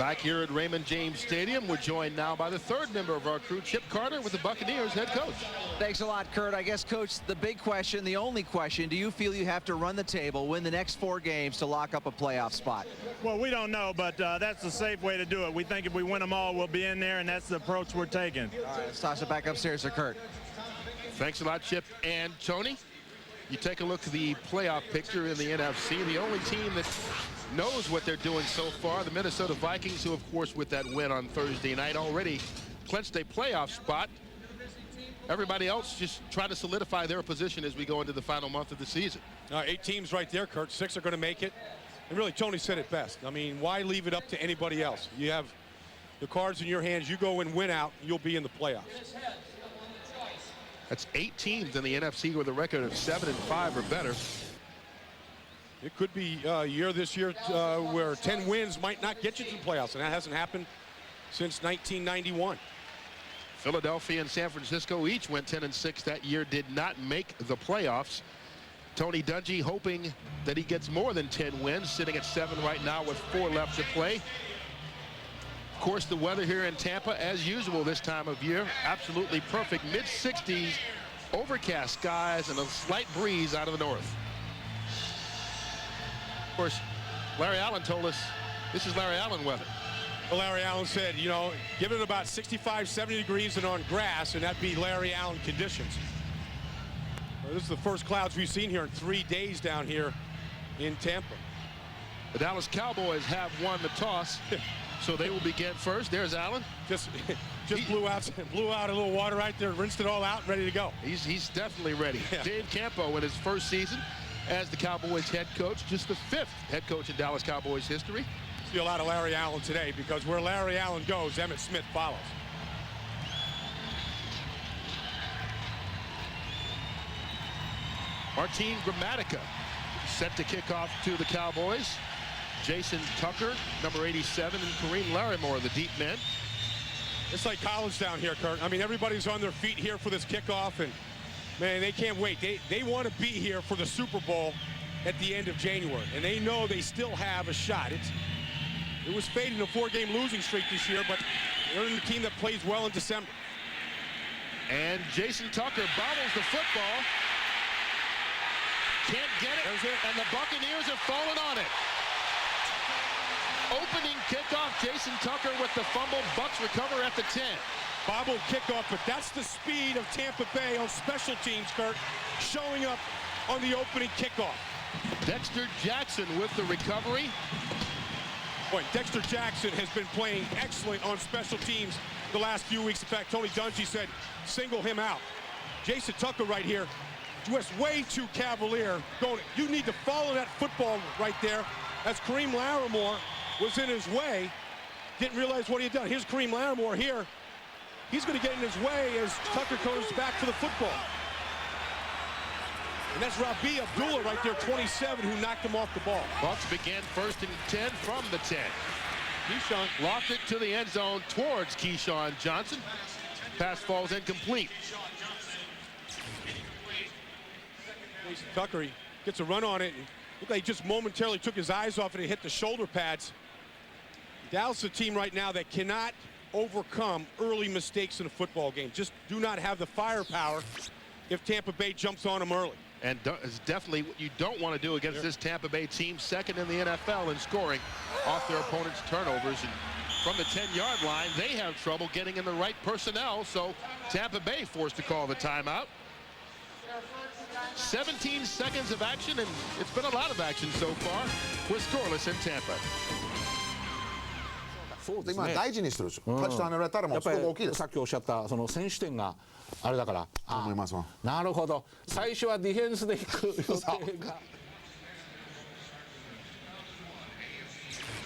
Back here at Raymond James Stadium, we're joined now by the third member of our crew, Chip Carter, with the Buccaneers head coach. Thanks a lot, Kurt. I guess, Coach, the big question, the only question, do you feel you have to run the table, win the next 4 games to lock up a playoff spot? Well, we don't know, but that's the safe way to do it. We think if we win them all, we'll be in there, and that's the approach we're taking. All right, let's toss it back upstairs to Kurt. Thanks a lot, Chip. And Tony, you take a look at the playoff picture in the NFC. The only team that knows what they're doing so far, the Minnesota Vikings, who, of course, with that win on Thursday night, already clinched a playoff spot. Everybody else just trying to solidify their position as we go into the final month of the season. 8 teams right there, Kurt. 6 are going to make it. And really, Tony said it best. I mean, why leave it up to anybody else? You have the cards in your hands. You go and win out, you'll be in the playoffs. That's 8 teams in the NFC with a record of 7-5 or better. It could be a year this year where 10 wins might not get you to the playoffs, and that hasn't happened since 1991. Philadelphia and San Francisco each went 10-6 that year, did not make the playoffs. Tony Dungy hoping that he gets more than 10 wins, sitting at 7 right now with 4 left to play. Of course, the weather here in Tampa, as usual this time of year, absolutely perfect. Mid-60s, overcast skies, and a slight breeze out of the north. Of course, Larry Allen told us this is Larry Allen weather. Well, Larry Allen said, you know, give it about 65, 70 degrees and on grass, and that'd be Larry Allen conditions. Well, this is the first clouds we've seen here in 3 days down here in Tampa. The Dallas Cowboys have won the toss, so they will begin first. There's Allen. Just blew out a little water right there, rinsed it all out, and ready to go. He's definitely ready. Yeah. Dave Campo in his first season as the Cowboys head coach, just the 5th head coach in Dallas Cowboys history. See a lot of Larry Allen today, because where Larry Allen goes, Emmitt Smith follows. Martin Gramatica set to kick off to the Cowboys. Jason Tucker, number 87, and Kareem Larimore, the deep men. It's like college down here, Kurt. I mean, everybody's on their feet here for this kickoff, and man, they can't wait. They want to be here for the Super Bowl at the end of January, and they know they still have a shot. It was fading a 4-game losing streak this year, but they're the team that plays well in December. And Jason Tucker bobbles the football. Can't get it, and the Buccaneers have fallen on it. Opening kickoff, Jason Tucker with the fumble. Bucs recover at the 10. Bobble kickoff, but that's the speed of Tampa Bay on special teams, Kurt, showing up on the opening kickoff. Dexter Jackson with the recovery. Boy, Dexter Jackson has been playing excellent on special teams the last few weeks. In fact, Tony Dungy said single him out. Jason Tucker right here was way too cavalier. You need to follow that football right there, as Kareem Larimore was in his way. Didn't realize what he had done. Here's Kareem Larimore here. He's going to get in his way as Tucker goes back for the football. And that's Rabi Abdullah right there, 27, who knocked him off the ball. Bucs began 1st and 10 from the 10. Keyshawn loft it to the end zone towards Keyshawn Johnson. Pass falls incomplete. Tucker, he gets a run on it, and looked like he just momentarily took his eyes off it and hit the shoulder pads. Dallas is a team right now that cannot overcome early mistakes in a football game. Just do not have the firepower if Tampa Bay jumps on them early. And it's definitely what you don't want to do against this Tampa Bay team, 2nd in the NFL in scoring off their opponent's turnovers. And from the 10-yard line, they have trouble getting in the right personnel, so Tampa Bay forced to call the timeout. 17 seconds of action, and it's been a lot of action so far. We're scoreless in Tampa. そうですね。今大事にしてるでしょ。タッチダウン狙ったらもうスコアが大きいです。さっきおっしゃったその選手点があれだから。思いますわ。なるほど。最初はディフェンスで行く予定が。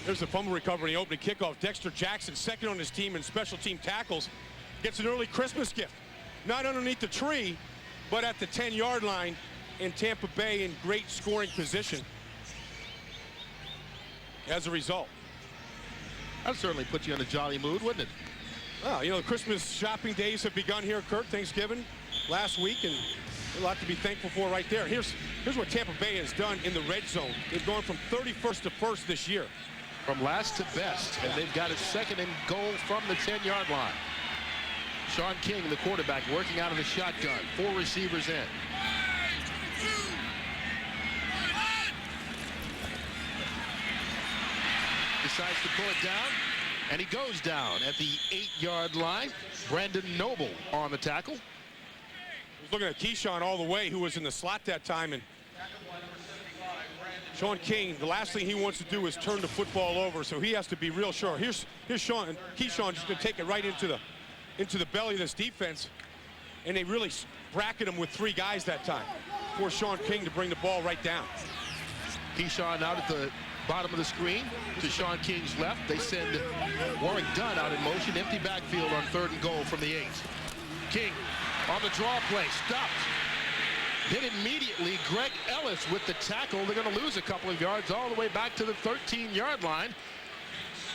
There's the fumble recovery, opening kickoff. Dexter Jackson, 2nd on his team in special team tackles, gets an early Christmas gift. Not underneath the tree, but at the 10-yard line, in Tampa Bay in great scoring position as a result. That'd certainly put you in a jolly mood, wouldn't it? Well, you know, the Christmas shopping days have begun here, Kurt. Thanksgiving last week, and a lot to be thankful for right there. Here's what Tampa Bay has done in the red zone. They've gone from 31st to 1st this year. from last to best, and they've got a 2nd and goal from the 10-yard line. Sean King, the quarterback, working out of the shotgun. 4 receivers in. Decides to pull it down, and he goes down at the 8-yard line. Brandon Noble on the tackle. He was looking at Keyshawn all the way, who was in the slot that time, and Sean King, the last thing he wants to do is turn the football over, so he has to be real sure. Here's Keyshawn just going to take it right into the belly of this defense, and they really bracket him with 3 guys that time for Sean King to bring the ball right down. Keyshawn out at the bottom of the screen to Sean King's left. They send Warwick Dunn out in motion. Empty backfield on 3rd and goal from the 8. King on the draw play, stopped. Hit immediately. Greg Ellis with the tackle. They're going to lose a couple of yards all the way back to the 13-yard line.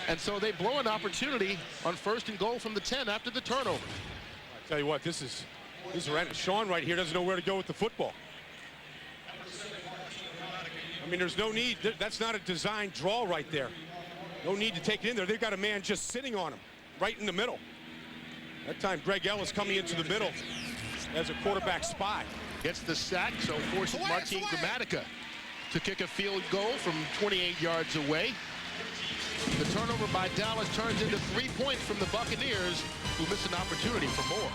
And so they blow an opportunity on 1st and goal from the 10 after the turnover. I tell you what, this is horrendous. Sean right here doesn't know where to go with the football. I mean, there's no need. That's not a design draw right there. No need to take it in there. They've got a man just sitting on him right in the middle. That time, Greg Ellis coming into the middle as a quarterback spy. Gets the sack, so forces Martin Gramatica to kick a field goal from 28 yards away. The turnover by Dallas turns into 3 points from the Buccaneers, who miss an opportunity for more.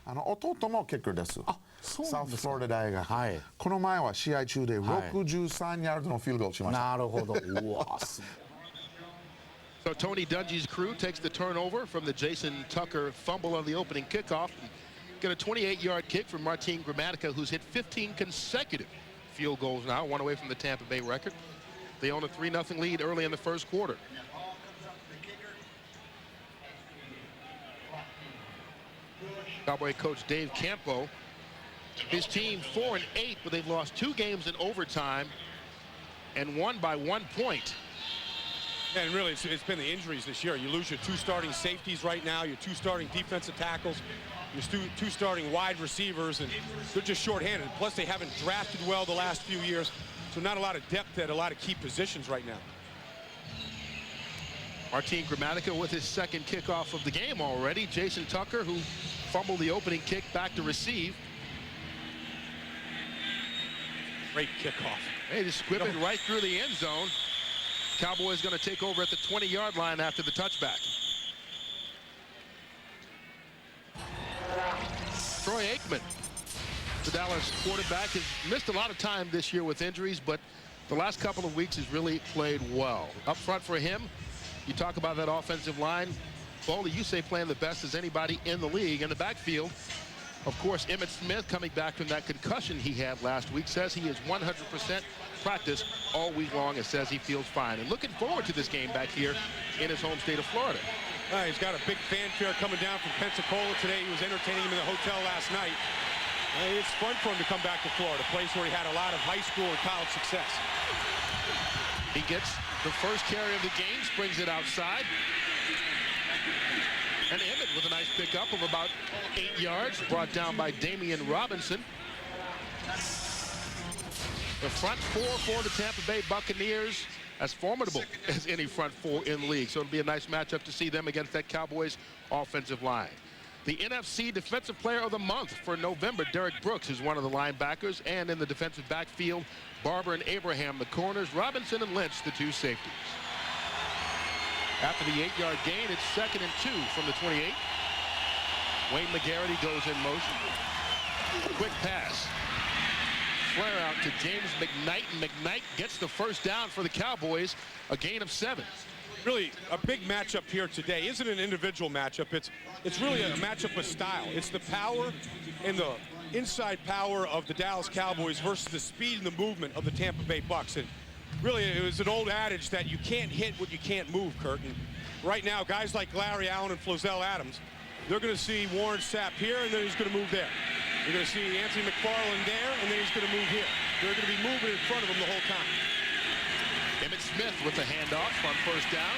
弟もキッカーです。そうサウスなんですか。フロリダ大学。はい。この前は試合中ではい63ヤードのフィールドゴールしました。なるほど。うわ、すごい。 So Tony Dungy's crew takes the turnover from the Jason Tucker fumble on the opening kickoff. Get a 28-yard kick from Martin Gramatica, who's hit 15 consecutive field goals now, 1 away from the Tampa Bay record. They own a 3-0 lead early in the 1st quarter. Cowboy coach Dave Campo, his team 4-8, but they've lost 2 games in overtime and won by 1 point. And really, it's been the injuries this year. You lose your 2 starting safeties right now, your 2 starting defensive tackles, your 2 starting wide receivers, and they're just shorthanded. Plus, they haven't drafted well the last few years, so not a lot of depth at a lot of key positions right now. Martin Gramatica with his 2nd kickoff of the game already. Jason Tucker, who fumbled the opening kick, back to receive. Great kickoff. Hey, just whip it right through the end zone. Cowboys going to take over at the 20-yard line after the touchback. Troy Aikman, the Dallas quarterback, has missed a lot of time this year with injuries, but the last couple of weeks has really played well. Up front for him, you talk about that offensive line. Foley, you say playing the best as anybody in the league. In the backfield, of course, Emmitt Smith, coming back from that concussion he had last week, says he is 100% practice all week long and says he feels fine. And looking forward to this game back here in his home state of Florida. He's got a big fanfare coming down from Pensacola today. He was entertaining him in the hotel last night. It's fun for him to come back to Florida, a place where he had a lot of high school and college success. He gets the first carry of the game, springs it outside. And Emmitt with a nice pickup of about 8 yards, brought down by Damian Robinson. The front 4 for the Tampa Bay Buccaneers, as formidable as any front 4 in the league. So it'll be a nice matchup to see them against that Cowboys offensive line. The NFC Defensive Player of the Month for November, Derek Brooks, is one of the linebackers, and in the defensive backfield, Barber and Abraham, the corners, Robinson and Lynch, the 2 safeties. After the 8-yard gain, it's 2nd and 2 from the 28. Wayne McGarity goes in motion. Quick pass. Flare out to James McKnight, and McKnight gets the first down for the Cowboys, a gain of 7. Really a big matchup here today. Isn't an individual matchup. It's really a matchup of style. It's the power and the inside power of the Dallas Cowboys versus the speed and the movement of the Tampa Bay Bucs. And really, it was an old adage that you can't hit what you can't move, Kurt. And right now, guys like Larry Allen and Flozell Adams, they're going to see Warren Sapp here, and then he's going to move there. You're going to see Anthony McFarland there, and then he's going to move here. They're going to be moving in front of him the whole time. Emmitt Smith with the handoff on first down.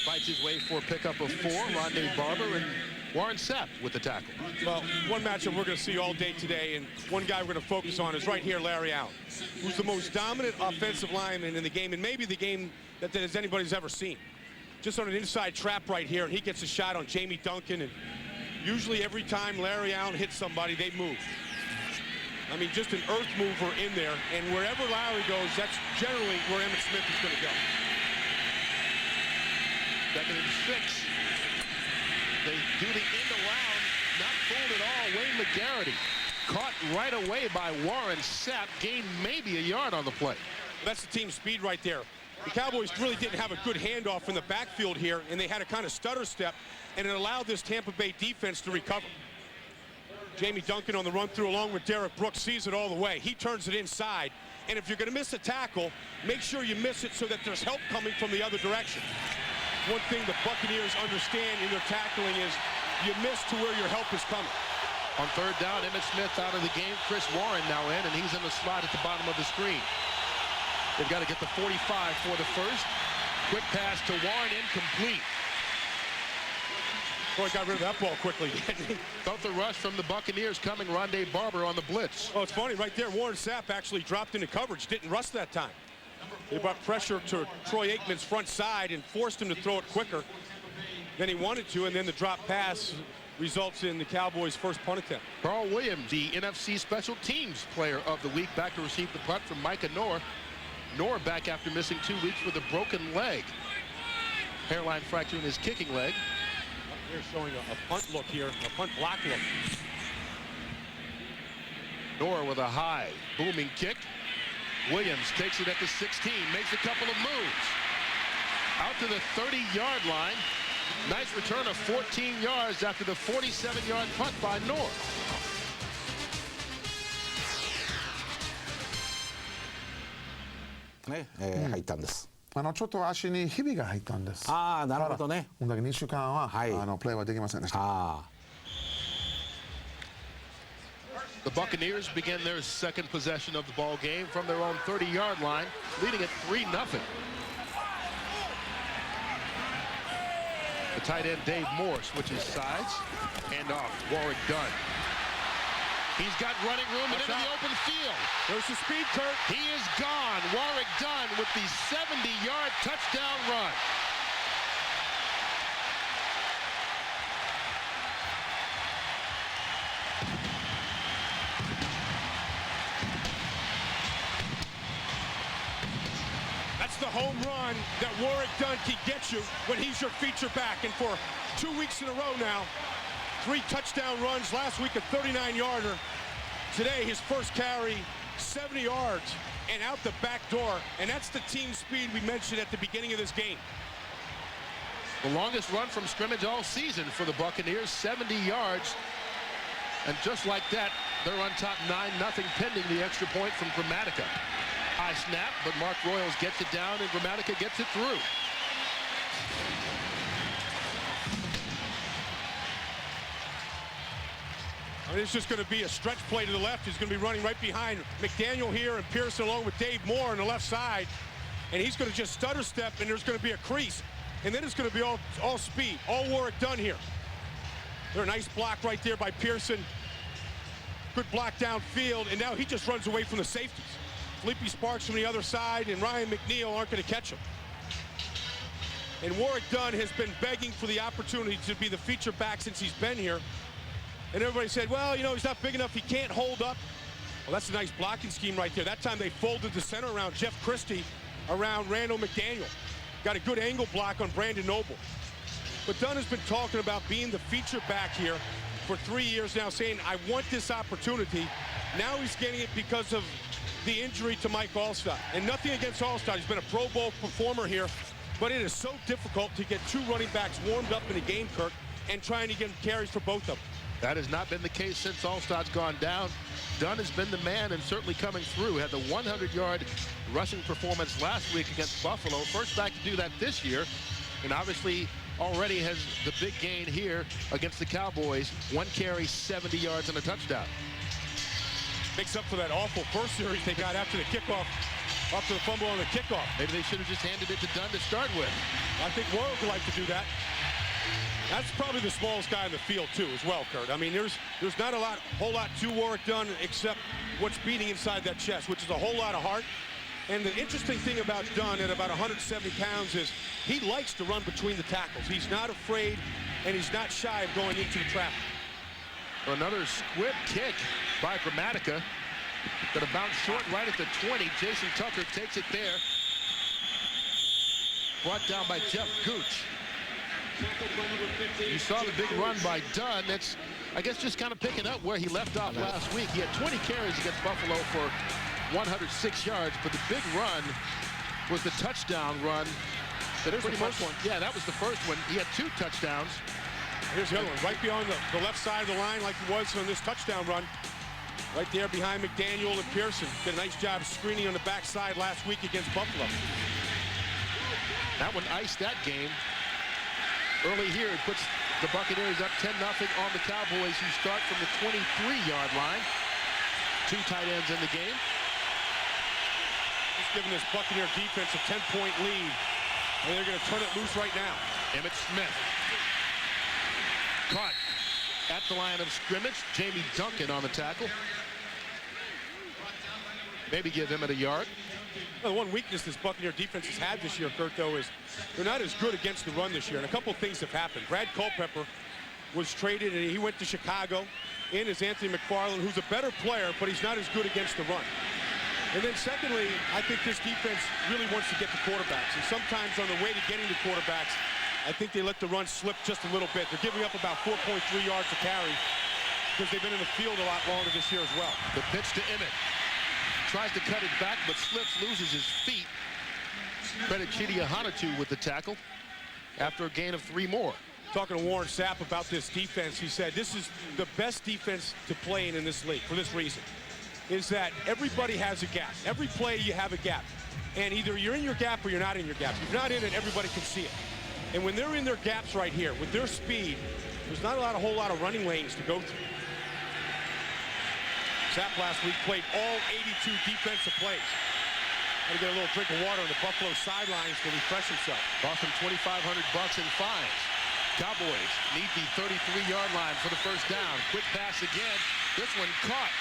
Fights his way for a pickup of 4. Rondé Barber and Warren Sapp with the tackle. Well, one matchup we're going to see all day today, and one guy we're going to focus on is right here, Larry Allen, who's the most dominant offensive lineman in the game, and maybe the game that anybody's ever seen. Just on an inside trap right here, and he gets a shot on Jamie Duncan, and usually every time Larry Allen hits somebody, they move. I mean, just an earth mover in there, and wherever Larry goes, that's generally where Emmitt Smith is going to go. 2nd and 6. They do the end around, not fooled at all. Wayne McGarity caught right away by Warren Sapp, gained maybe a yard on the play. That's the team speed right there. The Cowboys really didn't have a good handoff in the backfield here, and they had a kind of stutter step, and it allowed this Tampa Bay defense to recover. Jamie Duncan on the run through along with Derek Brooks sees it all the way. He turns it inside, and if you're going to miss a tackle, make sure you miss it so that there's help coming from the other direction. One thing the Buccaneers understand in their tackling is you miss to where your help is coming. On 3rd down, Emmitt Smith out of the game. Chris Warren now in, and he's in the slot at the bottom of the screen. They've got to get the 45 for the first. Quick pass to Warren, incomplete. Boy, got rid of that ball quickly. Felt the rush from the Buccaneers coming. Rondé Barber on the blitz. Oh, it's funny right there. Warren Sapp actually dropped into coverage, didn't rush that time. They brought pressure to Troy Aikman's front side and forced him to throw it quicker than he wanted to, and then the drop pass results in the Cowboys' first punt attempt. Carl Williams, the NFC Special Teams Player of the Week, back to receive the punt from Micah Noor. Noor back after missing 2 weeks with a broken leg. Hairline fracture in his kicking leg. They're showing a punt look here, a punt block look. Noor with a high, booming kick. Williams takes it at the 16, makes a couple of moves. Out to the 30-yard line. Nice return of 14 yards after the 47-yard punt by Noor.ね、入ったんです。ちょっと足にひびが入ったんです。ああ、なるほどね。だけ2週間は、はい、プレーはできませんでした。ああ。The Buccaneers begin their second possession of the ball game from their own 30-yard line, leading at 3-0. The tight end Dave Moore switches sides. Hand off Warwick Dunn. He's got running room and into the open field. There's the speed, Kurt. He is gone. Warwick Dunn with the 70-yard touchdown run. That's the home run that Warwick Dunn can get you when he's your feature back. And for 2 weeks in a row now, 3 touchdown runs. Last week a 39-yarder. Today his first carry, 70 yards and out the back door. And that's the team speed we mentioned at the beginning of this game. The longest run from scrimmage all season for the Buccaneers, 70 yards. And just like that, they're on top 9-0 pending the extra point from Gramatica. High snap, but Mark Royals gets it down and Gramatica gets it through. I mean, it's just going to be a stretch play to the left. He's going to be running right behind McDaniel here and Pearson along with Dave Moore on the left side. And he's going to just stutter step, and there's going to be a crease. And then it's going to be all speed, all Warwick Dunn here. There's a nice block right there by Pearson. Good block downfield, and now he just runs away from the safeties. Felipe Sparks from the other side, and Ryan McNeil aren't going to catch him. And Warwick Dunn has been begging for the opportunity to be the feature back since he's been here. And everybody said, well, you know, he's not big enough, he can't hold up. Well, that's a nice blocking scheme right there. That time they folded the center around Jeff Christie, around Randall McDaniel. Got a good angle block on Brandon Noble. But Dunn has been talking about being the feature back here for 3 years now, saying, I want this opportunity. Now he's getting it because of the injury to Mike Allstott. And nothing against Allstott. He's been a Pro Bowl performer here. But it is so difficult to get 2 running backs warmed up in a game, Kirk, and trying to get carries for both of them. That has not been the case since Allstott's gone down. Dunn has been the man and certainly coming through. Had the 100-yard rushing performance last week against Buffalo. First back to do that this year. And obviously already has the big gain here against the Cowboys. 1 carry, 70 yards and a touchdown. Makes up for that awful first series they got after the kickoff, after the fumble on the kickoff. Maybe they should have just handed it to Dunn to start with. I think Royal would like to do that. That's probably the smallest guy in the field, too, as well, Kurt. I mean, there's not a whole lot to Warwick Dunn except what's beating inside that chest, which is a whole lot of heart. And the interesting thing about Dunn at about 170 pounds is he likes to run between the tackles. He's not afraid, and he's not shy of going into the trap. Another squib kick by Gramatica. Gonna bounce short right at the 20. Jason Tucker takes it there. Brought down by Jeff Gooch. You saw the big run by Dunn. That's, I guess, just kind of picking up where he left off last week. He had 20 carries against Buffalo for 106 yards, but the big run was the touchdown run. That was the first one. Yeah, that was the first one. He had 2 touchdowns. Here's the other one, right beyond the left side of the line like it was on this touchdown run. Right there behind McDaniel and Pearson. Did a nice job screening on the backside last week against Buffalo. That one iced that game. Early here, it puts the Buccaneers up 10-0 on the Cowboys, who start from the 23-yard line. 2 tight ends in the game. Just giving this Buccaneer defense a 10-point lead, and they're going to turn it loose right now. Emmitt Smith. Caught at the line of scrimmage. Jamie Duncan on the tackle. Maybe give him a yard. Well, the one weakness this Buccaneer defense has had this year, Kurt, though, is they're not as good against the run this year. And a couple things have happened. Brad Culpepper was traded, and he went to Chicago. In is Anthony McFarland, who's a better player, but he's not as good against the run. And then secondly, I think this defense really wants to get to quarterbacks. And sometimes on the way to getting to quarterbacks, I think they let the run slip just a little bit. They're giving up about 4.3 yards a carry because they've been in the field a lot longer this year as well. The pitch to Emmitt. Tries to cut it back, but slips, loses his feet. Credit Chidi Ahanatu with the tackle after a gain of 3 more. Talking to Warren Sapp about this defense, he said this is the best defense to play in this league for this reason, is that everybody has a gap. Every play you have a gap. And either you're in your gap or you're not in your gap. If you're not in it, everybody can see it. And when they're in their gaps right here, with their speed, there's not a whole lot of running lanes to go through. Sapp last week played all 82 defensive plays. Had to get a little drink of water on the Buffalo sidelines to refresh himself. Cost him $2,500 in fines. Cowboys need the 33-yard line for the first down. Quick pass again. This one caught.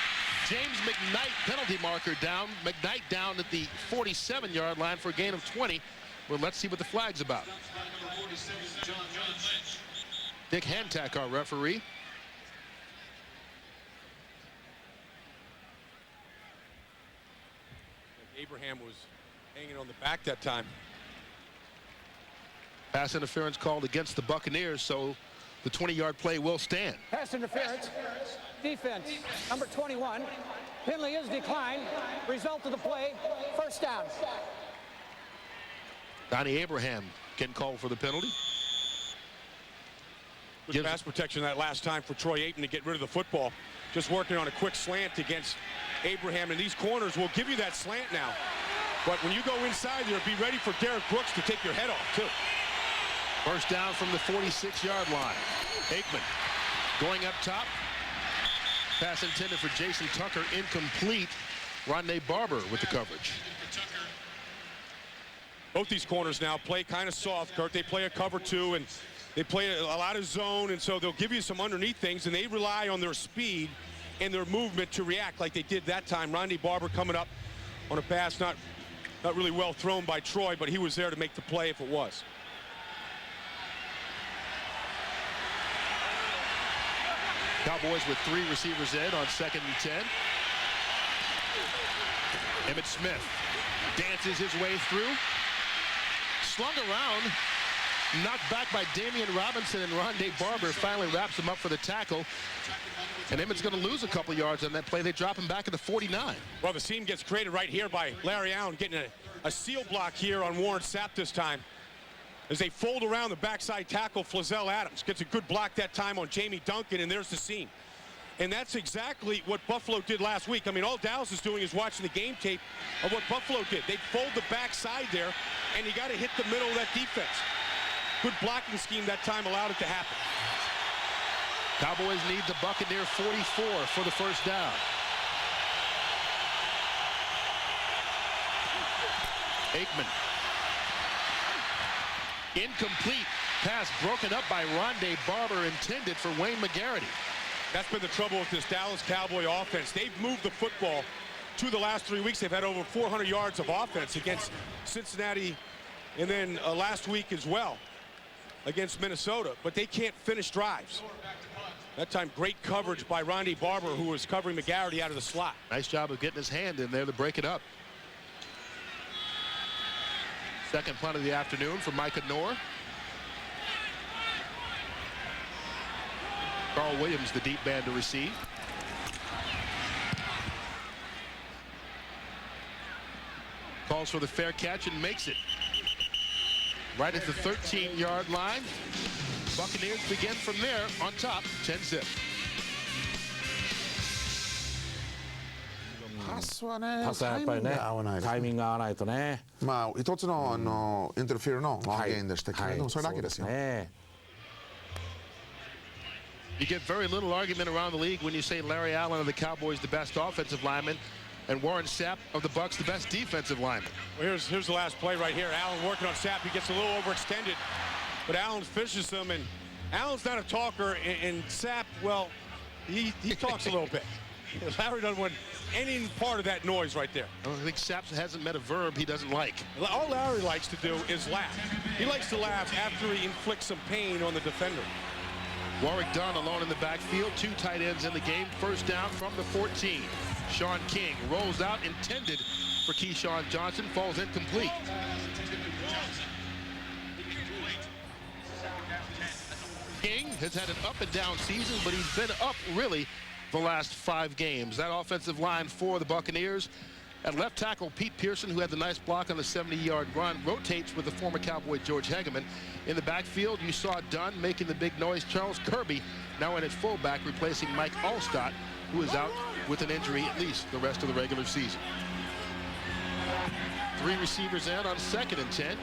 James McKnight, penalty marker down. McKnight down at the 47-yard line for a gain of 20. Well, let's see what the flag's about. Dick Hantak, our referee. Abraham was hanging on the back that time. Pass interference called against the Buccaneers, so the 20-yard play will stand. Pass interference. Defense, number 21. Penalty is declined. Result of the play, first down. Donnie Abraham can call for the penalty. Good pass protection that last time for Troy Ayton to get rid of the football. Just working on a quick slant against Abraham, and these corners will give you that slant now. But when you go inside there, be ready for Derek Brooks to take your head off, too. First down from the 46-yard line. Aikman going up top. Pass intended for Jason Tucker, incomplete. Rondé Barber with the coverage. Both these corners now play kind of soft, Kurt. They play a cover 2, and they play a lot of zone, and so they'll give you some underneath things, and they rely on their speed and their movement to react like they did that time. Rondé Barber coming up on a pass, not really well thrown by Troy, but he was there to make the play if it was. Cowboys with 3 receivers in on 2nd and 10. Emmitt Smith dances his way through. Slung around. Knocked back by Damian Robinson, and Rondé Barber finally wraps him up for the tackle. And Emmitt's going to lose a couple yards on that play. They drop him back at the 49. Well, the seam gets created right here by Larry Allen, getting a seal block here on Warren Sapp this time. As they fold around the backside tackle, Flazell Adams gets a good block that time on Jamie Duncan, and there's the seam. And that's exactly what Buffalo did last week. I mean, all Dallas is doing is watching the game tape of what Buffalo did. They fold the backside there, and you got to hit the middle of that defense. Good blocking scheme that time allowed it to happen. Cowboys need the Buccaneer 44 for the first down. Aikman. Incomplete. pass broken up by Rondé Barber, intended for Wayne McGarity. That's been the trouble with this Dallas Cowboy offense. They've moved the football to the last 3 weeks. They've had over 400 yards of offense against Cincinnati, and then last week as well against Minnesota, but they can't finish drives. That time, great coverage by Rondé Barber, who was covering McGarity out of the slot. Nice job of getting his hand in there to break it up. Second punt of the afternoon for Micah Knorr. Carl Williams, the deep man, to receive. Calls for the fair catch and makes it. Right at the 13-yard line. Buccaneers begin from there on top, 10-zip. パスはね、パスはやっぱりね、合わないですタイミングが合わないとね。まあ一つのインターフィアのゲインでしたけれども、それだけですよ。You get very little argument around the league when you say Larry Allen of the Cowboys the best offensive lineman and Warren Sapp of the Bucs the best defensive lineman. Well, here's the last play right here. Allen working on Sapp. He gets a little overextended, but Allen fishes him, and Allen's not a talker, and Sapp, well, he talks a little bit. Larry doesn't want any part of that noise right there. I don't think Sapp hasn't met a verb he doesn't like. All Larry likes to do is laugh. He likes to laugh after he inflicts some pain on the defender. Warwick Dunn alone in the backfield. Two tight ends in the game. First down from the 14. Sean King rolls out, intended for Keyshawn Johnson. Falls incomplete. King has had an up and down season, but he's been up really the last 5 games. That offensive line for the Buccaneers. At left tackle, Pete Pearson, who had the nice block on the 70-yard run, rotates with the former Cowboy George Hegeman. In the backfield, you saw Dunn making the big noise. Charles Kirby now in at fullback, replacing Mike Allstott, who is out with an injury at least the rest of the regular season. 3 receivers in on 2nd and 10.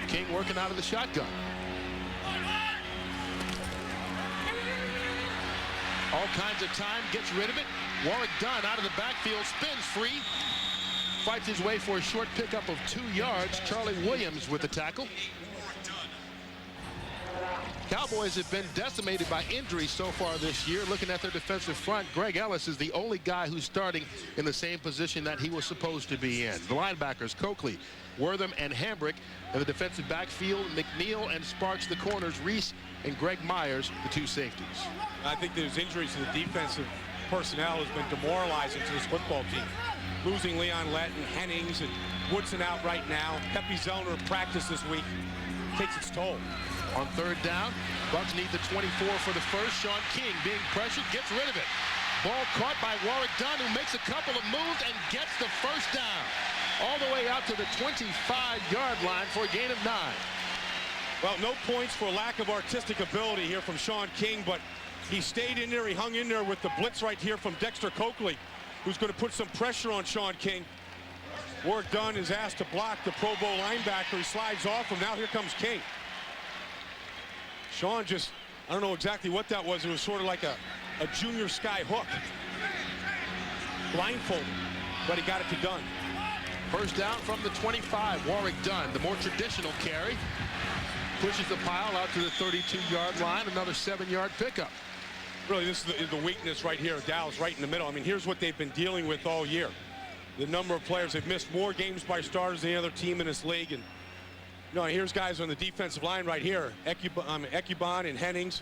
King working out of the shotgun. All kinds of time, gets rid of it. Warwick Dunn out of the backfield, spins free. Fights his way for a short pickup of 2 yards. Charlie Williams with the tackle. Cowboys have been decimated by injuries so far this year. Looking at their defensive front, Greg Ellis is the only guy who's starting in the same position that he was supposed to be in. The linebackers, Coakley, Wortham, and Hambrick. In the defensive backfield, McNeil and Sparks, the corners, Reese and Greg Myers, the 2 safeties. I think those injuries to the defensive personnel has been demoralizing to this football team. Losing Leon Lett and Hennings and Woodson out right now. Pepe Zellner practice this week takes its toll. On 3rd down, Bucs need the 24 for the first. Sean King being pressured, gets rid of it. Ball caught by Warwick Dunn, who makes a couple of moves and gets the first down. All the way out to the 25-yard line for a gain of 9. Well, no points for lack of artistic ability here from Sean King, but he stayed in there. He hung in there with the blitz right here from Dexter Coakley, who's going to put some pressure on Sean King. Warwick Dunn is asked to block the Pro Bowl linebacker. He slides off him. Now here comes King. Sean just, I don't know exactly what that was. It was sort of like a junior sky hook. Blindfolded, but he got it to Dunn. First down from the 25, Warwick Dunn, the more traditional carry. Pushes the pile out to the 32-yard line, another 7-yard pickup. Really, this is the weakness right here of Dallas, right in the middle. I mean, here's what they've been dealing with all year. The number of players, they've missed more games by starters than any other team in this league. And you know, here's guys on the defensive line right here, Ekubon and Hennings.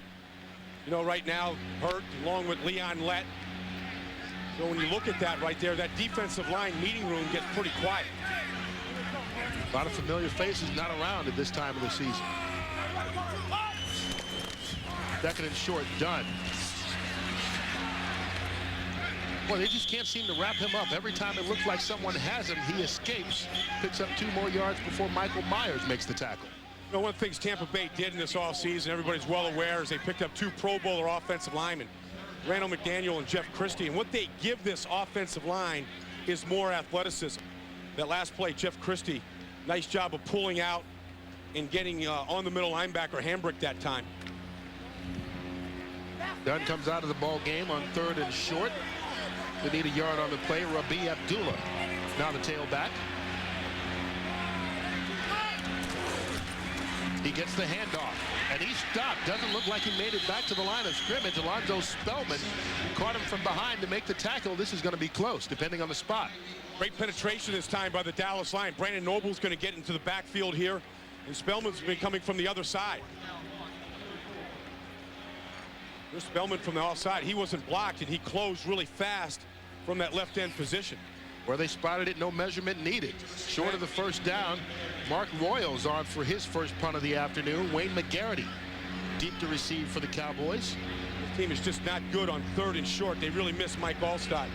You know, right now, hurt along with Leon Lett. So when you look at that right there, that defensive line meeting room gets pretty quiet. A lot of familiar faces not around at this time of the season. 2nd and short, Dunn. Boy, they just can't seem to wrap him up. Every time it looks like someone has him, he escapes, picks up 2 more yards before Michael Myers makes the tackle. You know, one of the things Tampa Bay did in this offseason, everybody's well aware, is they picked up 2 Pro Bowler offensive linemen, Randall McDaniel and Jeff Christie. And what they give this offensive line is more athleticism. That last play, Jeff Christie, nice job of pulling out and getting on the middle linebacker Hambrick that time. Dunn comes out of the ball game on 3rd and short. They need a yard on the play. Rabi Abdullah now the tailback. He gets the handoff, and he stopped. Doesn't look like he made it back to the line of scrimmage. Alonzo Spellman caught him from behind to make the tackle. This is going to be close, depending on the spot. Great penetration this time by the Dallas line. Brandon Noble's going to get into the backfield here, and Spellman's been coming from the other side. There's Spellman from the offside. He wasn't blocked, and he closed really fast from that left end position. Where they spotted it, no measurement needed. Short of the first down, Mark Royals on for his first punt of the afternoon. Wayne McGarity deep to receive for the Cowboys. The team is just not good on 3rd and short. They really miss Mike Allstott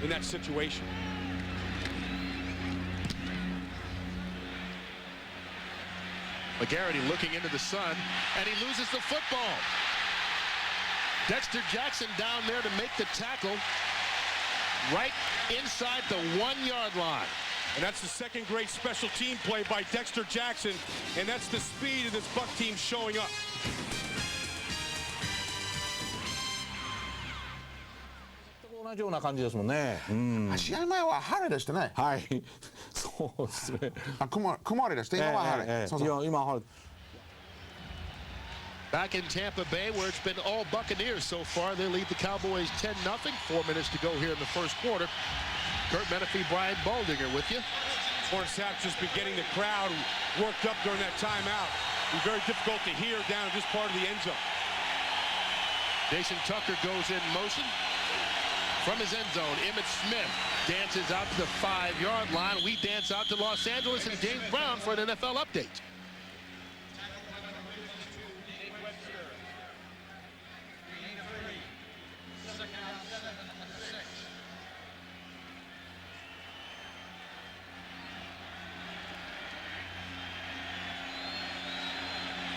in that situation. McGarity looking into the sun, and he loses the football. Dexter Jackson down there to make the tackle right inside the 1-yard line. And that's the second great special team play by Dexter Jackson, and that's the speed of this Buck team showing up. Mm. 試合前は晴れでしたね。はい、そうですね。曇りでした。今は晴れ。そうそう。今晴れ。Back in Tampa Bay, where it's been all Buccaneers so far. They lead the Cowboys 10-0. 4 minutes to go here in the first quarter. Kurt Menefee, Brian Baldinger with you. Lawrence Sapp just been getting the crowd worked up during that timeout. It's very difficult to hear down this part of the end zone. Jason Tucker goes in motion. From his end zone, Emmitt Smith dances out to the 5-yard line. We dance out to Los Angeles and James Brown for an NFL update.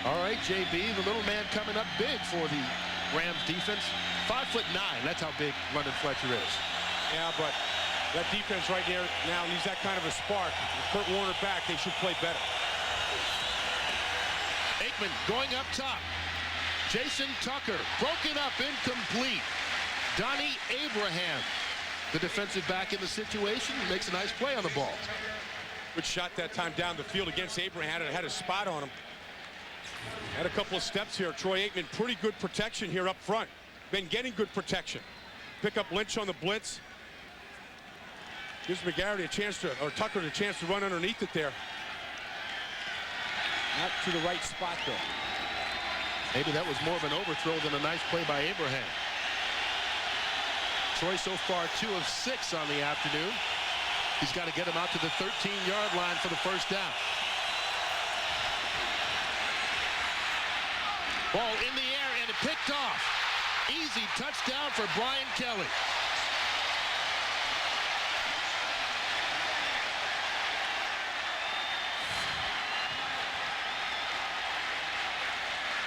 All right, JB, the little man coming up big for the Rams defense. 5'9", that's how big London Fletcher is. Yeah, but that defense right there now needs that kind of a spark. With Kurt Warner back, they should play better. Aikman going up top. Jason Tucker broken up, incomplete. Donnie Abraham, the defensive back in the situation, makes a nice play on the ball. Good shot that time down the field against Abraham. Had a spot on him. Had a couple of steps here. Troy Aikman, pretty good protection here up front. Been getting good protection. Pick up Lynch on the blitz. Gives McGarity a chance to, or Tucker a chance to run underneath it there. Not to the right spot though. Maybe that was more of an overthrow than a nice play by Abraham. Troy so far 2 of 6 on the afternoon. He's got to get him out to the 13-yard line for the first down. Ball in the air and picked off. Easy touchdown for Brian Kelly.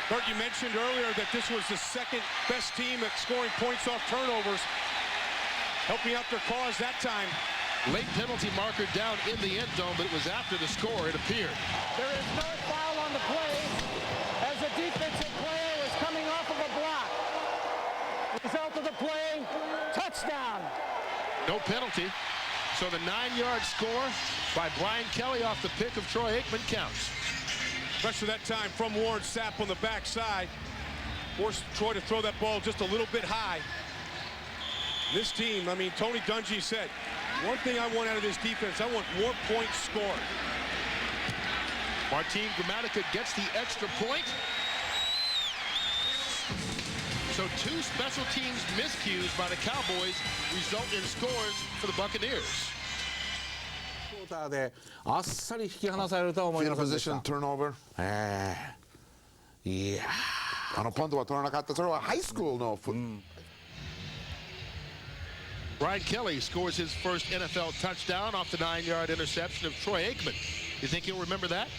Kurt, you mentioned earlier that this was the second best team at scoring points off turnovers. Helping out their cause that time. Late penalty marker down in the end zone, but it was after the score, it appeared. There is no foul on the play as a defensive player was coming off of a block. Result of the play, touchdown. No penalty. So the 9-yard score by Brian Kelly off the pick of Troy Aikman counts. Pressure that time from Warren Sapp on the backside. Forced Troy to throw that ball just a little bit high. This team, I mean, Tony Dungy said, one thing I want out of this defense, I want more points scored. Martin Gramatica gets the extra point. So 2 special teams miscues by the Cowboys result in scores for the Buccaneers. クォーターであっさり引き離されるとは思いま Field せんでした position turnover. いやパントは取らなかった。それはハイスクールの。Brian Kelly scores his first NFL touchdown off the 9-yard interception of Troy Aikman. You think he'll remember that?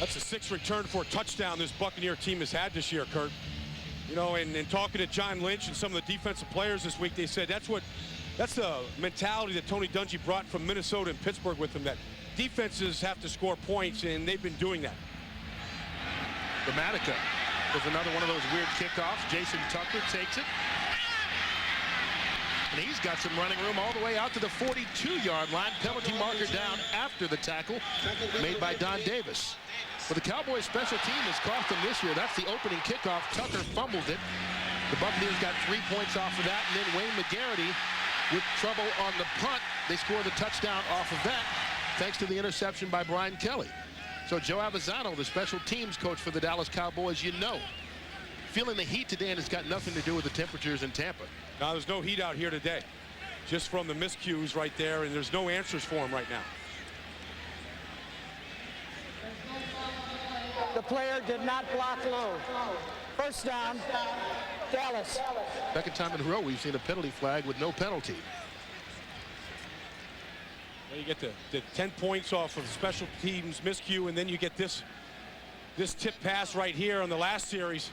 That's the 6th return for a touchdown this Buccaneer team has had this year, Kurt. You know, and talking to John Lynch and some of the defensive players this week, they said that's the mentality that Tony Dungy brought from Minnesota and Pittsburgh with him, that defenses have to score points, and they've been doing that. Gramatica was another one of those weird kickoffs. Jason Tucker takes it. And he's got some running room all the way out to the 42-yard line. Penalty marker down after the tackle made by Don Davis. But the Cowboys special team has cost them this year. That's the opening kickoff. Tucker fumbled it. The Buccaneers got 3 points off of that. And then Wayne McGarity with trouble on the punt. They scored the touchdown off of that thanks to the interception by Brian Kelly. So Joe Avezzano, the special teams coach for the Dallas Cowboys, you know, feeling the heat today, and it's got nothing to do with the temperatures in Tampa. Now, there's no heat out here today, just from the miscues right there, and there's no answers for him right now. The player did not block low. First down, Dallas. Second time in a row we've seen a penalty flag with no penalty. Well, you get the 10 points off of special teams miscue, and then you get this tip pass right here on the last series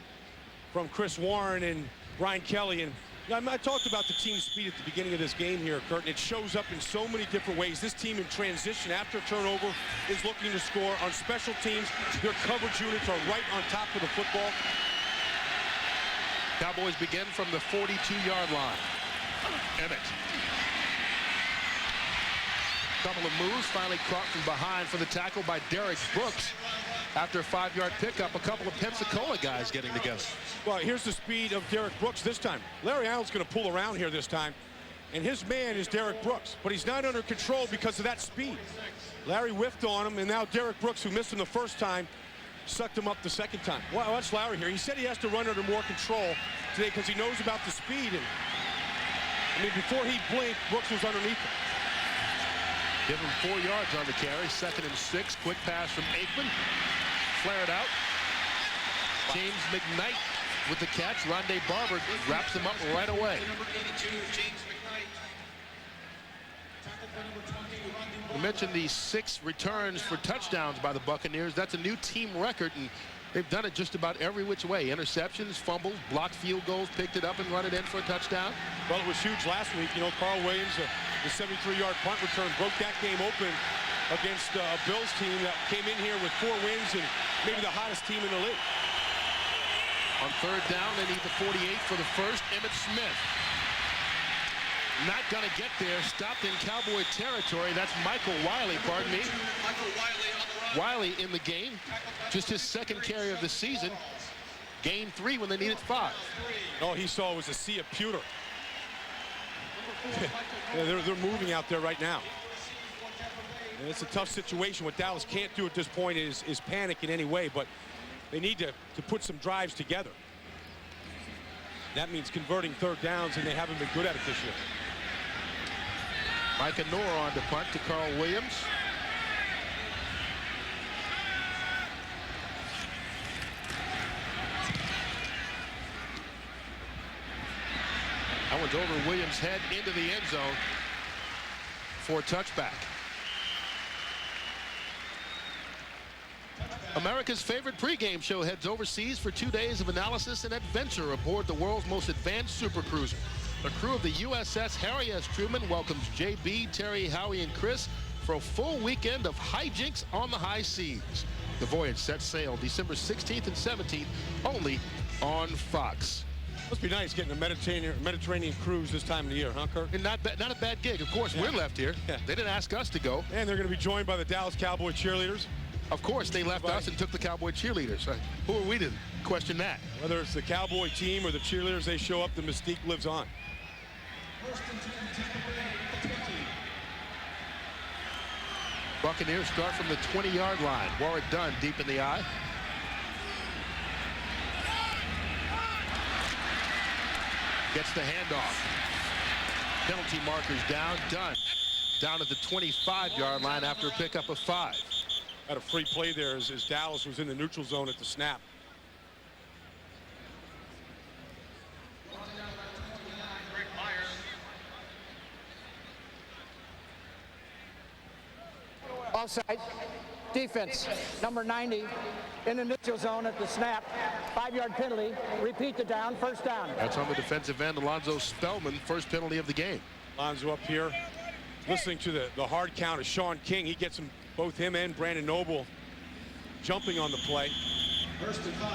from Chris Warren and Brian Kelly. And I talked about the team speed at the beginning of this game here, Kurt, and it shows up in so many different ways. This team in transition after a turnover is looking to score. On special teams, their coverage units are right on top of the football. Cowboys begin from the 42-yard line. Emmett. Couple of moves, finally caught from behind for the tackle by Derek Brooks. After a 5-yard pickup, a couple of Pensacola guys getting together. Well, here's the speed of Derek Brooks this time. Larry Allen's going to pull around here this time, and his man is Derek Brooks, but he's not under control because of that speed. Larry whiffed on him, and now Derek Brooks, who missed him the first time, sucked him up the second time. Well, that's Larry here. He said he has to run under more control today because he knows about the speed. And I mean, before he blinked, Brooks was underneath him. Give him 4 yards on the carry. 2nd and 6. Quick pass from Aikman. Flare it out. James McKnight with the catch. Rondé Barber wraps him up right away. We mentioned the 6 returns for touchdowns by the Buccaneers. That's a new team record, and they've done it just about every which way. Interceptions, fumbles, blocked field goals, picked it up and run it in for a touchdown. Well, it was huge last week. You know, Carl Williams, the 73-yard punt return, broke that game open against a Bills team that came in here with 4 wins and maybe the hottest team in the league. On 3rd down, they need the 48 for the first. Emmitt Smith. Not going to get there. Stopped in Cowboy territory. That's Michael Wiley, pardon me. Wiley in the game. Just his 2nd carry of the season. Gained 3 when they needed 5. All he saw was a sea of pewter. They're moving out there right now. And it's a tough situation. What Dallas can't do at this point is panic in any way, but they need to put some drives together. That means converting 3rd downs, and they haven't been good at it this year. Micah Noor on to punt to Carl Williams. That one's over Williams' head into the end zone for a touchback. America's favorite pregame show heads overseas for 2 days of analysis and adventure aboard the world's most advanced super cruiser. The crew of the USS Harry S. Truman welcomes JB, Terry, Howie, and Chris for a full weekend of hijinks on the high seas. The voyage sets sail December 16th and 17th only on Fox. Must be nice getting a Mediterranean cruise this time of the year, huh, Kurt? And not a bad gig. Of course, we're left here. Yeah. They didn't ask us to go. And they're going to be joined by the Dallas Cowboy cheerleaders. Of course, they left us and took the Cowboy cheerleaders. Who are we to question that? Whether it's the Cowboy team or the cheerleaders, they show up, the mystique lives on. Buccaneers start from the 20-yard line. Warwick Dunn deep in the eye. Gets the handoff. Penalty markers down. Dunn down at the 25-yard line after a pickup of 5. Had a free play there as Dallas was in the neutral zone at the snap. Offside. Defense, number 90, in the neutral zone at the snap. 5-yard penalty. Repeat the down. First down. That's on the defensive end. Alonzo Spellman, first penalty of the game. Alonzo up here, listening to the hard count of Sean King. He gets him, both him and Brandon Noble jumping on the play. First and 5,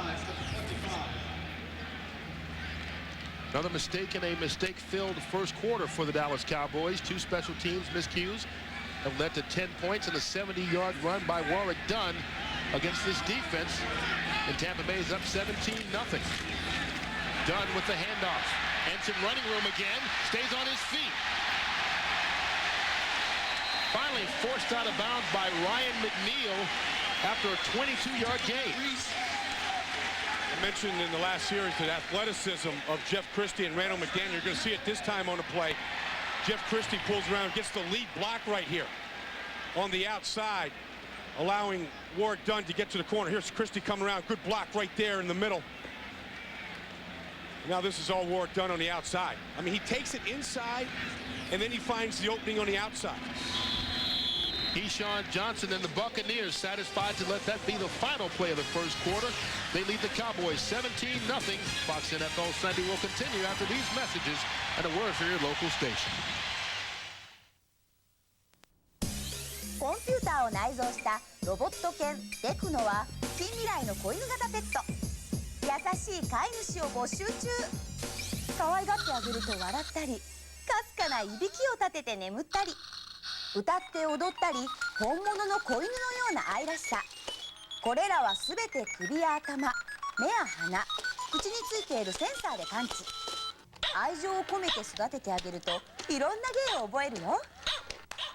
25. Another mistake in a mistake-filled first quarter for the Dallas Cowboys. 2 special teams miscues have led to 10 points in a 70-yard run by Warrick Dunn against this defense. And Tampa Bay is up 17-0. Dunn with the handoff. Ensign running room again. Stays on his feet. Finally forced out of bounds by Ryan McNeil after a 22-yard gain. I mentioned in the last series the athleticism of Jeff Christie and Randall McDaniel. You're going to see it this time on the play. Jeff Christie pulls around, gets the lead block right here on the outside, allowing Warrick Dunn to get to the corner. Here's Christie coming around. Good block right there in the middle. Now this is all Warrick Dunn on the outside. I mean, he takes it inside, and then he finds the opening on the outside. Keyshawn Johnson and the Buccaneers satisfied to let that be the final play of the first quarter. They lead the Cowboys 17-0. Fox NFL Sunday will continue after these messages and a word for your local station. コンピューターを内蔵したロボット犬テクノは近未来の子犬型ペット。優しい飼い主を募集中。可愛がってあげると笑ったり、かすかないびきを立てて眠ったり、歌って踊ったり、本物の子犬のような愛らしさ。これらはすべて首や頭、目や鼻、口についているセンサーで感知。愛情を込めて育ててあげるといろんな芸を覚えるよ。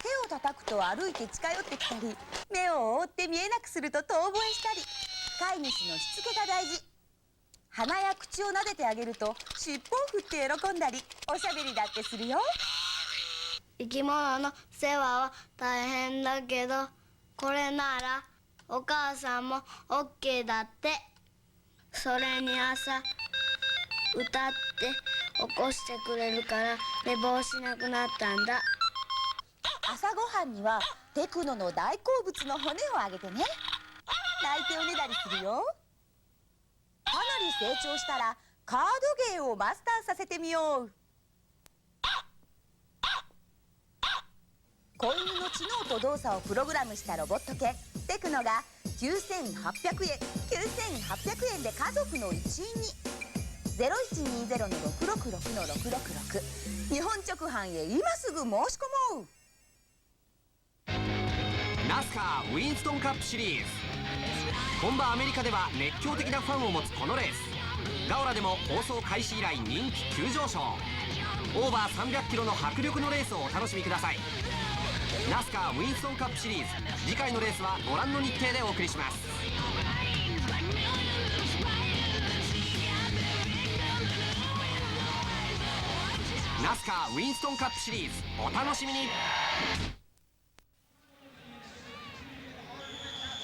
手を叩くと歩いて近寄ってきたり、目を覆って見えなくすると遠吠えしたり、飼い主のしつけが大事。鼻や口を撫でてあげると尻尾を振って喜んだり、おしゃべりだってするよ。生き物の世話は大変だけど、これならお母さんも OK だって。それに朝歌って起こしてくれるから寝坊しなくなったんだ。朝ごはんにはテクノの大好物の骨をあげてね。泣いておねだりするよ。かなり成長したらカード芸をマスターさせてみよう。子犬の知能と動作をプログラムしたロボット犬テクノが9800円で家族の一員に。0120-666-666日本直販へ今すぐ申し込もう。ナスカーウィンストンカップシリーズ。本場アメリカでは熱狂的なファンを持つこのレース。ガオラでも放送開始以来人気急上昇。オーバー300キロの迫力のレースをお楽しみください。ナスカーウィンストンカップシリーズ、次回のレースはご覧の日程でお送りします。ナスカーウィンストンカップシリーズ、お楽しみに。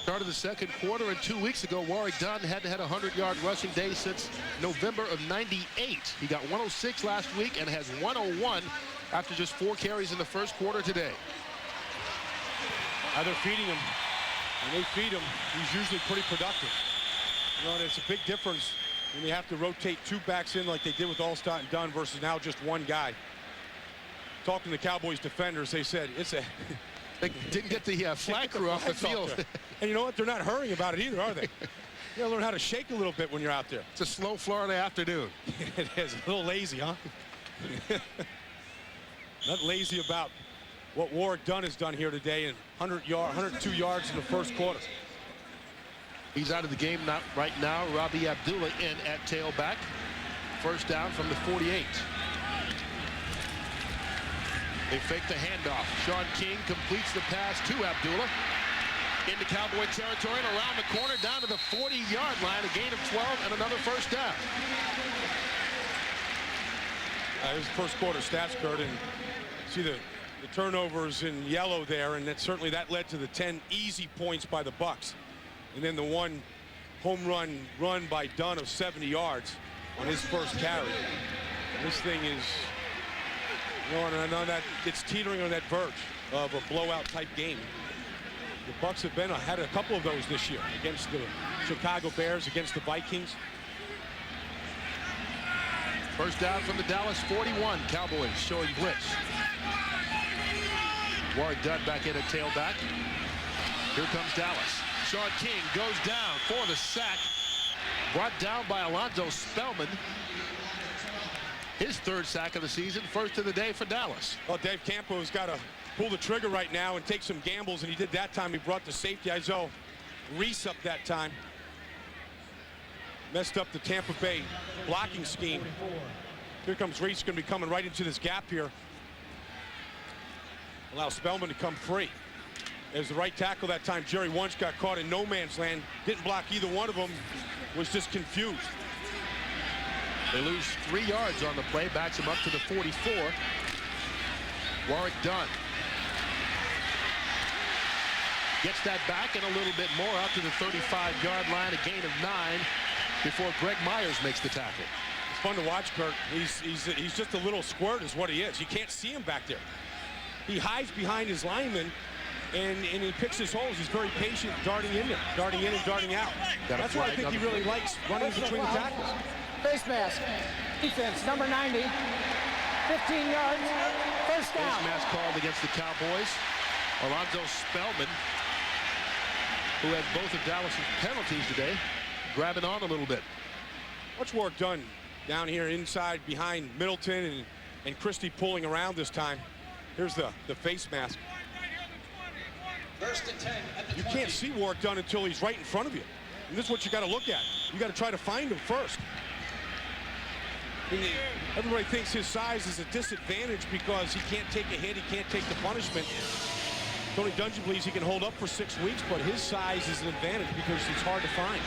Started the second quarter, and 2 weeks ago, Warrick Dunn hadn't had a 100-yard rushing day since November of '98. He got 106 last week and has 101 after just 4 carries in the first quarter today. Now they're feeding him. When they feed him, he's usually pretty productive. You know, and it's a big difference when you have to rotate 2 backs in like they did with Allstott and Dunn versus now just 1 guy. Talking to the Cowboys defenders, they said it's a... They didn't get the flag crew off the field. And you know what? They're not hurrying about it either, are they? You gotta learn how to shake a little bit when you're out there. It's a slow Florida afternoon. It is. A little lazy, huh? Not lazy about what Warrick Dunn has done here today, and 102 yards in the first quarter. He's out of the game right now. Robbie Abdullah in at tailback. First down from the 48. They fake the handoff. Sean King completes the pass to Abdullah. Into Cowboy territory and around the corner down to the 40-yard line. A gain of 12 and another first down. His first quarter stats, Kurt, and see the turnovers in yellow there, and certainly that led to the 10 easy points by the Bucs. And then the 1 home run by Dunn of 70 yards on his first carry. And this thing is... it's teetering on that verge of a blowout type game. The Bucs have had a couple of those this year against the Chicago Bears, against the Vikings. First down from the Dallas 41. Cowboys showing blitz. Warrick Dunn back in at tailback. Here comes Dallas. Sean King goes down for the sack. Brought down by Alonzo Spellman. his 3rd sack of the season, first of the day for Dallas. Well, Dave Campo's got to pull the trigger right now and take some gambles, and he did that time. He brought the safety Izo Reese up that time. Messed up the Tampa Bay blocking scheme. Here comes Reese, going to be coming right into this gap here. Allow Spellman to come free. As the right tackle that time, Jerry Wunsch got caught in no man's land. Didn't block either one of them. Was just confused. They lose 3 yards on the play. Backs him up to the 44. Warwick Dunn gets that back and a little bit more out to the 35-yard line. A gain of 9 before Greg Myers makes the tackle. It's fun to watch, Kurt. He's just a little squirt is what he is. You can't see him back there. He hides behind his lineman, and he picks his holes. He's very patient, darting in there, darting in and darting out. That's why I think he really likes running between the tackles. Face mask. Defense, number 90. 15 yards. First down. Face mask called against the Cowboys. Alonzo Spellman, who had both of Dallas' penalties today, grabbing on a little bit. Much work done down here inside behind Middleton and Christie pulling around this time. Here's the face mask. You can't see Warwick Dunn until he's right in front of you. And this is what you got to look at. You got to try to find him first. Everybody thinks his size is a disadvantage because he can't take a hit, he can't take the punishment. Tony Dungy believes he can hold up for 6 weeks, but his size is an advantage because it's hard to find.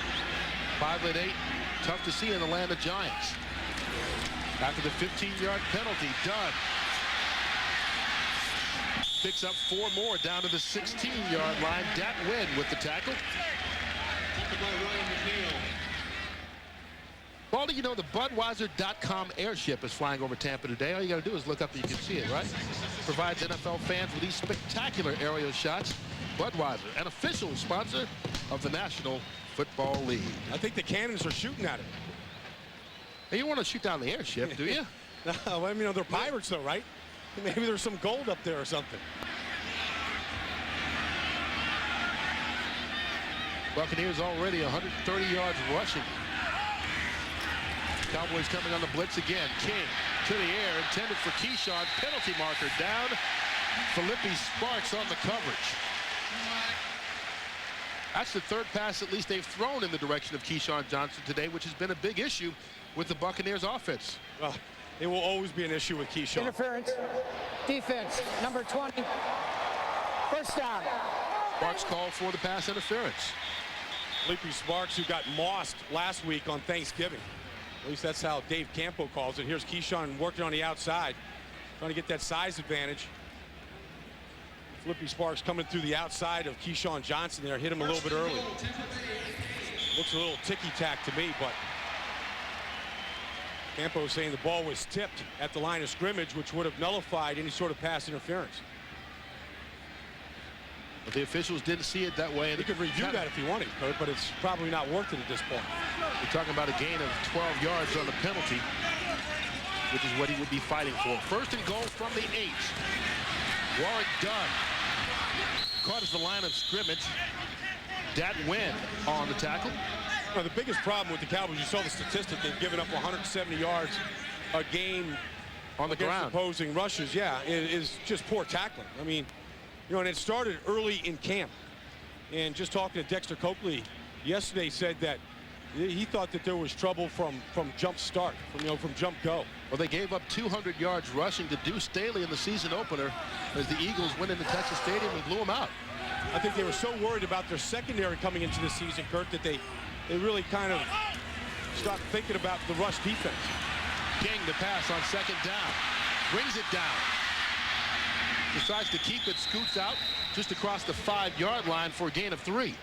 5'8", tough to see in the land of giants. After the 15-yard penalty, Dunn picks up 4 more down to the 16-yard line. Dat Wynn with the tackle. Baldy, you know the Budweiser.com airship is flying over Tampa today. All you got to do is look up and you can see it, right? Provides NFL fans with these spectacular aerial shots. Budweiser, an official sponsor of the National Football League. I think the cannons are shooting at it. Hey, you want to shoot down the airship, do you? No, I mean, they're pirates though, right? Maybe there's some gold up there or something. Buccaneers already 130 yards rushing. Cowboys coming on the blitz again. King to the air, intended for Keyshawn. Penalty marker down. Philippi Sparks on the coverage. That's the 3rd pass at least they've thrown in the direction of Keyshawn Johnson today, which has been a big issue with the Buccaneers offense. Well, it will always be an issue with Keyshawn. Interference. Defense, number 20. First down. Sparks called for the pass interference. Philippi Sparks, who got mossed last week on Thanksgiving. At least that's how Dave Campo calls it. Here's Keyshawn working on the outside, trying to get that size advantage. Philippi Sparks coming through the outside of Keyshawn Johnson there, hit him a little bit early. Looks a little ticky-tack to me, but Campo saying the ball was tipped at the line of scrimmage, which would have nullified any sort of pass interference. But the officials didn't see it that way. And he could review that if he wanted, Kurt, but it's probably not worth it at this point. We're talking about a gain of 12 yards on the penalty, which is what he would be fighting for. First and goal from the 8. Warwick Dunn caught at the line of scrimmage. Dat Wynn on the tackle. Well, the biggest problem with the Cowboys, you saw the statistic, they've given up 170 yards a game on the ground. Opposing rushes, yeah, it is just poor tackling. I mean, you know, and it started early in camp. And just talking to Dexter Coakley yesterday, said that he thought that there was trouble from jump start, from jump go. Well, they gave up 200 yards rushing to Deuce Staley in the season opener as the Eagles went into Texas Stadium and blew them out. I think they were so worried about their secondary coming into the season, Kurt, that they really kind of stopped thinking about the rush defense. King the pass on 2nd down. Brings it down. Decides to keep it, scoots out just across the 5-yard line for a gain of 3.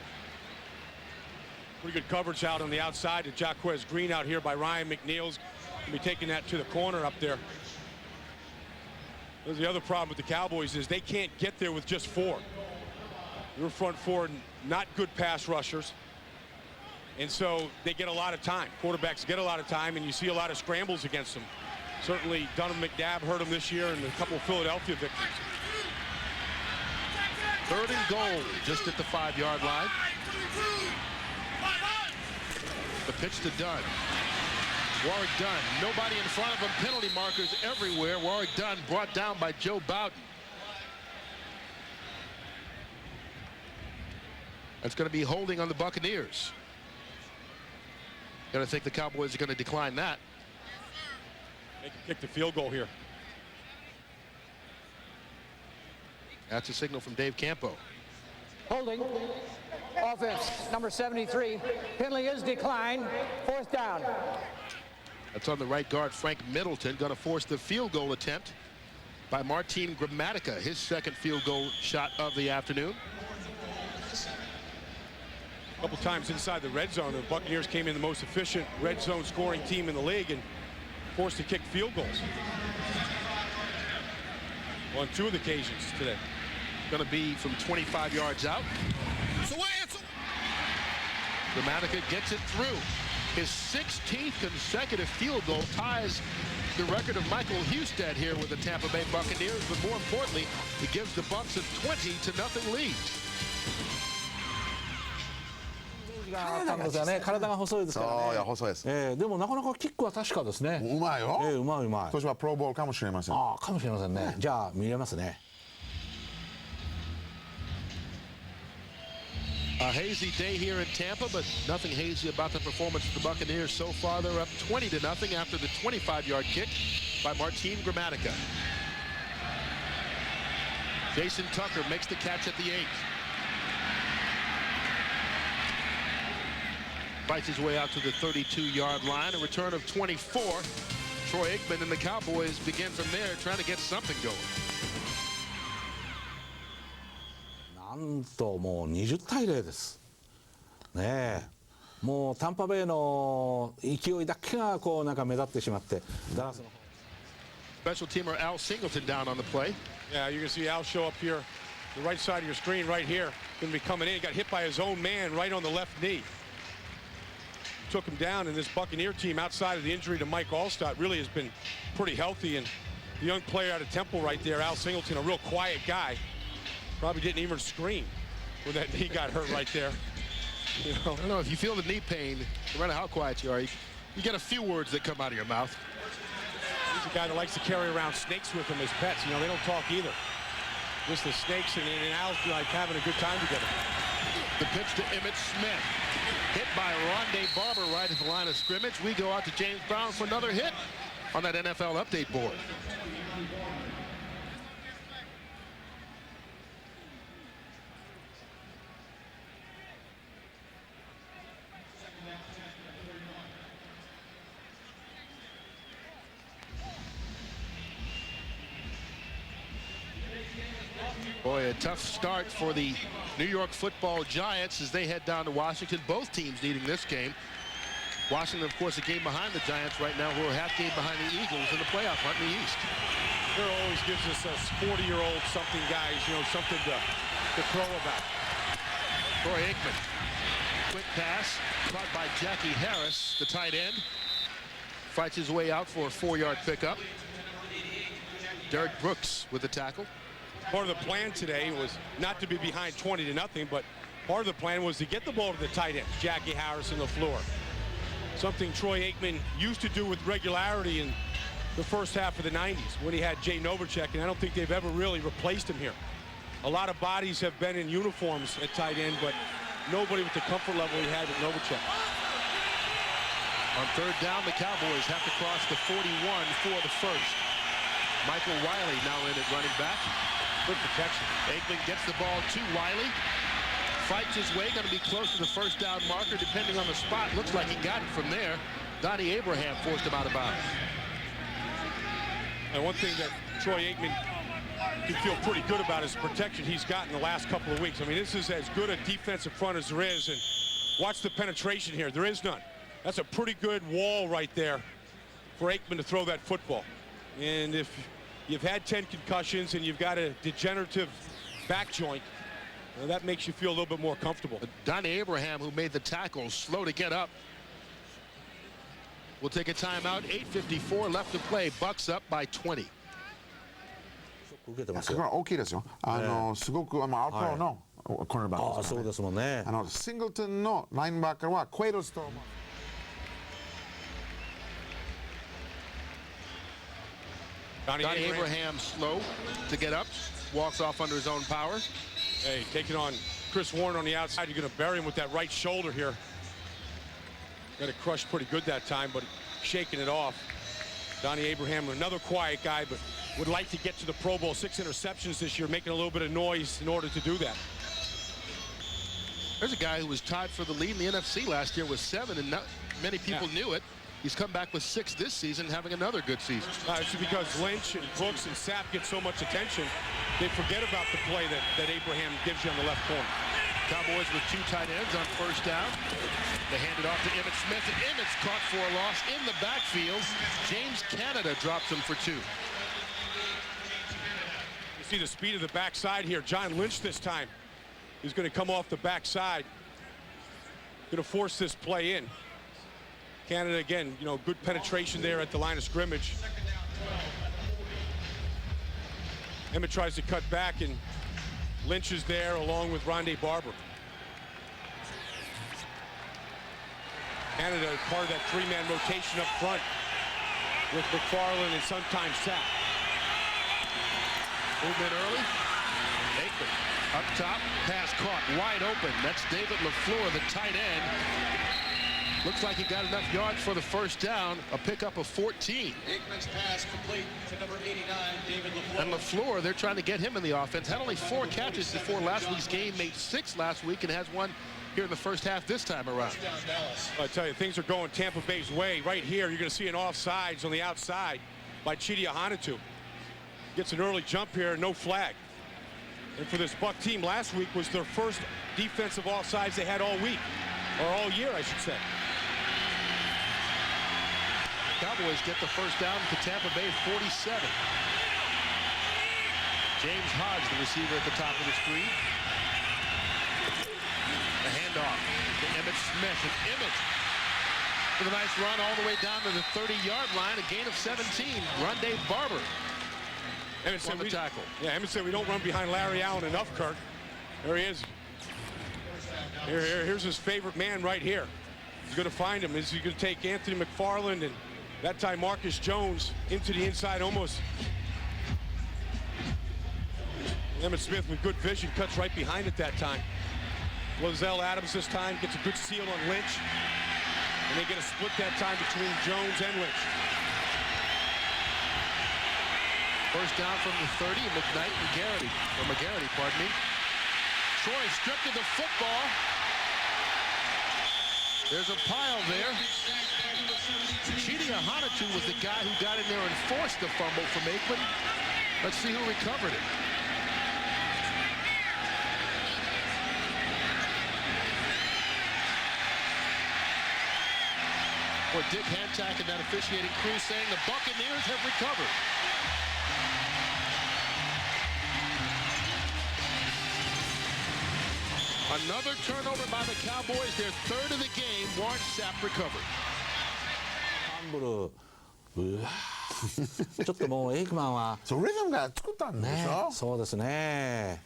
Pretty good coverage out on the outside of Jaquez Green out here by Ryan McNeil's. Going to be taking that to the corner up there. There's the other problem with the Cowboys is they can't get there with just 4. Your front 4, not good pass rushers. And so they get a lot of time. Quarterbacks get a lot of time, and you see a lot of scrambles against them. Certainly Dunn and McNabb hurt them this year in a couple of Philadelphia victories. 3rd and goal just at the 5-yard line. The pitch to Dunn. Warwick Dunn, nobody in front of him, penalty markers everywhere. Warwick Dunn brought down by Joe Bowden. That's going to be holding on the Buccaneers. Got to think the Cowboys are going to decline that. They can kick the field goal here. That's a signal from Dave Campo. Holding. Offense, number 73. Penalty is declined. 4th down. That's on the right guard, Frank Middleton, going to force the field goal attempt by Martin Gramatica, his second field goal shot of the afternoon. A couple times inside the red zone, the Buccaneers came in the most efficient red zone scoring team in the league and forced to kick field goals on 2 of the occasions today. Going to be from 25 yards out. Gramatica gets it through. His 16th consecutive field goal ties the record of Michael Husted here with the Tampa Bay Buccaneers, but more importantly, it gives the Bucs a 20-0 lead. 体が細いですからね。そういや細いです。でもなかなかキックは確かですね。うまいよ。うまい。今年はプロボールかもしれません。ああ、かもしれませんね。じゃあ見れますね。A hazy day here in Tampa, but nothing hazy about the performance of the Buccaneers so far. They're up 20-0 after the 25-yard kick by Martin Gramatica. Jason Tucker makes the catch at the 8. Fights his way out to the 32-yard line. A return of 24. Troy Aikman and the Cowboys begin from there, trying to get something going. なんともう20対0です。ねえ、もうタンパベイの勢いだけがこうなんか目立ってしまって、ダラスの Special teamer Al Singleton down on the play. Yeah, you can see Al show up here, the right side of your screen right here. Going to be coming in. Got hit by his own man right on the left knee. Took him down, and this Buccaneer team, outside of the injury to Mike Allstott, really has been pretty healthy. And the young player out of Temple right there, Al Singleton, a real quiet guy. Probably didn't even scream when that knee got hurt right there. You know? I don't know, if you feel the knee pain, no matter how quiet you are, you get a few words that come out of your mouth. He's a guy that likes to carry around snakes with him as pets. You know, they don't talk either. Just the snakes, and Al's like having a good time together. The pitch to Emmitt Smith. Hit by Rondé Barber right at the line of scrimmage. We go out to James Brown for another hit on that NFL update board. Boy, a tough start for the New York Football Giants as they head down to Washington. Both teams needing this game. Washington, of course, a game behind the Giants right now, who are half game behind the Eagles in the playoff hunt in the East. There always gives us us 40-year-old something guys, you know, something to throw about. Troy Aikman. Quick pass caught by Jackie Harris, the tight end. Fights his way out for a 4-yard pickup. Derek Brooks with the tackle. Part of the plan today was not to be behind 20-0, but part of the plan was to get the ball to the tight end, Jackie Harris, on the floor. Something Troy Aikman used to do with regularity in the first half of the 90s when he had Jay Novacek, and I don't think they've ever really replaced him here. A lot of bodies have been in uniforms at tight end, but nobody with the comfort level he had with Novacek. On 3rd down, the Cowboys have to cross the 41 for the first. Michael Wiley now in at running back. Good protection. Aikman gets the ball to Wiley. Fights his way, going to be close to the 1st down marker depending on the spot. Looks like he got it from there. Donnie Abraham forced him out of bounds. And one thing that Troy Aikman can feel pretty good about is the protection he's gotten the last couple of weeks. I mean, this is as good a defensive front as there is, and watch the penetration here. There is none. That's a pretty good wall right there for Aikman to throw that football. And if you've had 10 concussions and you've got a degenerative back joint, well, that makes you feel a little bit more comfortable. Donnie Abraham, who made the tackle, slow to get up. We'll take a timeout. 8:54 left to play. Bucs up by 20. それから大きいですよ。すごくアウトローのコーナーバックですからね。そうですもんね。シングルトンのラインバッカーはクエイドストーム。Donnie Abraham slow to get up, walks off under his own power. Hey, taking on Chris Warren on the outside. You're going to bury him with that right shoulder here. Got it crushed pretty good that time, but shaking it off. Donnie Abraham, another quiet guy, but would like to get to the Pro Bowl. 6 interceptions this year, making a little bit of noise in order to do that. There's a guy who was tied for the lead in the NFC last year with 7, and not many people knew it. He's come back with 6 this season, having another good season. It's because Lynch and Brooks and Sapp get so much attention, they forget about the play that Abraham gives you on the left corner. Cowboys with 2 tight ends on first down. They hand it off to Emmitt Smith, and Emmitt's caught for a loss in the backfield. James Canada drops him for 2. You see the speed of the backside here. John Lynch this time. He's going to come off the backside. Going to force this play in. Canada again, you know, good penetration there at the line of scrimmage. Emmitt tries to cut back, and Lynch is there along with Rondé Barber. Canada is part of that 3-man rotation up front with McFarland and sometimes Sapp. Movement early. Aikman up top, pass caught, wide open. That's David LaFleur, the tight end. Looks like he got enough yards for the first down, a pickup of 14. Aikman's pass complete to number 89, David LaFleur. And LaFleur, they're trying to get him in the offense. Had only 4 catches before last week's game, made 6 last week, and has 1 here in the first half this time around. I tell you, things are going Tampa Bay's way. Right here, you're going to see an offsides on the outside by Chidi Ahanotu. Gets an early jump here, no flag. And for this Buck team, last week was their first defensive offsides they had all week, or all year, I should say. Cowboys get the first down to Tampa Bay 47. James Hodge, the receiver at the top of the screen. The handoff to Emmitt Smith. And Emmitt with a nice run all the way down to the 30-yard line, a gain of 17. Rondé Barber Emmitt said the tackle. Yeah, Emmitt said we don't run behind Larry Allen enough, Kirk. There he is. Here's his favorite man right here. He's going to find him. Is he going to take Anthony McFarland and that time Marcus Jones into the inside almost? Emmitt Smith with good vision cuts right behind it that time. Lozelle Adams this time gets a good seal on Lynch. And they get a split that time between Jones and Lynch. First down from the 30, McKnight and Garrity, or McGarity, pardon me. Troy stripped of the football. There's a pile there. Chidi Ahanotu was the guy who got in there and forced the fumble from Aikman. Let's see who recovered it. Or Dick Hantak and that officiating crew saying the Buccaneers have recovered. Another turnover by the Cowboys, their 3rd of the game. Warren Sapp recovered. うわちょっともうエイクマンはそうリズムが作ったんでしょ。そうですね。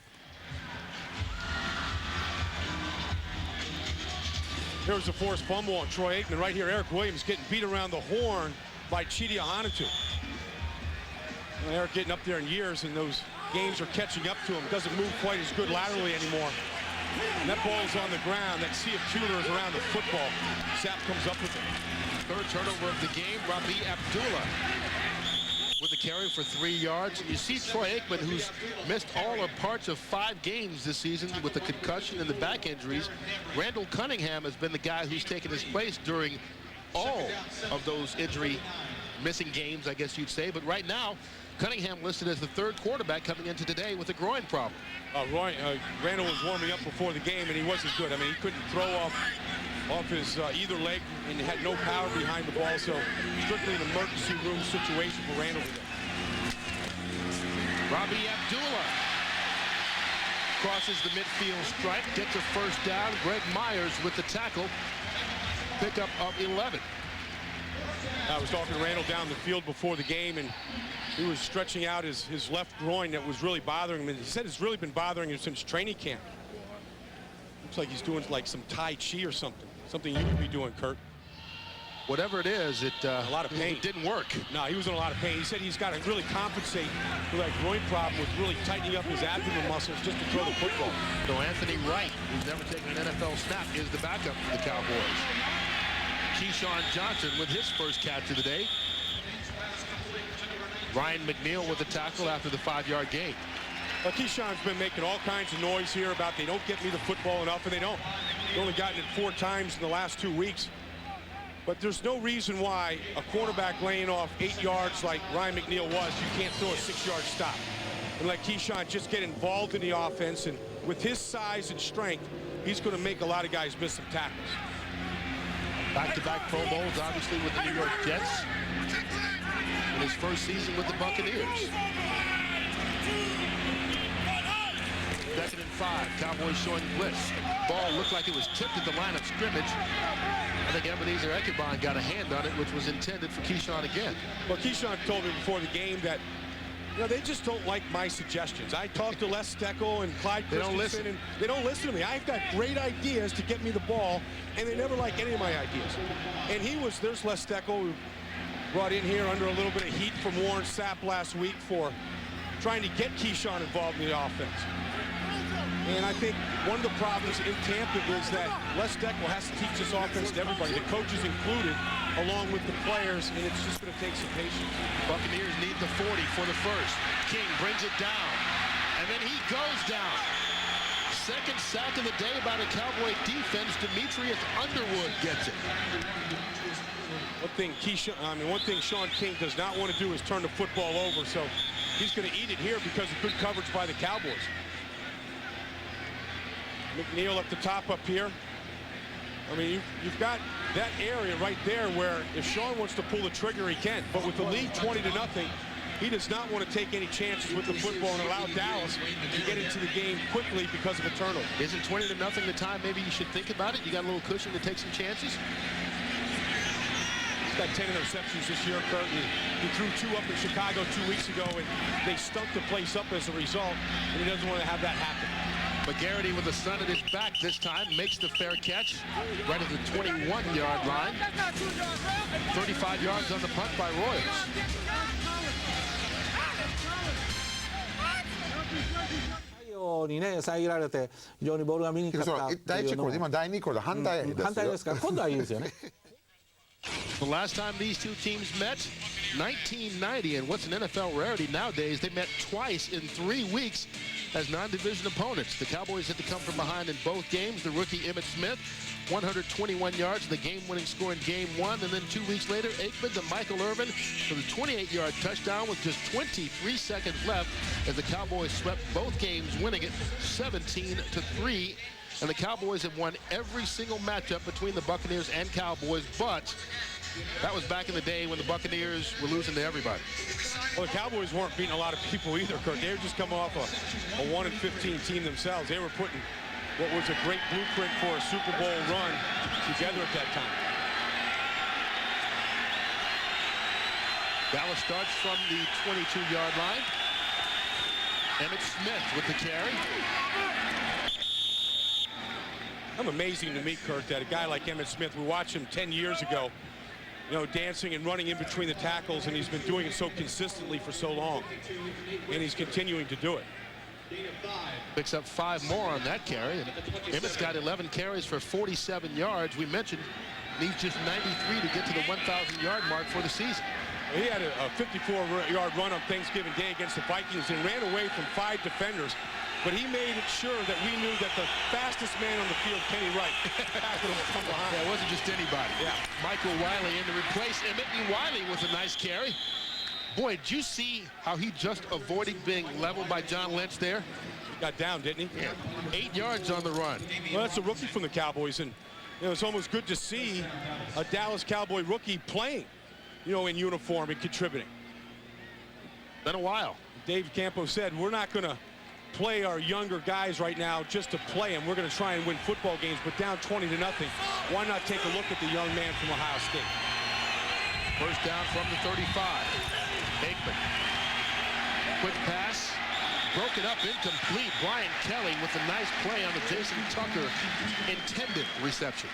Here's a forced fumble on Troy Aikman right here. Eric Williams getting beat around the horn by Chidi Ahanotu. Well, Eric getting up there in years, and those games are catching up to him. Doesn't move quite as good laterally anymore. And that ball's on the ground. That sea of tutors around the football. Sapp comes up with it. 3rd turnover of the game. Rabi Abdullah with the carry for 3 yards. You see Troy Aikman, who's missed all or parts of 5 games this season with the concussion and the back injuries. Randall Cunningham has been the guy who's taken his place during all of those injury missing games, I guess you'd say. But right now, Cunningham listed as the 3rd quarterback coming into today with a groin problem. Randall was warming up before the game, and he wasn't good. I mean, he couldn't throw off his either leg and had no power behind the ball, so strictly an emergency room situation for Randall today. Rabi Abdullah crosses the midfield stripe, gets a first down. Greg Myers with the tackle, pickup of 11. I was talking to Randall down the field before the game, and he was stretching out his left groin that was really bothering him. And he said it's really been bothering him since training camp. Looks like he's doing like some Tai Chi or something. Something you could be doing, Kurt. whatever it is, a lot of pain. It didn't work. No, he was in a lot of pain. He said he's got to really compensate for that groin problem with really tightening up his abdomen muscles just to throw the football. So Anthony Wright, who's never taken an NFL snap, is the backup for the Cowboys. Keyshawn Johnson with his first catch of the day. Ryan McNeil with the tackle after the 5-yard gain. Well, Keyshawn's been making all kinds of noise here about they don't get me the football enough, and they don't. They've only gotten it 4 times in the last 2 weeks. But there's no reason why a quarterback laying off 8 yards like Ryan McNeil was, you can't throw a 6-yard stop. And let Keyshawn just get involved in the offense, and with his size and strength, he's going to make a lot of guys miss some tackles. Back-to-back Pro Bowls, obviously, with the New York Jets. In his first season with the Buccaneers. 2nd and 5. Cowboys showing blitz. Ball looked like it was tipped at the line of scrimmage. I think Ebenezer Ekebon got a hand on it, which was intended for Keyshawn again. Well, Keyshawn told me before the game that, you know, they just don't like my suggestions. I talked to Les Steckel and Clyde Christensen, and they don't listen to me. I've got great ideas to get me the ball, and they never like any of my ideas. And there's Les Steckel, who brought in here under a little bit of heat from Warren Sapp last week for trying to get Keyshawn involved in the offense. And I think one of the problems in Tampa is that Les Steckel has to teach this offense to everybody, the coaches included, along with the players, and it's just going to take some patience. Buccaneers need the 40 for the first. King brings it down, and then he goes down. Second sack of the day by the Cowboy defense. Demetrius Underwood gets it. One thing Sean King does not want to do is turn the football over, so he's going to eat it here because of good coverage by the Cowboys. McNeil at the top up here. I mean, you've got that area right there where if Sean wants to pull the trigger, he can. But with the lead 20-0, he does not want to take any chances with the football and allow Dallas to get into the game quickly because of a turnover. Isn't 20-0 the time maybe you should think about it? You got a little cushion to take some chances? He's got 10 interceptions this year, Kurt. He threw 2 up in Chicago 2 weeks ago, and they stunk the place up as a result, and he doesn't want to have that happen. McGarity with the sun at his back this time makes the fair catch right at the 21-yard line. 35 yards on the punt by Royals. The last time these two teams met, 1990, and what's an NFL rarity nowadays, they met twice in 3 weeks as non-division opponents. The Cowboys had to come from behind in both games. The rookie Emmitt Smith, 121 yards, the game-winning score in game 1, and then 2 weeks later, Aikman to Michael Irvin for the 28-yard touchdown with just 23 seconds left as the Cowboys swept both games, winning it 17-3. And the Cowboys have won every single matchup between the Buccaneers and Cowboys, but that was back in the day when the Buccaneers were losing to everybody. Well, the Cowboys weren't beating a lot of people either, Kurt. They were just coming off a 1-15 team themselves. They were putting what was a great blueprint for a Super Bowl run together at that time. Dallas starts from the 22-yard line. Emmitt Smith with the carry. I'm amazing to me, Kurt, that a guy like Emmitt Smith, we watched him 10 years ago, you know, dancing and running in between the tackles, and he's been doing it so consistently for so long, and he's continuing to do it. Picks up 5 more on that carry, and Emmitt's got 11 carries for 47 yards. We mentioned needs just 93 to get to the 1,000-yard mark for the season. He had a 54-yard run on Thanksgiving Day against the Vikings and ran away from 5 defenders. But he made it sure that we knew that the fastest man on the field, Kenny Wright, come behind. Yeah, it wasn't just anybody. Yeah. Michael Wiley in to replace Emmitt, and Wiley with a nice carry. Boy, did you see how he just avoided being leveled by John Lynch there? He got down, didn't he? Yeah. 8 yards on the run. Well, that's a rookie from the Cowboys, and you know, it's almost good to see a Dallas Cowboy rookie playing, you know, in uniform and contributing. Been a while. Dave Campo said, we're not going to play our younger guys right now just to play them. We're going to try and win football games, but down 20-0. Why not take a look at the young man from Ohio State? First down from the 35. Aikman. Quick pass. Broken up, incomplete. Brian Kelly with a nice play on the Jason Tucker intended reception.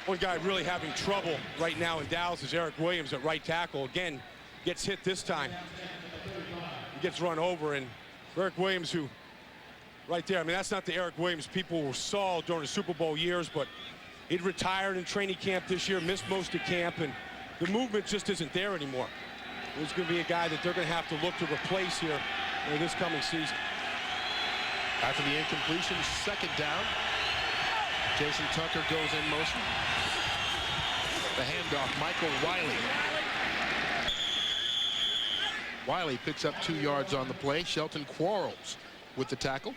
One guy really having trouble right now in Dallas is Eric Williams at right tackle. Again, gets hit this time. He gets run over, and Eric Williams, who right there, I mean, that's not the Eric Williams people saw during the Super Bowl years, but he'd retired in training camp this year, missed most of camp, and the movement just isn't there anymore. There's going to be a guy that they're going to have to look to replace here this coming season. After the incompletion, second down. Jason Tucker goes in motion. The handoff, Michael Wiley. Wiley picks up 2 yards on the play. Shelton Quarles with the tackle.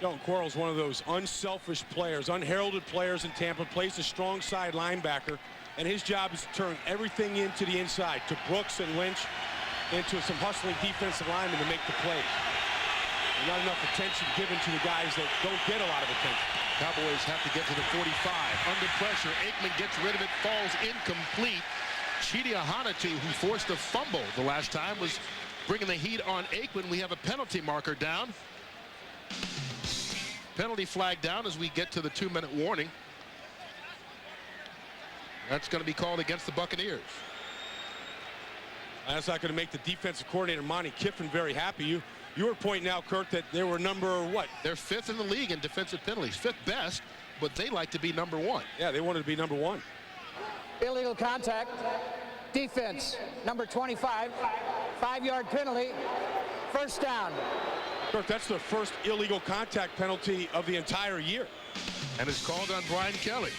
Shelton Quarles, one of those unselfish players, unheralded players in Tampa, plays a strong side linebacker, and his job is to turn everything into the inside, to Brooks and Lynch, into some hustling defensive linemen to make the plays. And not enough attention given to the guys that don't get a lot of attention. Cowboys have to get to the 45. Under pressure, Aikman gets rid of it, falls incomplete. Chidi Ahanatu, who forced a fumble the last time, was bringing the heat on Aikman. We have a penalty marker down. Penalty flag down as we get to the 2-minute warning. That's going to be called against the Buccaneers. That's not going to make the defensive coordinator, Monty Kiffin, very happy. You were pointing out, Kirk, that they were number what? They're 5th in the league in defensive penalties. 5th best, but they like to be number 1. Yeah, they wanted to be number 1. Illegal contact. Defense, number 25. 5-yard penalty. First down. Kirk, that's the first illegal contact penalty of the entire year. And it's called on Brian Kelly.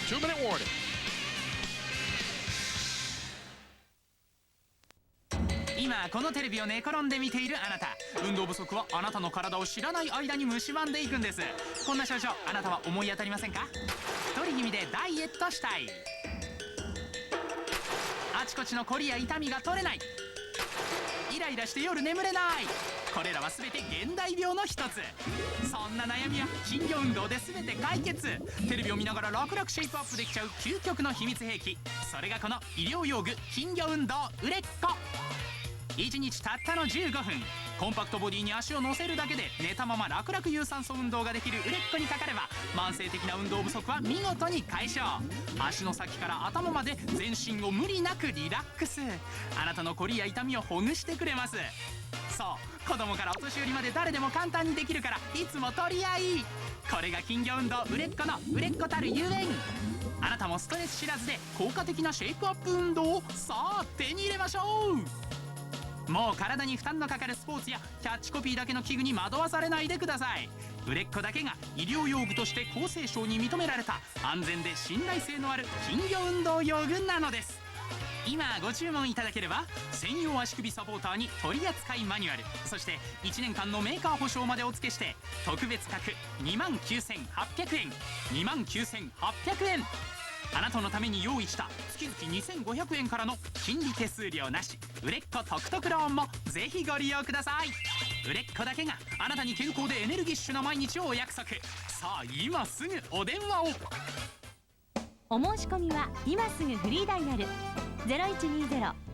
2-minute warning.今このテレビを寝転んで見ているあなた、運動不足はあなたの体を知らない間に蝕んでいくんです。こんな症状あなたは思い当たりませんか？太り気味でダイエットしたい、あちこちのコリや痛みが取れない、イライラして夜眠れない、これらは全て現代病の一つ。そんな悩みは金魚運動で全て解決。テレビを見ながら楽々シェイプアップできちゃう究極の秘密兵器、それがこの医療用具金魚運動売れっ子。1日たったの15分、コンパクトボディに足を乗せるだけで寝たまま楽々有酸素運動ができる売れっ子にかかれば、慢性的な運動不足は見事に解消。足の先から頭まで全身を無理なくリラックス。あなたのこりや痛みをほぐしてくれます。そう、子供からお年寄りまで誰でも簡単にできるから、いつも取り合い。これが金魚運動売れっ子の売れっ子たるゆえん。あなたもストレス知らずで効果的なシェイプアップ運動をさあ手に入れましょう。もう体に負担のかかるスポーツやキャッチコピーだけの器具に惑わされないでください。売れっ子だけが医療用具として厚生省に認められた安全で信頼性のある金魚運動用具なのです。今ご注文いただければ専用足首サポーターに取扱いマニュアル、そして1年間のメーカー保証までお付けして特別価格 29,800 円。29,800円。あなたのために用意した月々2,500円からの金利手数料なし売れっ子得々ローンもぜひご利用ください。売れっ子だけがあなたに健康でエネルギッシュな毎日をお約束。さあ今すぐお電話を。お申し込みは今すぐフリーダイヤル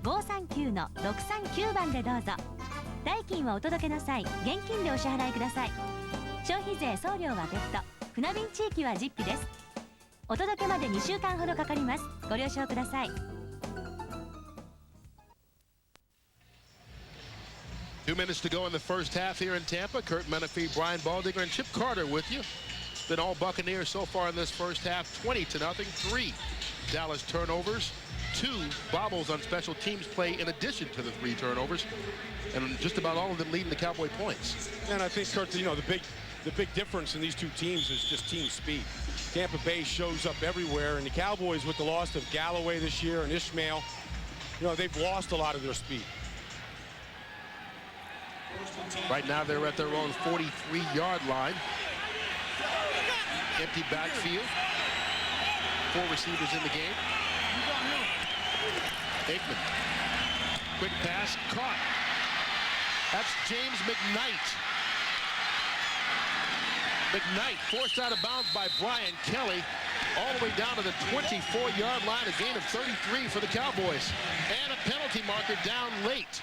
0120-539-639 番でどうぞ。代金はお届けの際現金でお支払いください。消費税送料は別途、船便地域は実費です。お届けまで2週間ほどかかります。ご了承ください。2 minutes to go in the first half here in Tampa. Kurt Menefee, Brian Baldinger, and Chip Carter with you. It's been all Buccaneers so far in this first half. 20-0. 3 Dallas turnovers. 2 bobbles on special teams play in addition to the 3 turnovers. And just about all of them leading the Cowboy points. And I think, Kurt, you know, the big difference in these two teams is just team speed. Tampa Bay shows up everywhere, and the Cowboys, with the loss of Galloway this year and Ishmael, you know, they've lost a lot of their speed. Right now they're at their own 43-yard line. Empty backfield. 4 receivers in the game. Aikman. Quick pass, caught. That's James McKnight. McKnight forced out of bounds by Brian Kelly. all the way down to the 24-yard line, a gain of 33 for the Cowboys. And a penalty marker down late.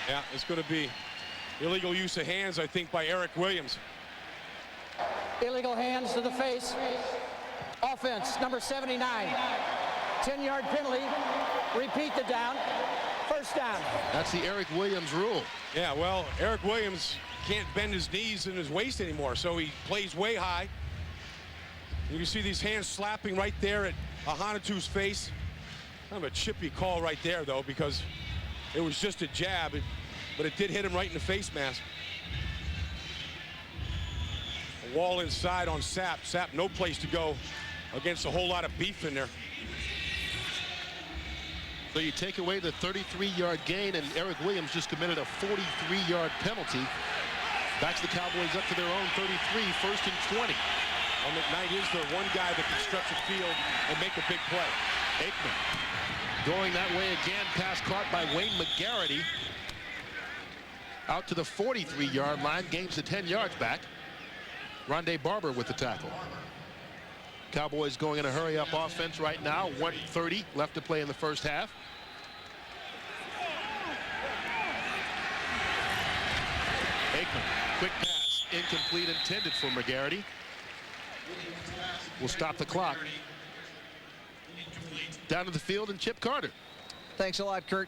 Yeah, it's going to be illegal use of hands, I think, by Eric Williams. Illegal hands to the face. Offense, number 79. 10-yard penalty. Repeat the down. First down. That's the Eric Williams rule. Yeah, well, Eric Williams can't bend his knees and his waist anymore, so he plays way high. You can see these hands slapping right there at Ahanatu's face. Kind of a chippy call right there, though, because it was just a jab, but it did hit him right in the face mask. A wall inside on Sapp. Sapp, no place to go against a whole lot of beef in there. So you take away the 33-yard gain, and Eric Williams just committed a 43-yard penalty. Backs the Cowboys up to their own 33, 1st and 20. Well, McKnight is the one guy that can stretch the field and make a big play. Aikman going that way again, pass caught by Wayne McGarity. Out to the 43-yard line, gains the 10 yards back. Rondé Barber with the tackle. Cowboys going in a hurry-up offense right now. 1:30 left to play in the first half. Aikman, quick pass, incomplete, intended for McGarity. Will stop the clock. Down to the field, and Chip Carter. Thanks a lot, Kurt.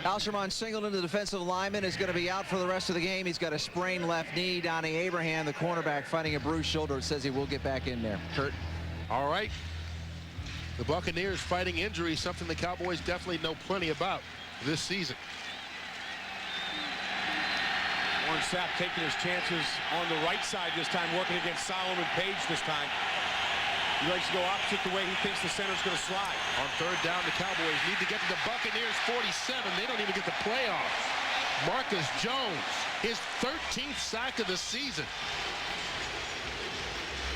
Alsherman Singleton, the defensive lineman, is going to be out for the rest of the game. He's got a sprained left knee. Donnie Abraham, the cornerback, fighting a bruised shoulder. It says he will get back in there. Kurt. All right. The Buccaneers fighting injury, something the Cowboys definitely know plenty about this season. Warren Sapp taking his chances on the right side this time, working against Solomon Page this time. He likes to go opposite the way he thinks the center's going to slide. On 3rd down, the Cowboys need to get to the Buccaneers 47. They don't even get the playoffs. Marcus Jones, his 13th sack of the season.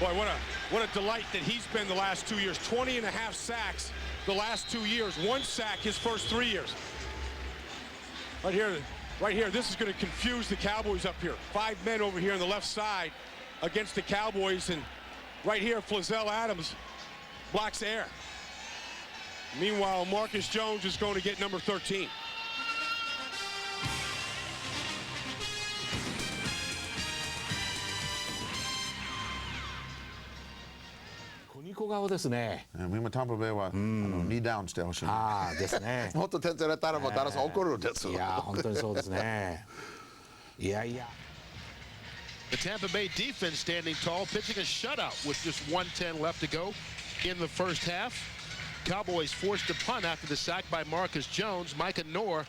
Boy, what a delight that he's been the last 2 years. 20 and a half sacks the last 2 years. 1 sack his first 3 years. Right here, this is going to confuse the Cowboys up here. 5 men over here on the left side against the Cowboys, and right here, Flazell Adams blocks air. Meanwhile, Marcus Jones is going to get number 13.今タンパベイは2ダウンしてほしい。ああですね。もっと点取れたらもうダラス怒るんです。いや本当にそうですね。いやいや。The Tampa Bay defense standing tall, pitching a shutout with just 1:10 left to go in the first half. Cowboys forced to punt after the sack by Marcus Jones. Micah Noor,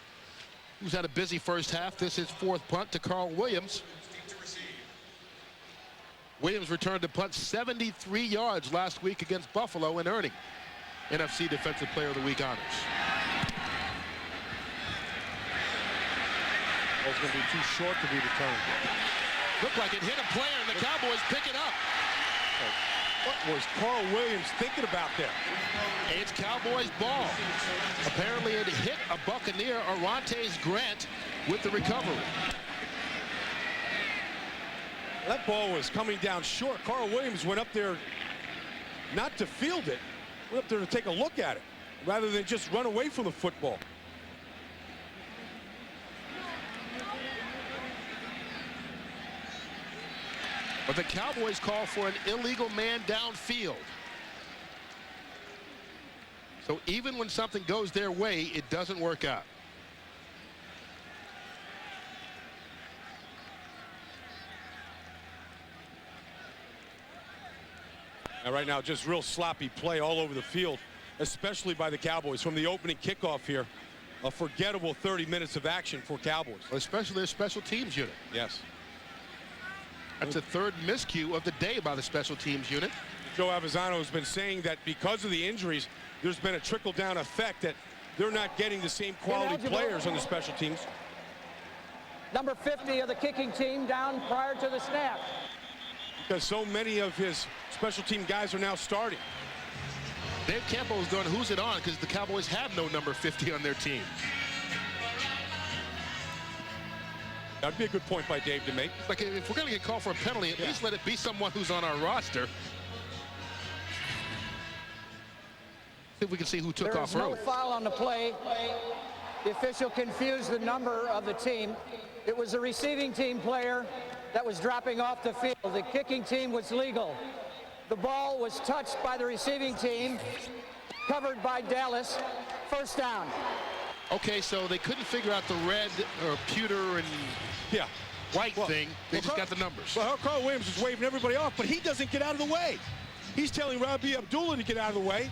who's had a busy first half. This is 4th punt to Carl Williams. Williams returned to punt 73 yards last week against Buffalo and earning NFC Defensive Player of the Week honors. It's going to be too short to be returned. Looked like it hit a player, and the Cowboys pick it up. What was Carl Williams thinking about there? It's Cowboys ball. Apparently it hit a Buccaneer, Orontes Grant, with the recovery. That ball was coming down short. Carl Williams went up there not to field it, went up there to take a look at it, rather than just run away from the football. But the Cowboys call for an illegal man downfield. So even when something goes their way, it doesn't work out. And right now, just real sloppy play all over the field, especially by the Cowboys. From the opening kickoff here, a forgettable 30 minutes of action for Cowboys. Especially their special teams unit. Yes. That's the 3rd miscue of the day by the special teams unit. Joe Avezzano has been saying that because of the injuries, there's been a trickle-down effect that they're not getting the same quality players on the special teams. Number 50 of the kicking team down prior to the snap. Because so many of his special team guys are now starting. Dave Campo is going, who's it on? Because the Cowboys have no number 50 on their team. That'd be a good point by Dave to make. Like, if we're going to get called for a penalty, at least let it be someone who's on our roster. If we can see who took off There's no early. foul on the play. The official confused the number of the team. It was the receiving team player that was dropping off the field. The kicking team was legal. The ball was touched by the receiving team, covered by Dallas. First down. Okay, so they couldn't figure out the red or pewter and white thing. They just got the numbers. Well, Carl Williams is waving everybody off, but he doesn't get out of the way. He's telling Rabi Abdullah to get out of the way,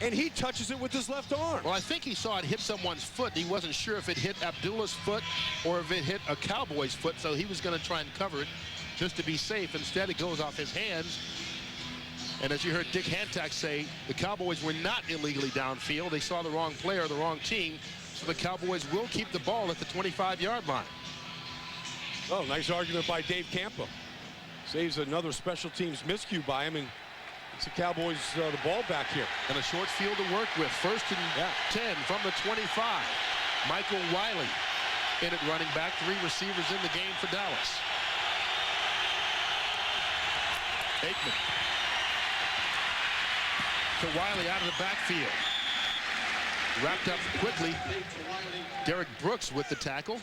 and he touches it with his left arm. Well, I think he saw it hit someone's foot. He wasn't sure if it hit Abdullah's foot or if it hit a Cowboy's foot, so he was going to try and cover it just to be safe. Instead, it goes off his hands. And as you heard Dick Hantak say, the Cowboys were not illegally downfield. They saw the wrong player, the wrong team, so the Cowboys will keep the ball at the 25-yard line. Oh, nice argument by Dave Campa. Saves another special teams miscue by him, and it's the Cowboys the ball back here. And a short field to work with. First and 10 from the 25. Michael Wiley in it running back. 3 receivers in the game for Dallas. Aikman to Wiley out of the backfield. Wrapped up quickly. Derek Brooks with the tackle.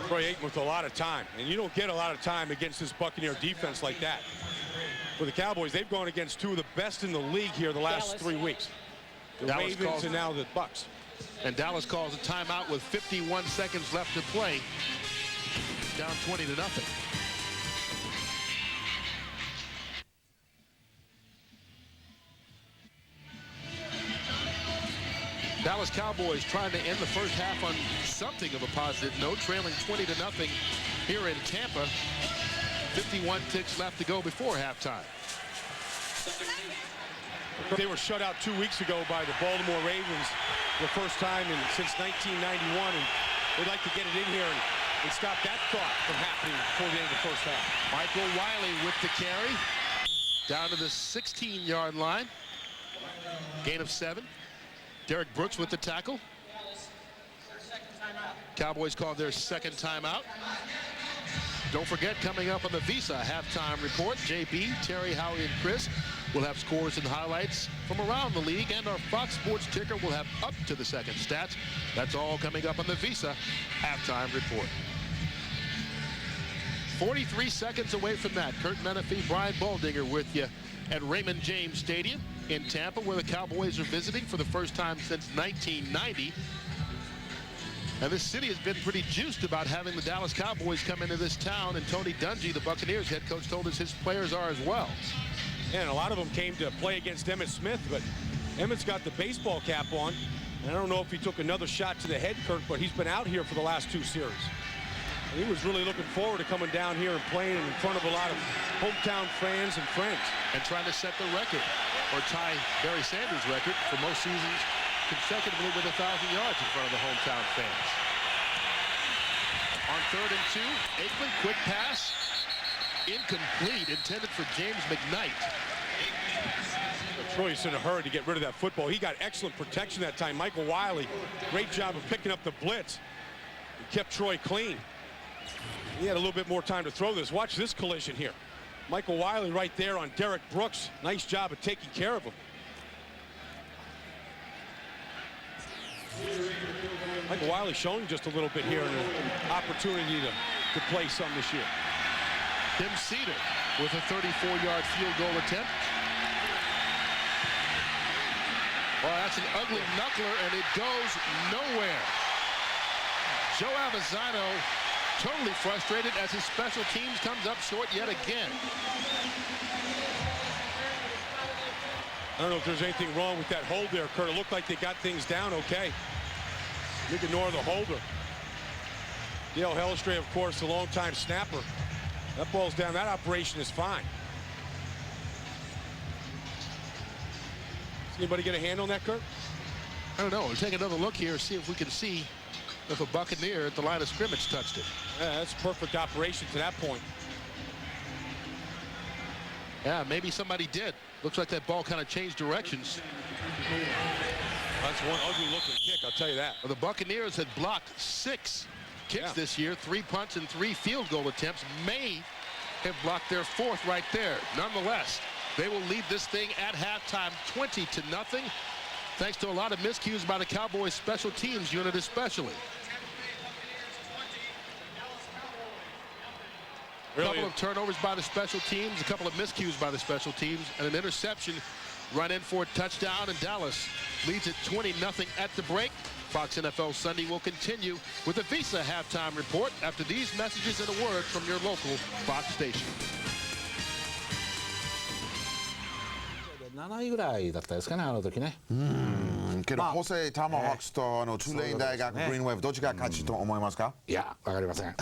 Troy Aikman with a lot of time, and you don't get a lot of time against this Buccaneer defense like that. For the Cowboys, they've gone against 2 of the best in the league here the last 3 weeks. The Dallas Ravens and now the Bucs. And Dallas calls a timeout with 51 seconds left to play. Down 20-0. Dallas Cowboys trying to end the first half on something of a positive note, trailing 20-0 here in Tampa. 51 ticks left to go before halftime. They were shut out 2 weeks ago by the Baltimore Ravens the first time since 1991, and they'd like to get it in here and stop that thought from happening before the end of the first half. Michael Wiley with the carry down to the 16-yard line. Gain of 7. Derek Brooks with the tackle. Cowboys called their second timeout. Don't forget, coming up on the Visa halftime report, JB, Terry, Howie, and Chris will have scores and highlights from around the league, and our Fox Sports ticker will have up to the second stats. That's all coming up on the Visa halftime report. 43 seconds away from that. Kurt Menefee, Brian Baldinger with you at Raymond James Stadium in Tampa, where the Cowboys are visiting for the first time since 1990. And this city has been pretty juiced about having the Dallas Cowboys come into this town, and Tony Dungy, the Buccaneers head coach, told us his players are as well. And a lot of them came to play against Emmitt Smith, but Emmitt's got the baseball cap on. And I don't know if he took another shot to the head, Kirk, but he's been out here for the last 2 series. And he was really looking forward to coming down here and playing in front of a lot of hometown fans and friends. And trying to set the record, or tie Barry Sanders' record for most seasons consecutively with 1,000 yards in front of the hometown fans. On 3rd and 2, Aikman, quick pass, incomplete, intended for James McKnight. Troy's in a hurry to get rid of that football. He got excellent protection that time. Michael Wiley, great job of picking up the blitz. He kept Troy clean. He had a little bit more time to throw this. Watch this collision here. Michael Wiley right there on Derek Brooks. Nice job of taking care of him. Michael Wiley showing just a little bit here, and an opportunity to play some this year. Tim Cedar with a 34-yard field goal attempt. Well, that's an ugly knuckler, and it goes nowhere. Joe Avezzano totally frustrated as his special teams comes up short yet again. I don't know if there's anything wrong with that hold there, Kurt. It looked like they got things down okay. You ignore the holder. Dale Hellestray, of course, the longtime snapper. That ball's down. That operation is fine. Does anybody get a hand on that, Kurt? I don't know. We'll take another look here, see if we can see if a Buccaneer at the line of scrimmage touched it. Yeah, that's perfect operation to that point. Yeah, maybe somebody did. Looks like that ball kind of changed directions. That's one ugly-looking kick, I'll tell you that. Well, the Buccaneers had blocked 6 kicks this year, 3 punts and 3 field goal attempts. May have blocked their 4th right there. Nonetheless, They will lead this thing at halftime 20-0, thanks to a lot of miscues by the Cowboys special teams unit especially. A couple of turnovers by the special teams, a couple of miscues by the special teams, and an interception run in for a touchdown, and Dallas leads it 20-0 at the break. Fox NFL Sunday will continue with the Visa halftime report after these messages and a word from your local Fox station. 7位ぐらいだったですかね、あの時ね。けど、ホセイ・タマホークスとトゥレイン大学、グリーンウェーブ、どっちが勝ちと思いますか？いや、わかりません。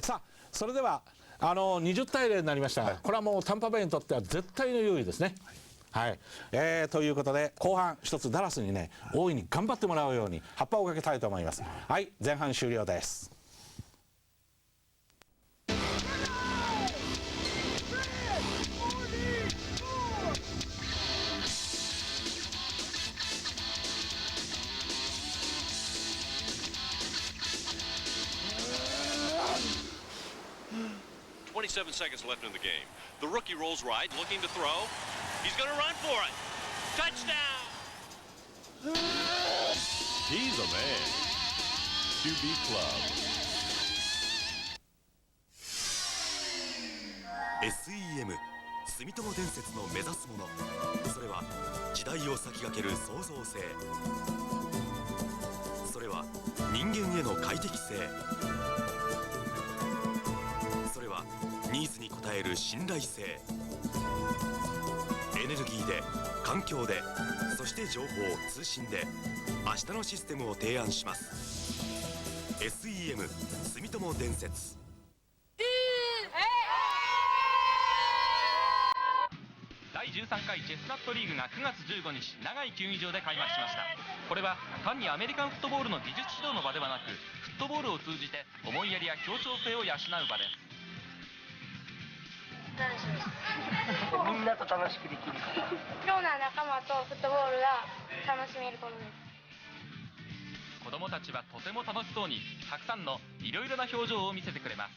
さあ、それでは20対0になりましたが、これはもうタンパベイにとっては絶対の優位ですね。はい、ということで後半一つダラスにね大いに頑張ってもらうように葉っぱをかけたいと思います。はい、前半終了です。27 seconds left in the game. The rookie rolls right, looking to throw. He's going to run for it. Touchdown! He's a man. QB Club. SEM 住友伝説の目指すもの、それは時代を先駆ける創造性、それは人間への快適性、それはニーズに応える信頼性、エネルギーで環境でそして情報通信で明日のシステムを提案します。 SEM 住友伝説。第13回チェスナットリーグが9月15日長井球技場で開幕しました。これは単にアメリカンフットボールの技術指導の場ではなく、フットボールを通じて思いやりや協調性を養う場です。みんなと楽しくできるから。ような仲間とフットボールが楽しめることです。子供たちはとても楽しそうにたくさんのいろいろな表情を見せてくれます。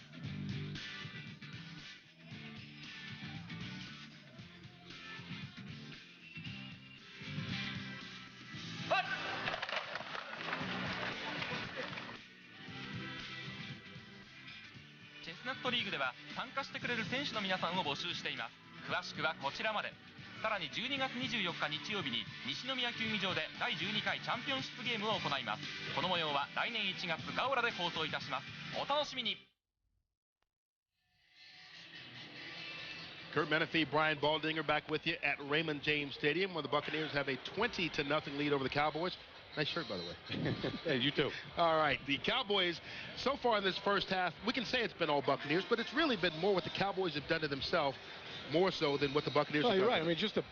チェスナットリーグでは参加してくれる選手の皆さんを募集しています。詳しくはこちらまで。さらに12月24日日曜日に西宮球技場で第12回チャンピオンシップゲームを行います。この模様は来年1月ガオラで放送いたします。お楽しみに。 Kurt Menefee, Brian Baldinger back with you at Raymond James Stadium, where the Buccaneers have a 20-0 lead over the Cowboys. Nice shirt, by the way. Hey, you too. All right, the Cowboys, so far in this first half, we can say it's been all Buccaneers, but it's really been more what the Cowboys have done to themselves, more so than what the Buccaneers have done. You're right. I mean, just the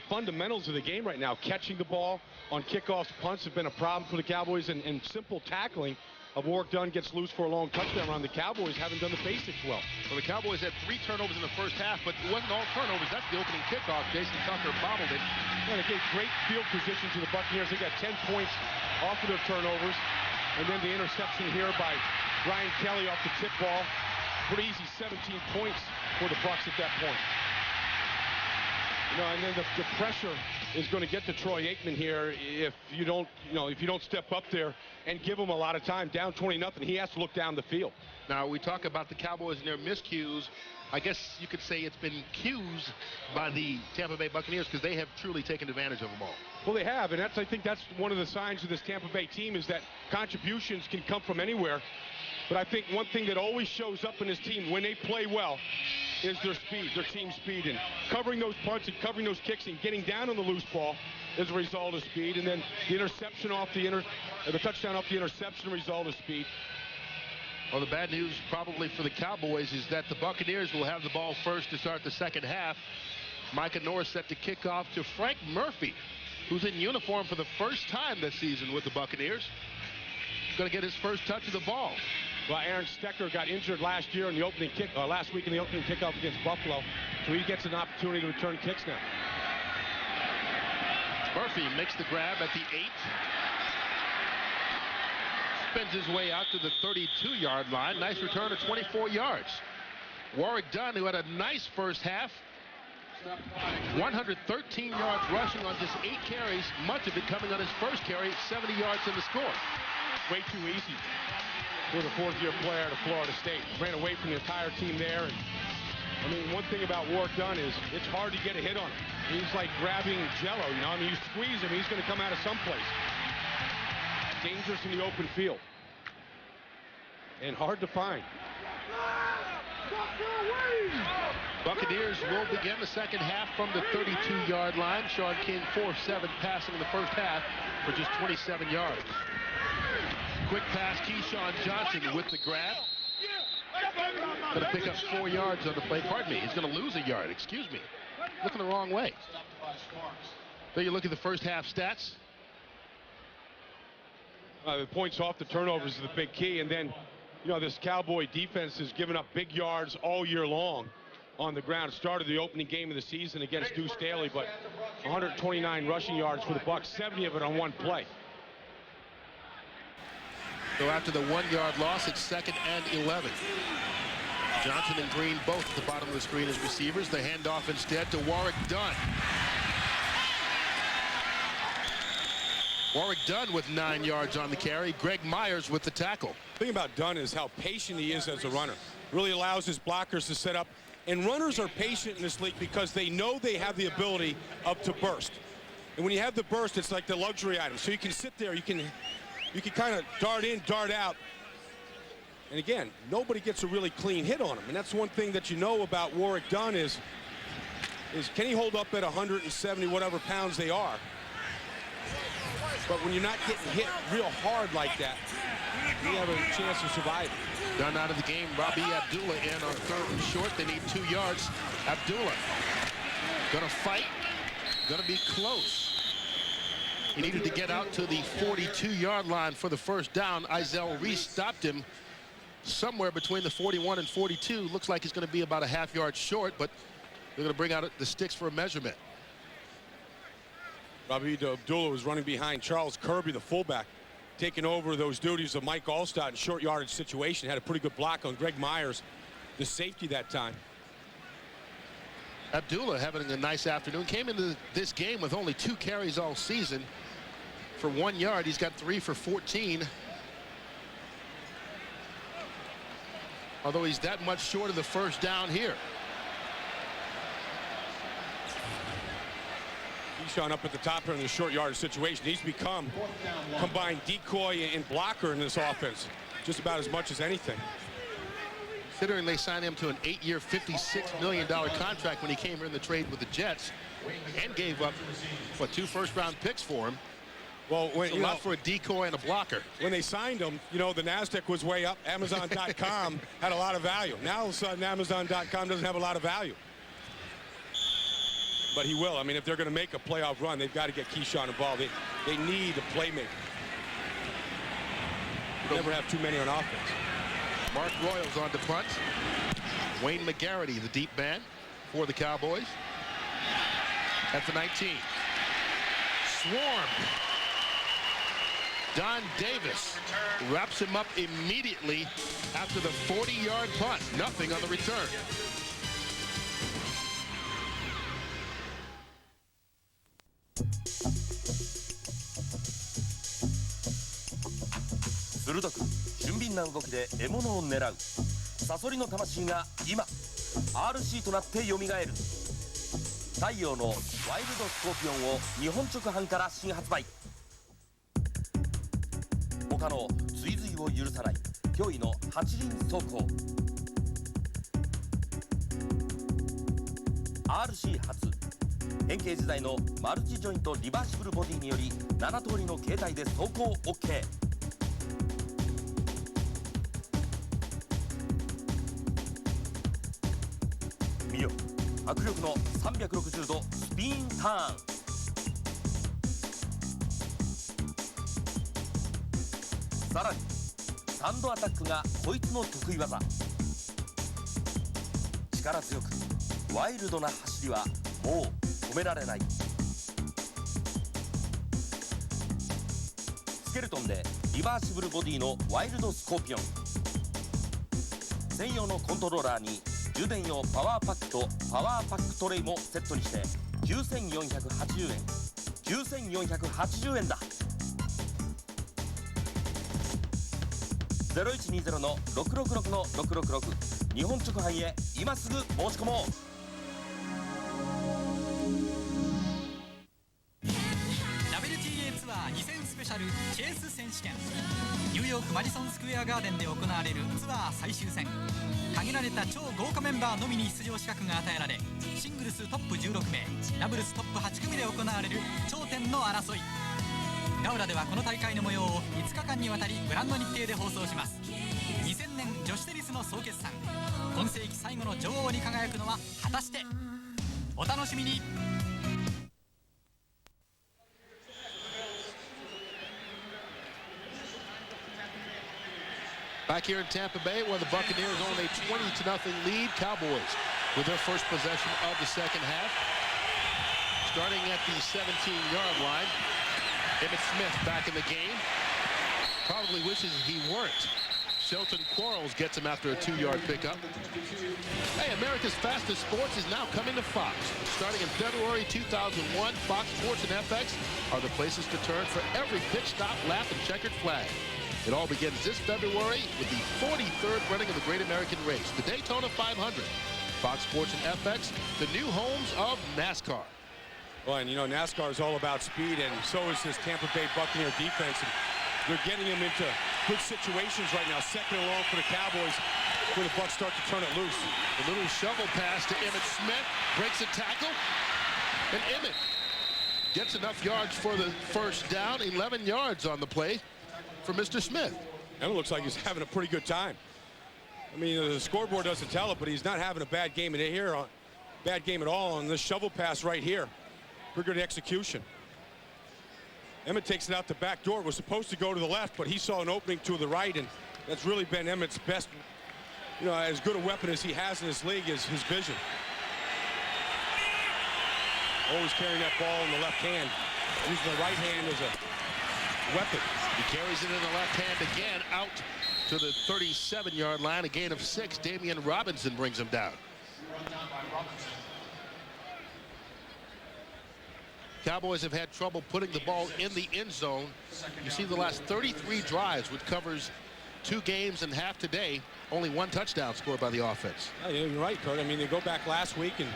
fundamentals of the game right now, catching the ball on kickoffs, punts have been a problem for the Cowboys, and simple tackling of Warwick Dunn gets loose for a long touchdown run. The Cowboys haven't done the basics well. Well, the Cowboys had 3 turnovers in the first half, but it wasn't all turnovers. That's the opening kickoff. Jason Tucker bobbled it. And it gave great field position to the Buccaneers. They got 10 points off of their turnovers. And then the interception here by Brian Kelly off the tip ball. Pretty easy 17 points for the Bucs at that point. And then the pressure is going to get to Troy Aikman here if you don't step up there and give him a lot of time. Down 20-0, he has to look down the field. Now, we talk about the Cowboys and their miscues. I guess you could say it's been cues by the Tampa Bay Buccaneers because they have truly taken advantage of them all. Well, they have, and I think that's one of the signs of this Tampa Bay team is that contributions can come from anywhere. But I think one thing that always shows up in this team when they play well is their speed, their team speed, and covering those punts and covering those kicks and getting down on the loose ball is a result of speed. And then the interception off the touchdown off the interception, result of speed. Well, the bad news probably for the Cowboys is that the Buccaneers will have the ball first to start the second half. Micah Norris set to kick off to Frank Murphy, who's in uniform for the first time this season with the Buccaneers. Going to get his first touch of the ball. Well, Aaron Stecker got injured last week in the opening kickoff against Buffalo, so he gets an opportunity to return kicks now. Murphy makes the grab at the 8. Spins his way out to the 32-yard line. Nice return of 24 yards. Warwick Dunn, who had a nice first half, 113 yards rushing on just 8 carries, much of it coming on his first carry, 70 yards in the score. Way too easy for the fourth-year player out of Florida State. Ran away from the entire team there. And I mean, one thing about Warwick Dunn is it's hard to get a hit on him. He's like grabbing Jello, you know. I mean, you squeeze him, he's going to come out of someplace. Dangerous in the open field. And hard to find. Buccaneers will begin the second half from the 32-yard line. Sean King 4-7 passing in the first half for just 27 yards. Quick pass, Keyshawn Johnson with the grab. Going to pick up 4 yards on the play. Pardon me, he's going to lose a yard. Excuse me. Looking the wrong way. There you look at the first half stats. The points off the turnovers is the big key. And then, you know, this Cowboy defense has given up big yards all year long on the ground. Started the opening game of the season against Deuce Staley, but 129 rushing yards for the Bucs, 70 of it on one play. So after the 1-yard loss, it's 2nd and 11. Johnson and Green both at the bottom of the screen as receivers. The handoff instead to Warwick Dunn. Warwick Dunn with 9 yards on the carry. Greg Myers with the tackle. The thing about Dunn is how patient he is as a runner. Really allows his blockers to set up. And runners are patient in this league because they know they have the ability to burst. And when you have the burst, it's like the luxury item. So you can sit there, you can kind of dart in, dart out. And again, nobody gets a really clean hit on him. And that's one thing that you know about Warwick Dunn is can he hold up at 170 whatever pounds they are? But when you're not getting hit real hard like that, you have a chance to survive. Dunn out of the game. Robbie Abdullah in on 3rd and short. They need 2 yards. Abdullah gonna fight. Gonna be close. He needed to get out to the 42-yard line for the first down. Izell Reese stopped him somewhere between the 41 and 42. Looks like he's going to be about a half-yard short, but they're going to bring out the sticks for a measurement. Robbie Abdullah was running behind Charles Kirby, the fullback, taking over those duties of Mike Allstott in short yardage situation. Had a pretty good block on Greg Myers, the safety that time. Abdullah having a nice afternoon. Came into this game with only 2 carries all season for 1 yard. He's got 3 for 14. Although he's that much short of the first down here. Keyshawn up at the top here in the short yardage situation. He's become combined decoy and blocker in this offense just about as much as anything. Considering they signed him to an 8-year, $56 million contract when he came here in the trade with the Jets and gave up, what, 2 first-round picks for him. Well, when, a lot for a decoy and a blocker. When they signed him, you know, the NASDAQ was way up. Amazon.com had a lot of value. Now, all of a sudden, Amazon.com doesn't have a lot of value. But he will. I mean, if they're going to make a playoff run, they've got to get Keyshawn involved. They need a playmaker. You never have too many on offense. Mark Royals on the punt. Wayne McGarity, the deep man for the Cowboys. At the 19. Swarm. Don Davis wraps him up immediately after the 40-yard punt. Nothing on the return.鋭く俊敏な動きで獲物を狙うサソリの魂が今 RC となってよみがえる太陽のワイルドスコーピオンを日本直販から新発売他の追随を許さない驚異の8輪走行 RC 初変形時代のマルチジョイントリバーシブルボディにより7通りの形態で走行 OK見よ迫力の360度スピンターンさらにサンドアタックがこいつの得意技力強くワイルドな走りはもう止められないスケルトンでリバーシブルボディのワイルドスコーピオン専用のコントローラーに充電用パワーパックとパワーパックトレイもセットにして9480円。9480円だ。0120の666の666、日本直販へ今すぐ申し込もう。WTA ツアー2000スペシャルチェイス選手権。ニューヨークマディソンスクエアガーデンで行われるツアー最終戦。限られた超豪華メンバーのみに出場資格が与えられ、シングルストップ16名、ダブルストップ8組で行われる頂点の争い。ガウラではこの大会の模様を5日間にわたりご覧の日程で放送します。2000年女子テニスの総決算、今世紀最後の女王に輝くのは果たして。お楽しみに。Back here in Tampa Bay, where the Buccaneers own a 20-0 lead. Cowboys with their first possession of the second half. Starting at the 17-yard line, Emmitt Smith back in the game. Probably wishes he weren't. Shelton Quarles gets him after a 2-yard pickup. Hey, America's fastest sports is now coming to Fox. Starting in February 2001, Fox Sports and FX are the places to turn for every pitch, stop, lap, and checkered flag. It all begins this February with the 43rd running of the Great American Race, the Daytona 500. Fox Sports and FX, the new homes of NASCAR. Well, and you know, NASCAR is all about speed, and so is this Tampa Bay Buccaneer defense. And they're getting them into good situations right now. Second and long for the Cowboys when the Bucs start to turn it loose. A little shovel pass to Emmitt Smith, breaks a tackle, and Emmitt gets enough yards for the first down, 11 yards on the play for Mr. Smith. Emmitt looks like he's having a pretty good time. I mean, the scoreboard doesn't tell it, but he's not having a bad game in here, bad game at all on this shovel pass right here. Pretty good execution. Emmitt takes it out the back door. It was supposed to go to the left, but he saw an opening to the right, and that's really been Emmitt's best, you know, as good a weapon as he has in this league is his vision. Always carrying that ball in the left hand, using the right hand as a weapon. He carries it in the left hand again, out to the 37-yard line, a gain of 6. Damian Robinson brings him down. Cowboys have had trouble putting the ball in the end zone. You see the last 33 drives, which covers 2 games and half today, only 1 touchdown scored by the offense. Yeah, you're right, Kurt. I mean, they go back last week and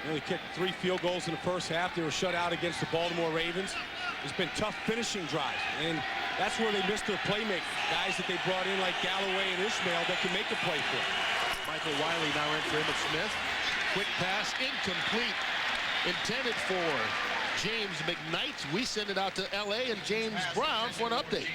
they kicked 3 field goals in the first half. They were shut out against the Baltimore Ravens. It's been tough finishing drives, and that's where they missed their playmakers. Guys that they brought in like Galloway and Ishmael that can make a play for them. Michael Wiley now in for Emmitt Smith. Quick pass, incomplete. Intended for James McKnight. We send it out to L.A. and James Brown for an update.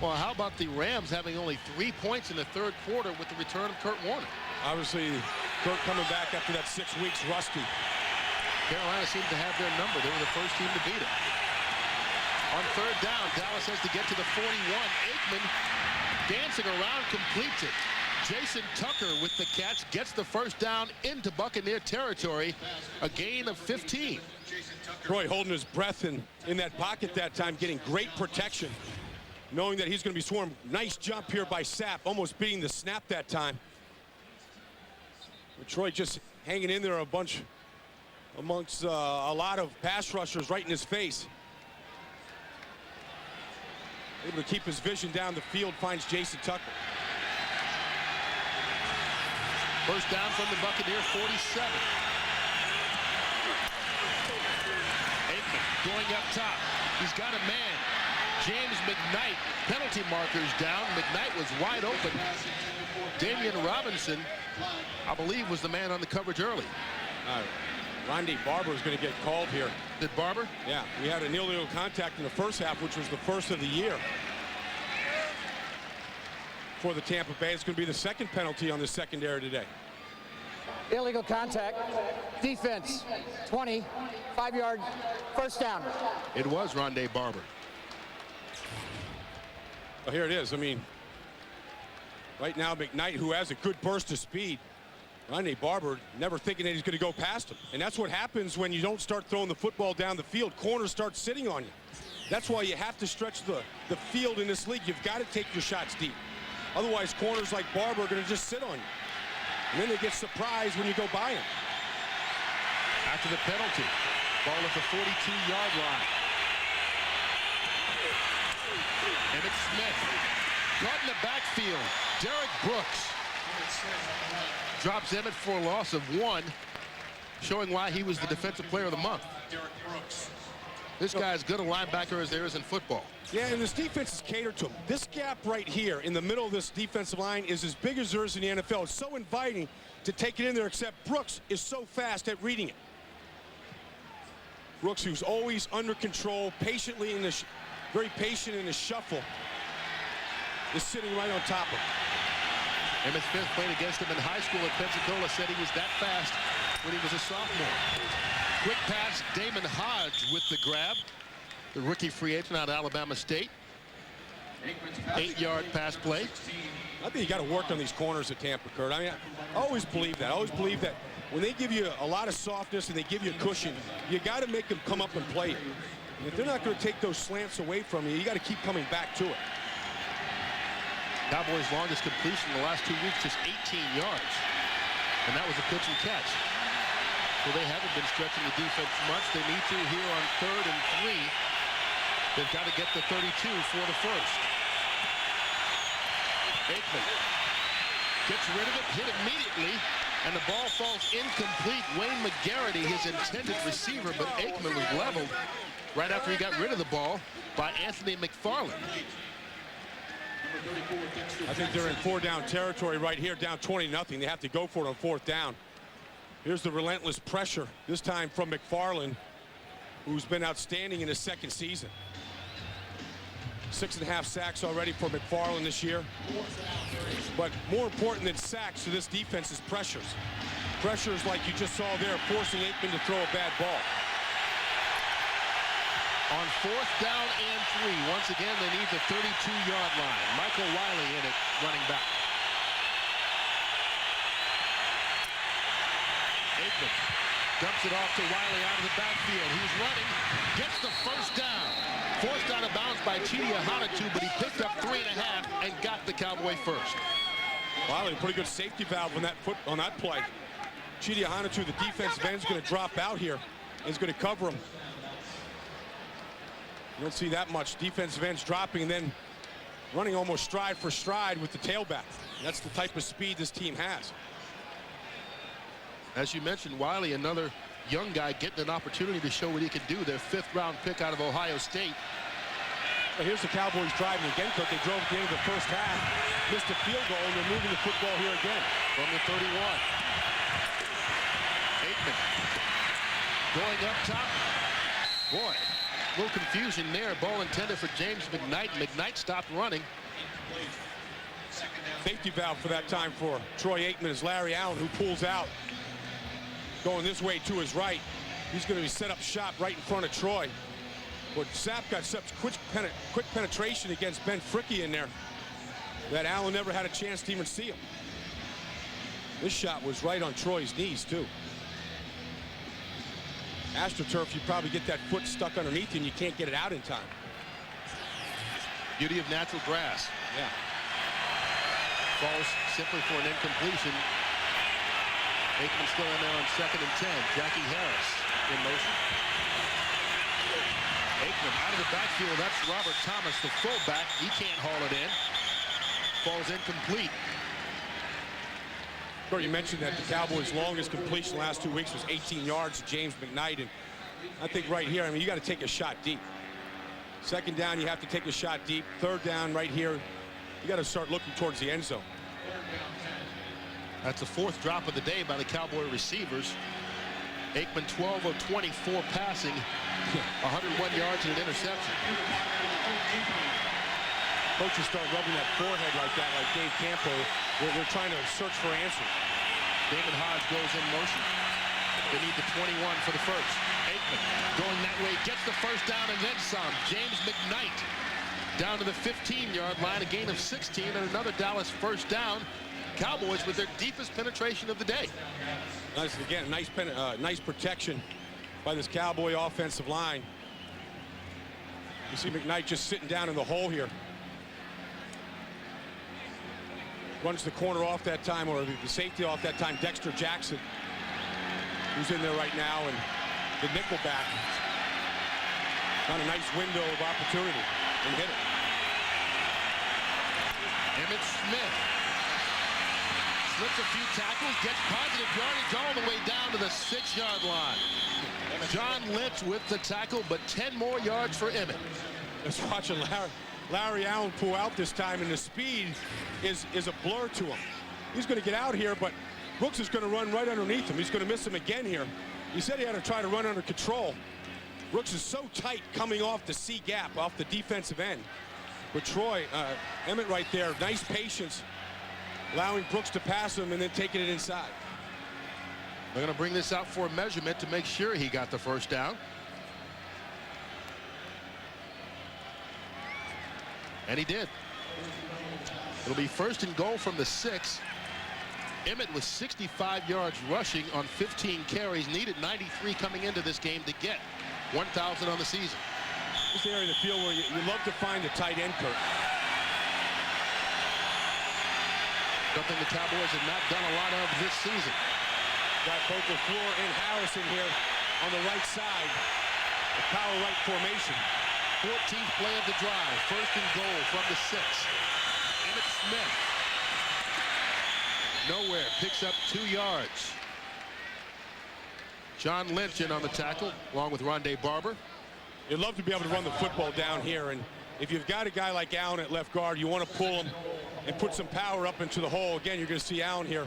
Well, how about the Rams having only 3 points in the third quarter with the return of Kurt Warner? Obviously, Kurt coming back after that 6 weeks rusty. Carolina seemed to have their number. They were the first team to beat it. On third down, Dallas has to get to the 41. Aikman dancing around, completes it. Jason Tucker with the catch, gets the first down into Buccaneer territory. A gain of 15. Troy holding his breath in that pocket that time, getting great protection, knowing that he's going to be swarmed. Nice jump here by Sapp, almost beating the snap that time. But Troy just hanging in there amongst a lot of pass rushers right in his face. Able to keep his vision down the field, finds Jason Tucker. First down from the Buccaneer 47. Aikman going up top. He's got a man. James McKnight, penalty markers down. McKnight was wide open. Damian Robinson, I believe, was the man on the coverage early. Rondé Barber is going to get called here. Did Barber? Yeah, we had an illegal contact in the first half, which was the first of the year for the Tampa Bay. It's going to be the second penalty on the secondary today. Illegal contact, defense, 20, 5-yard, first down. It was Rondé Barber. Well, here it is. I mean, Right now, McKnight, who has a good burst of speed. Ronnie Barber never thinking that he's going to go past him. And that's what happens when you don't start throwing the football down the field. Corners start sitting on you. That's why you have to stretch the field in this league. You've got to take your shots deep. Otherwise, corners like Barber are going to just sit on you. And then they get surprised when you go by him. After the penalty, ball at the 42-yard line. Emmett Smith, caught in the backfield. Derek Brooks drops Emmett for a loss of 1, showing why he was the defensive player of the month. This guy is good a linebacker as there is in football. Yeah, and this defense is catered to him. This gap right here in the middle of this defensive line is as big as there is in the NFL. It's so inviting to take it in there, except Brooks is so fast at reading it. Brooks, who's always under control, patiently in the very patient in the shuffle, is sitting right on top of him. Emmett Smith played against him in high school at Pensacola, said he was that fast when he was a sophomore. Quick pass, Damon Hodge with the grab. The rookie free agent out of Alabama State. 8-yard pass play. I think you got to work on these corners at Tampa, Kurt. I mean, I always believe that. I always believe that when they give you a lot of softness and they give you a cushion, you got to make them come up and play it. And if they're not going to take those slants away from you, you got to keep coming back to it. Cowboys' longest completion in the last 2 weeks, just 18 yards. And that was a pitch and catch. So they haven't been stretching the defense much. They need to here on 3rd and 3. They've got to get the 32 for the first. Aikman gets rid of it, hit immediately, and the ball falls incomplete. Wayne McGarity, his intended receiver, but Aikman was leveled right after he got rid of the ball by Anthony McFarland. I think they're in 4-down territory right here, down 20-0. They have to go for it on 4th down. Here's the relentless pressure, this time from McFarland, who's been outstanding in his 2nd season. 6.5 sacks already for McFarland this year. But more important than sacks to this defense is pressures. Pressures like you just saw there, forcing Aikman to throw a bad ball. On 4th down and 3, once again, they need the 32-yard line. Michael Wiley in it, running back. Aikman dumps it off to Wiley out of the backfield. He's running, gets the first down. Forced out of bounds by Chidi Ahanotu, but he picked up 3.5 and got the Cowboy first. Wiley, a pretty good safety valve on that play. Chidi Ahanotu, the defensive end, is going to drop out here. Is going to cover him. You don't see that much. Defensive ends dropping and then running almost stride for stride with the tailback. That's the type of speed this team has. As you mentioned, Wiley, another young guy getting an opportunity to show what he can do. Their 5th-round pick out of Ohio State. Well, here's the Cowboys driving again, because they drove at the end of the first half, missed a field goal, and they're moving the football here again. From the 31. Aikman going up top. Boy, a little confusion there. Ball intended for James McKnight. McKnight stopped running. Safety valve for that time for Troy Aikman is Larry Allen, who pulls out. Going this way to his right. He's going to be set up shop right in front of Troy. But Sapp got such quick penetration against Ben Fricke in there that Allen never had a chance to even see him. This shot was right on Troy's knees, too. AstroTurf, you probably get that foot stuck underneath you and you can't get it out in time. Beauty of natural grass. Yeah. Falls simply for an incompletion. Aikman still in there on 2nd and 10. Jackie Harris in motion. Aikman out of the backfield. That's Robert Thomas, the fullback. He can't haul it in. Falls incomplete. You mentioned that the Cowboys' longest completion the last 2 weeks was 18 yards to James McKnight. And I think right here, I mean, you got to take a shot deep. 2nd down, you have to take a shot deep. 3rd down right here, you got to start looking towards the end zone. That's the 4th drop of the day by the Cowboy receivers. Aikman 12 of 24 passing, 101 yards and an interception. Coaches start rubbing that forehead like that, like Dave Campo. They're trying to search for answers. Damon Hodge goes in motion. They need the 21 for the first. Aikman going that way, gets the first down and then some. James McKnight down to the 15-yard line, a gain of 16, and another Dallas first down. Cowboys with their deepest penetration of the day. Nice, again, nice protection by this Cowboy offensive line. You see McKnight just sitting down in the hole here. Runs the corner off that time, or the safety off that time, Dexter Jackson, who's in there right now, and the nickel back. Found a nice window of opportunity and hit it. Emmett Smith slips a few tackles, gets positive yardage all the way down to the 6-yard line. John Lynch with the tackle, but 10 more yards for Emmett. Let's watch Larry Allen pull out this time, and the speed is a blur to him. He's going to get out here, but Brooks is going to run right underneath him. He's going to miss him again here. He said he had to try to run under control. Brooks is so tight coming off the C gap, off the defensive end. But Emmett right there, nice patience, allowing Brooks to pass him and then taking it inside. They're going to bring this out for a measurement to make sure he got the first down. And he did. It'll be first and goal from the 6. Emmett was 65 yards rushing on 15 carries, needed 93 coming into this game to get 1,000 on the season. This area of the field where you love to find a tight end, Kurt. Something the Cowboys have not done a lot of this season. Got both LaFleur and Harrison here on the right side. The power right formation. 14th play of the drive. First and goal from the 6. Emmett Smith. Nowhere. Picks up 2 yards. John Lynch in on the tackle, along with Rondé Barber. You'd love to be able to run the football down here, and if you've got a guy like Allen at left guard, you want to pull him and put some power up into the hole. Again, you're going to see Allen here.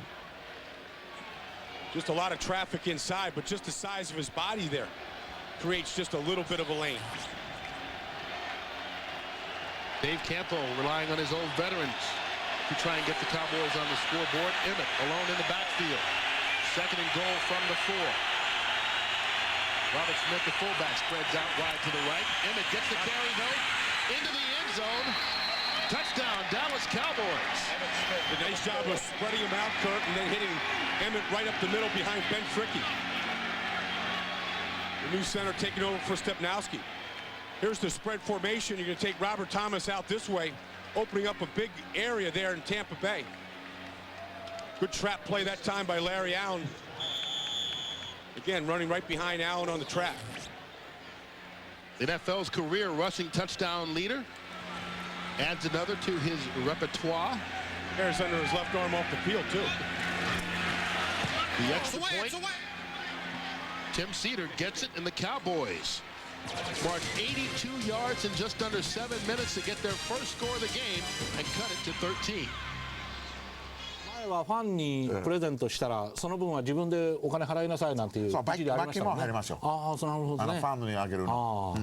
Just a lot of traffic inside, but just the size of his body there creates just a little bit of a lane. Dave Campo relying on his old veterans to try and get the Cowboys on the scoreboard. Emmett alone in the backfield. Second and goal from the 4. Robert Smith, the fullback, spreads out wide to the right. Emmett gets the carry, though, into the end zone. Touchdown, Dallas Cowboys. A nice job of spreading him out, Kurt, and then hitting Emmett right up the middle behind Ben Fricky. The new center taking over for Stepnowski. Here's the spread formation. You're going to take Robert Thomas out this way, opening up a big area there in Tampa Bay. Good trap play that time by Larry Allen. Again, running right behind Allen on the trap. The NFL's career rushing touchdown leader adds another to his repertoire. There's under his left arm off the field, too. The extra point. Tim Cedar gets it, and the Cowboys march 82 yards in just under 7 minutes to get their first score of the game and cut it to 13. 前はファンにプレゼントしたらその分は自分でお金払いなさいなんていうバッキも入りますよ。ああ、そうなるほどね。ファンにあげるの。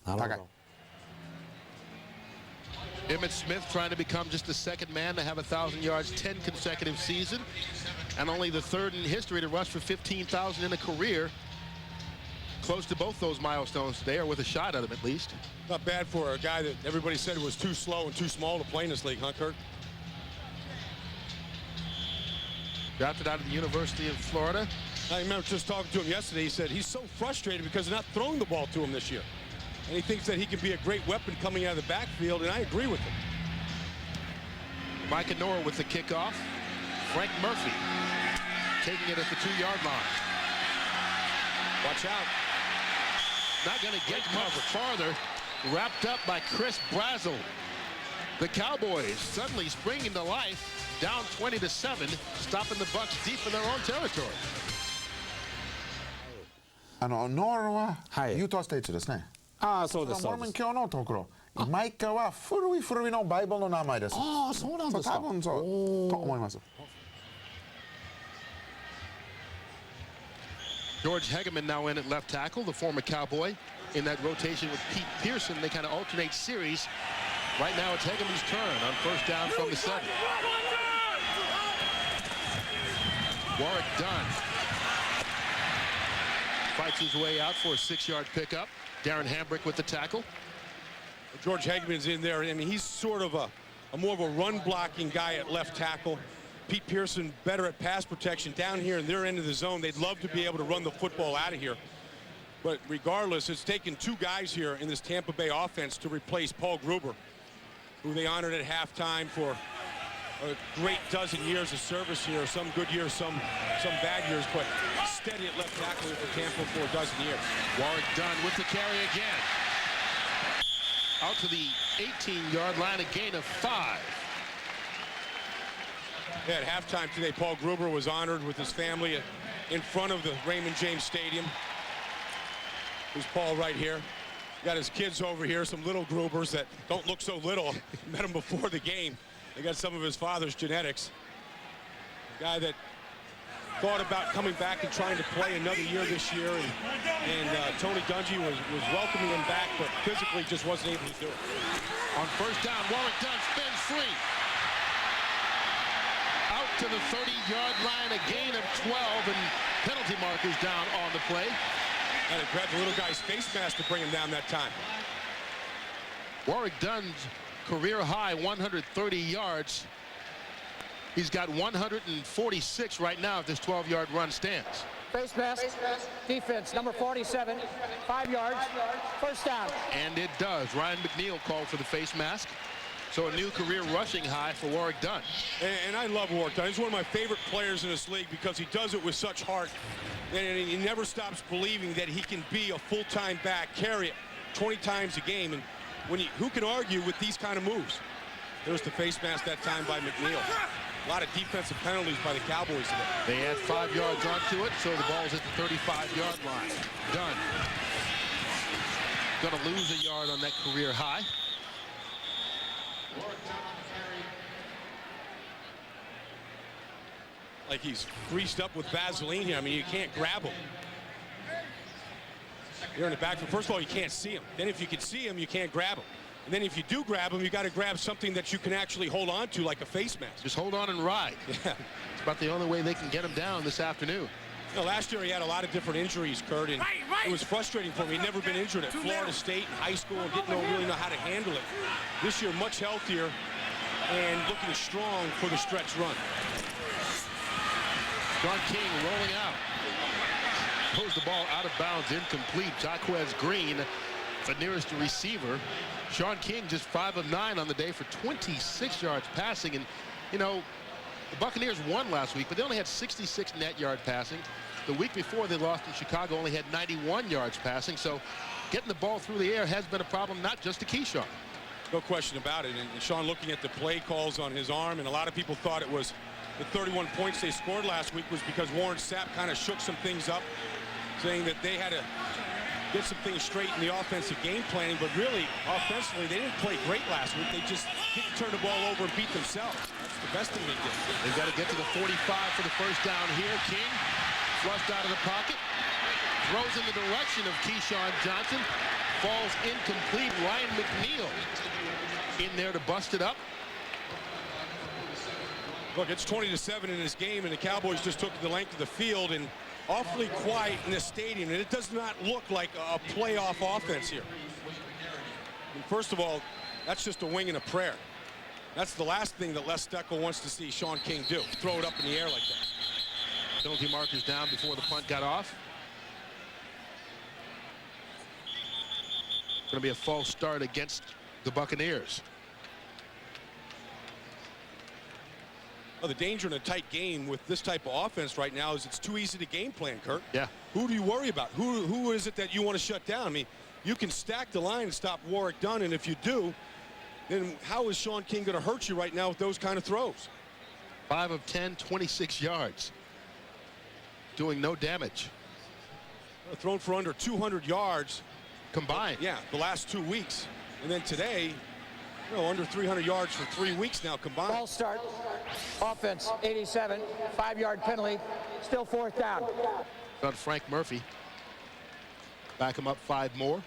なるほど。Emmitt Smith trying to become just the second man to have 1,000 yards 10 consecutive season, and only the third in history to rush for 15,000 in a career. Close to both those milestones today, or with a shot at him at least. Not bad for a guy that everybody said was too slow and too small to play in this league, huh, Kurt? Drafted out of the University of Florida. I remember just talking to him yesterday. He said he's so frustrated because they're not throwing the ball to him this year. And he thinks that he can be a great weapon coming out of the backfield, and I agree with him. Micah Nora with the kickoff. Frank Murphy taking it at the 2-yard line. Watch out. Not going to get much farther. Wrapped up by Chris Brazel. The Cowboys suddenly springing to life, down 20-7, stopping the Bucs deep in their own territory. ノーラはユータステイツですね。ああ、そうです。モルモン教のところ。マイカは古いのバイブルの名前です。ああ、そうなんですか。多分そうと思います。George Hegeman now in at left tackle, the former Cowboy. In that rotation with Pete Pearson, they kind of alternate series. Right now it's Hegeman's turn on first down from the 7. Warwick Dunn fights his way out for a 6-yard pickup. Darren Hambrick with the tackle. George Hageman's in there. I mean, he's sort of a more of a run-blocking guy at left tackle. Pete Pearson better at pass protection down here in their end of the zone. They'd love to be able to run the football out of here. But regardless, it's taken two guys here in this Tampa Bay offense to replace Paul Gruber, who they honored at halftime for a great dozen years of service here. Some good years, some bad years, but steady at left tackle for Tampa for a dozen years. Warwick Dunn with the carry again. Out to the 18-yard line, a gain of 5. Yeah, at halftime today, Paul Gruber was honored with his family in front of the Raymond James Stadium. There's Paul right here. Got his kids over here, some little Grubers that don't look so little. Met him before the game. They got some of his father's genetics. A guy that thought about coming back and trying to play another year this year, and Tony Dungy was welcoming him back, but physically just wasn't able to do it. On first down, Warwick Dunn spins free. Out to the 30-yard line, a gain of 12, and penalty markers down on the play. And it grabbed the little guy's face mask to bring him down that time. Warwick Dunn's career high 130 yards. He's got 146 right now if this 12-yard run stands. Face mask, defense, number 47, 5 yards, first down. And it does. Ryan McNeil called for the face mask. So a new career rushing high for Warwick Dunn. And I love Warwick Dunn. He's one of my favorite players in this league because he does it with such heart. And he never stops believing that he can be a full-time back, carry it 20 times a game. And who can argue with these kind of moves? There's the face mask that time by McNeil. A lot of defensive penalties by the Cowboys today. They add 5 yards onto it, so the ball's at the 35-yard line. Dunn gonna lose a yard on that career high. Like he's greased up with Vaseline here. I mean, you can't grab him. You're in the backfield. First of all, you can't see him. Then if you can see him, you can't grab him. And then if you do grab him, you got to grab something that you can actually hold on to, like a face mask. Just hold on and ride. Yeah. It's about the only way they can get him down this afternoon. You know, last year he had a lot of different injuries, Kurt, and it was frustrating for him. He'd never been injured at Florida State in high school and didn't really know how to handle it. This year, much healthier and looking strong for the stretch run. Sean King rolling out. Throws the ball out of bounds, incomplete. Jaquez Green, the nearest receiver. Sean King just 5 of 9 on the day for 26 yards passing. And, you know, the Buccaneers won last week, but they only had 66 net yard passing. The week before they lost in Chicago, only had 91 yards passing. So getting the ball through the air has been a problem, not just to Keyshawn. No question about it. And Sean looking at the play calls on his arm, and a lot of people thought it was the 31 points they scored last week was because Warren Sapp kind of shook some things up, saying that they had to get some things straight in the offensive game planning, but really, offensively, they didn't play great last week. They just didn't turn the ball over and beat themselves. That's the best thing they did. They've got to get to the 45 for the first down here. King flushed out of the pocket, throws in the direction of Keyshawn Johnson, falls incomplete. Ryan McNeil in there to bust it up. Look, it's 20-7 in this game, and the Cowboys just took the length of the field and awfully quiet in the stadium, and it does not look like a playoff offense here. And first of all, that's just a wing and a prayer. That's the last thing that Les Steckel wants to see Sean King do, throw it up in the air like that. Penalty markers down before the punt got off. Going to be a false start against the Buccaneers. Well, the danger in a tight game with this type of offense right now is it's too easy to game plan, Kurt. Yeah. Who do you worry about? Who is it that you want to shut down? I mean, you can stack the line and stop Warwick Dunn, and if you do, then how is Sean King going to hurt you right now with those kind of throws? 5 of 10, 26 yards. Doing no damage. Thrown for under 200 yards. Combined. Yeah, the last 2 weeks. And then today, under 300 yards for 3 weeks now combined. Ball start. Offense, 87. 5-yard penalty. Still fourth down. On Frank Murphy. Back him up 5 more.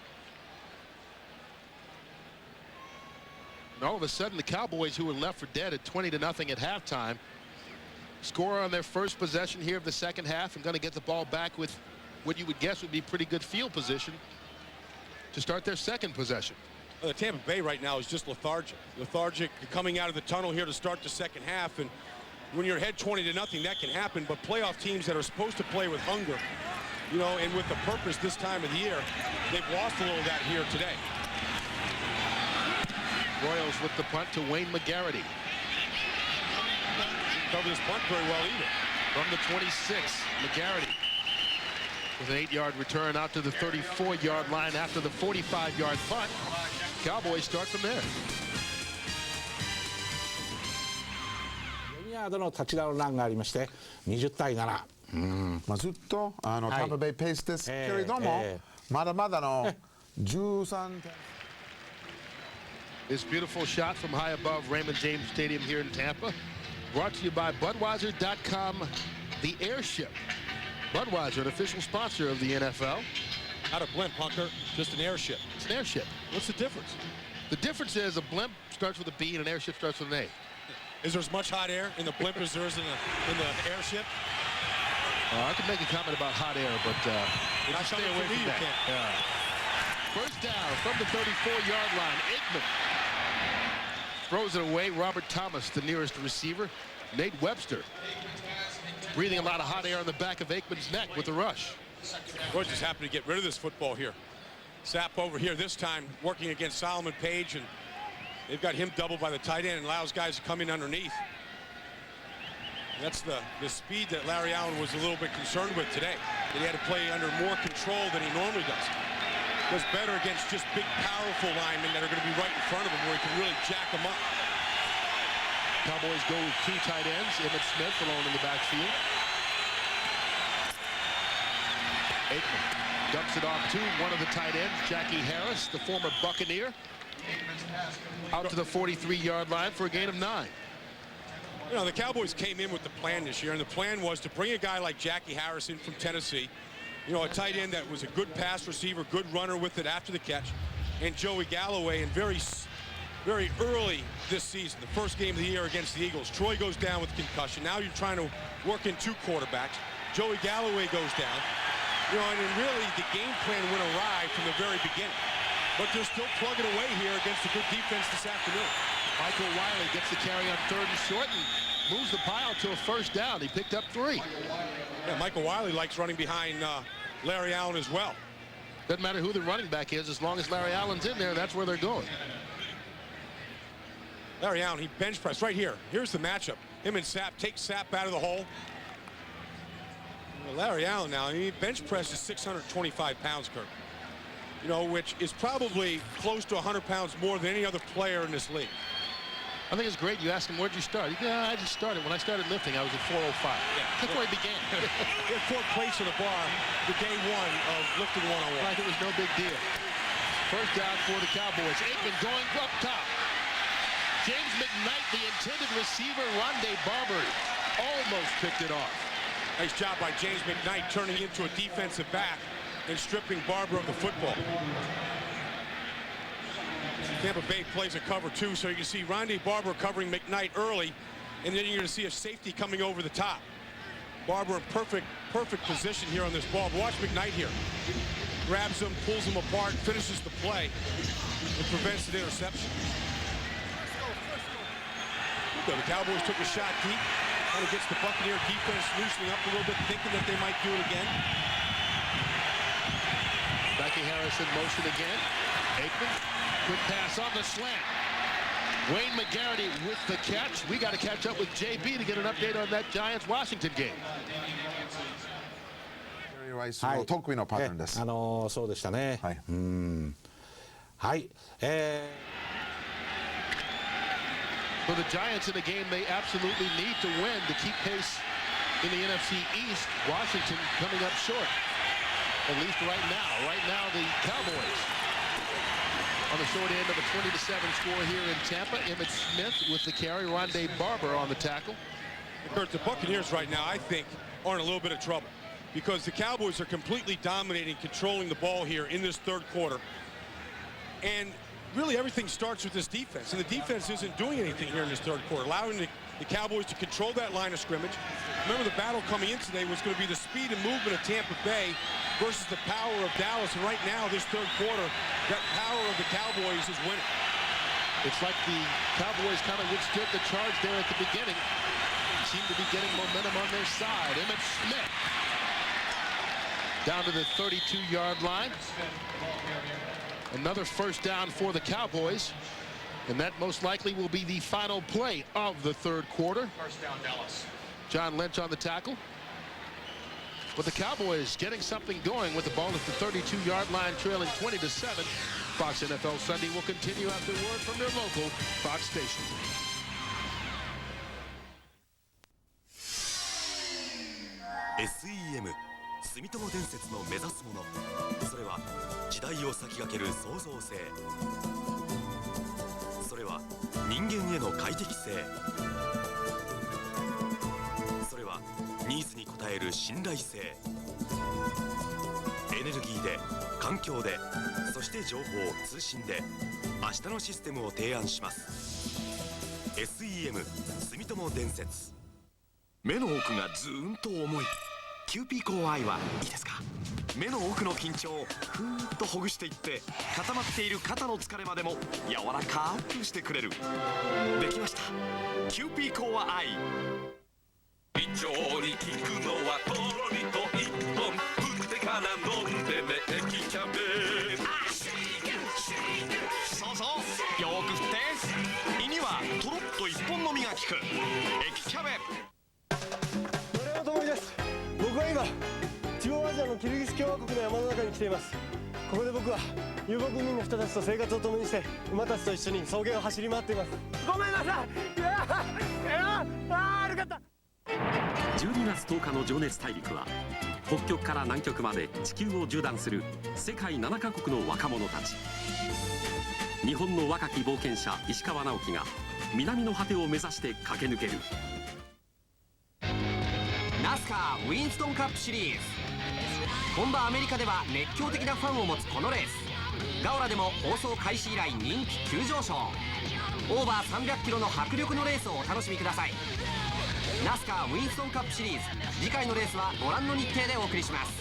And all of a sudden, the Cowboys, who were left for dead at 20-0 at halftime, score on their first possession here of the second half and going to get the ball back with what you would guess would be pretty good field position to start their second possession. Tampa Bay right now is just lethargic. Lethargic coming out of the tunnel here to start the second half. And when you're ahead 20-0, that can happen. But playoff teams that are supposed to play with hunger, you know, and with a purpose this time of the year, they've lost a little of that here today. Royals with the punt to Wayne McGarity. Cover this punt very well either. From the 26, McGarity with an 8-yard return out to the 34-yard line after the 45-yard punt. Cowboys start from there. 4ヤードのタッチダウンランがありまして20対7。まあずっとタンパベイペースですけれども、まだまだの13点。This beautiful shot from high above Raymond James Stadium here in Tampa, brought to you by Budweiser.com, the airship. Budweiser, an official sponsor of the NFL. Not a blimp, Hunker, just an airship. It's an airship. What's the difference? The difference is a blimp starts with a B and an airship starts with an A. Is there as much hot air in the blimp as there is in the airship? I could make a comment about hot air, but not stay away from that. First down from the 34-yard line. Aikman throws it away. Robert Thomas, the nearest receiver. Nate Webster breathing a lot of hot air on the back of Aikman's neck with the rush. Boy, just happened to get rid of this football here. Sapp over here this time working against Solomon Page, and they've got him doubled by the tight end and allows guys to come in underneath. That's the speed that Larry Allen was a little bit concerned with today. That he had to play under more control than he normally does. Does better against just big, powerful linemen that are going to be right in front of him where he can really jack them up. Cowboys go with 2 tight ends. Emmitt Smith alone in the backfield. Aikman dumps it off to one of the tight ends, Jackie Harris, the former Buccaneer, out to the 43-yard line for a gain of 9. You know, the Cowboys came in with the plan this year, and the plan was to bring a guy like Jackie Harris in from Tennessee, you know, a tight end that was a good pass receiver, good runner with it after the catch, and Joey Galloway, and very early this season, the first game of the year against the Eagles, Troy goes down with concussion. Now you're trying to work in 2 quarterbacks. Joey Galloway goes down. You know, and really the game plan went awry from the very beginning. But they're still plugging away here against a good defense this afternoon. Michael Wiley gets the carry on 3rd and short and moves the pile to a first down. He picked up 3. Yeah, Michael Wiley likes running behind Larry Allen as well. Doesn't matter who the running back is, as long as Larry Allen's in there, that's where they're going. Larry Allen, he bench pressed right here. Here's the matchup. Him and Sapp, take Sapp out of the hole. Larry Allen now, I mean, bench press is 625 pounds, Kirk. You know, which is probably close to 100 pounds more than any other player in this league. I think it's great. You ask him, where'd you start? Yeah, I just started. When I started lifting, I was at 405. Yeah. That's where he began. He had 4th place on the bar the day 1 of lifting 101. Like it was no big deal. First down for the Cowboys. Aikman going up top. James McKnight, the intended receiver, Rondé Barber, almost picked it off. Nice job by James McKnight turning into a defensive back and stripping Barber of the football. Tampa Bay plays a cover 2, so you can see Rondé Barber covering McKnight early, and then you're going to see a safety coming over the top. Barber in perfect position here on this ball. But watch McKnight here. Grabs him, pulls him apart, finishes the play, and prevents an interception. The Cowboys took a shot deep. Kind of gets the Buccaneer defense loosening up a little bit, thinking that they might do it again. Jackie Harris in motion again. Aikman, good pass on the slant. Wayne McGarity with the catch. We got to catch up with JB to get an update on that Giants-Washington game. 得意のパターンです。そうでしたね。はい。はい。For the Giants in the game, they absolutely need to win to keep pace in the NFC East. Washington coming up short, at least right now. Right now, the Cowboys on the short end of a 20-7 score here in Tampa. Emmitt Smith with the carry. Rondé Barber on the tackle. Kurt, the Buccaneers right now, I think, are in a little bit of trouble because the Cowboys are completely dominating, controlling the ball here in this 3rd quarter. And really everything starts with this defense, and the defense isn't doing anything here in this 3rd quarter, allowing the Cowboys to control that line of scrimmage. Remember, the battle coming in today was going to be the speed and movement of Tampa Bay versus the power of Dallas, and right now, this 3rd quarter, That power of the Cowboys is winning. It's like the Cowboys kind of withstood the charge there at the beginning. Seem to be getting momentum on their side. Emmitt Smith down to the 32-yard line. Another first down for the Cowboys. And that most likely will be the final play of the third quarter. First down, Dallas. John Lynch on the tackle. But the Cowboys getting something going with the ball at the 32-yard line, trailing 20-7. Fox NFL Sunday will continue after word from their local Fox station. SEM 住友伝説の目指すもの、それは時代を先駆ける創造性、それは人間への快適性、それはニーズに応える信頼性、エネルギーで環境で、そして情報通信で明日のシステムを提案します。 SEM 住友伝説。目の奥がずーんと重いキューピーコアアイはいいですか。目の奥の緊張をふーっとほぐしていって、固まっている肩の疲れまでも柔らかくしてくれる。できました、キューピーコアアイ。胃腸に効くのはとろりと一本、振ってから飲んで免疫キャベそうそう、よく振って。胃にはとろっと一本のみが効く液キャベ。村山智美です。僕は今中央アジアのキルギス共和国の山の中に来ています。ここで僕は遊牧民の人たちと生活を共にして、馬たちと一緒に草原を走り回っています。ごめんなさい。悪かった。12月10日の情熱大陸は、北極から南極まで地球を縦断する世界7カ国の若者たち。日本の若き冒険者石川直樹が南の果てを目指して駆け抜ける。ナスカーウィンストンカップシリーズ。本場アメリカでは熱狂的なファンを持つこのレース、ガオラでも放送開始以来人気急上昇。オーバー300キロの迫力のレースをお楽しみください。ナスカーウィンストンカップシリーズ、次回のレースはご覧の日程でお送りします。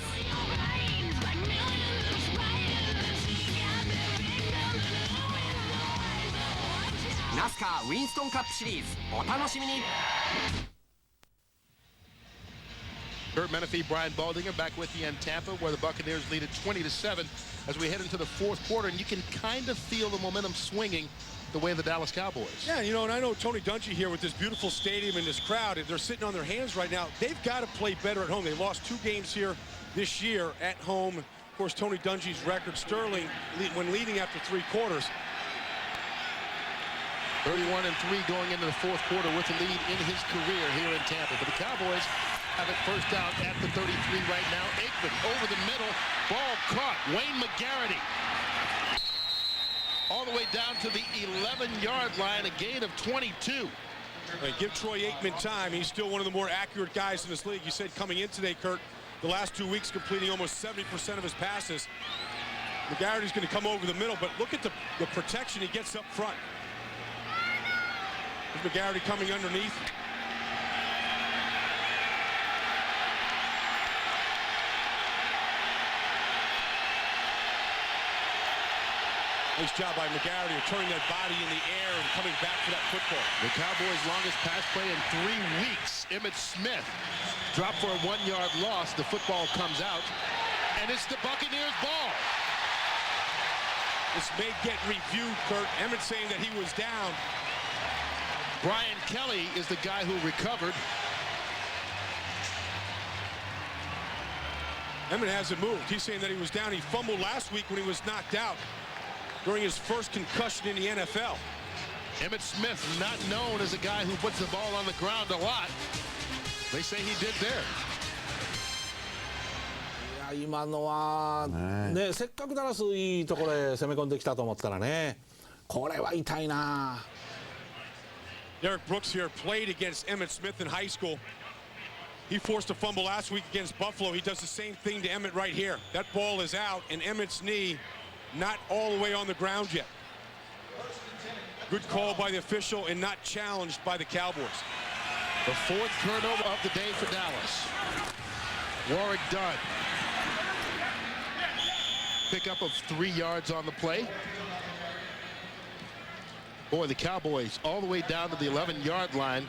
ナスカーウィンストンカップシリーズ、お楽しみに。Kurt Menefee, Brian Baldinger back with you in Tampa, where the Buccaneers lead at 20-7 as we head into the fourth quarter, and you can kind of feel the momentum swinging the way of the Dallas Cowboys. Yeah, you know, and I know Tony Dungy here with this beautiful stadium and this crowd, they're sitting on their hands right now. They've got to play better at home. They lost 2 games here this year at home. Of course, Tony Dungy's record, Sterling, when leading after 3 quarters. 31-3 going into the fourth quarter with the lead in his career here in Tampa. But the Cowboys have it first down at the 33 right now. Aikman over the middle, ball caught. Wayne McGarity all the way down to the 11-yard line, a gain of 22. Give Troy Aikman time. He's still one of the more accurate guys in this league. You said coming in today, Kurt, the last 2 weeks completing almost 70% of his passes. McGarity's going to come over the middle, but look at the protection he gets up front. There's McGarity coming underneath. Nice job by McGarity of turning that body in the air and coming back for that football. The Cowboys' longest pass play in 3 weeks. Emmitt Smith dropped for a 1-yard loss. The football comes out, and it's the Buccaneers' ball. This may get reviewed, Kurt. Emmitt saying that he was down. Brian Kelly is the guy who recovered. Emmitt hasn't moved. He's saying that he was down. He fumbled last week when he was knocked out during his first concussion in the NFL. Emmitt Smith, not known as a guy who puts the ball on the ground a lot. They say he did there. いや今のはね、せっかくダラスいいところへ攻め込んできたと思ったらね、これは痛いな。Derek Brooks here played against Emmitt Smith in high school. He forced a fumble last week against Buffalo. He does the same thing to Emmitt right here. That ball is out, and Emmitt's knee not all the way on the ground yet. Good call by the official and not challenged by the Cowboys. The 4th turnover of the day for Dallas. Warwick Dunn. Pickup of 3 yards on the play. Boy, the Cowboys all the way down to the 11-yard line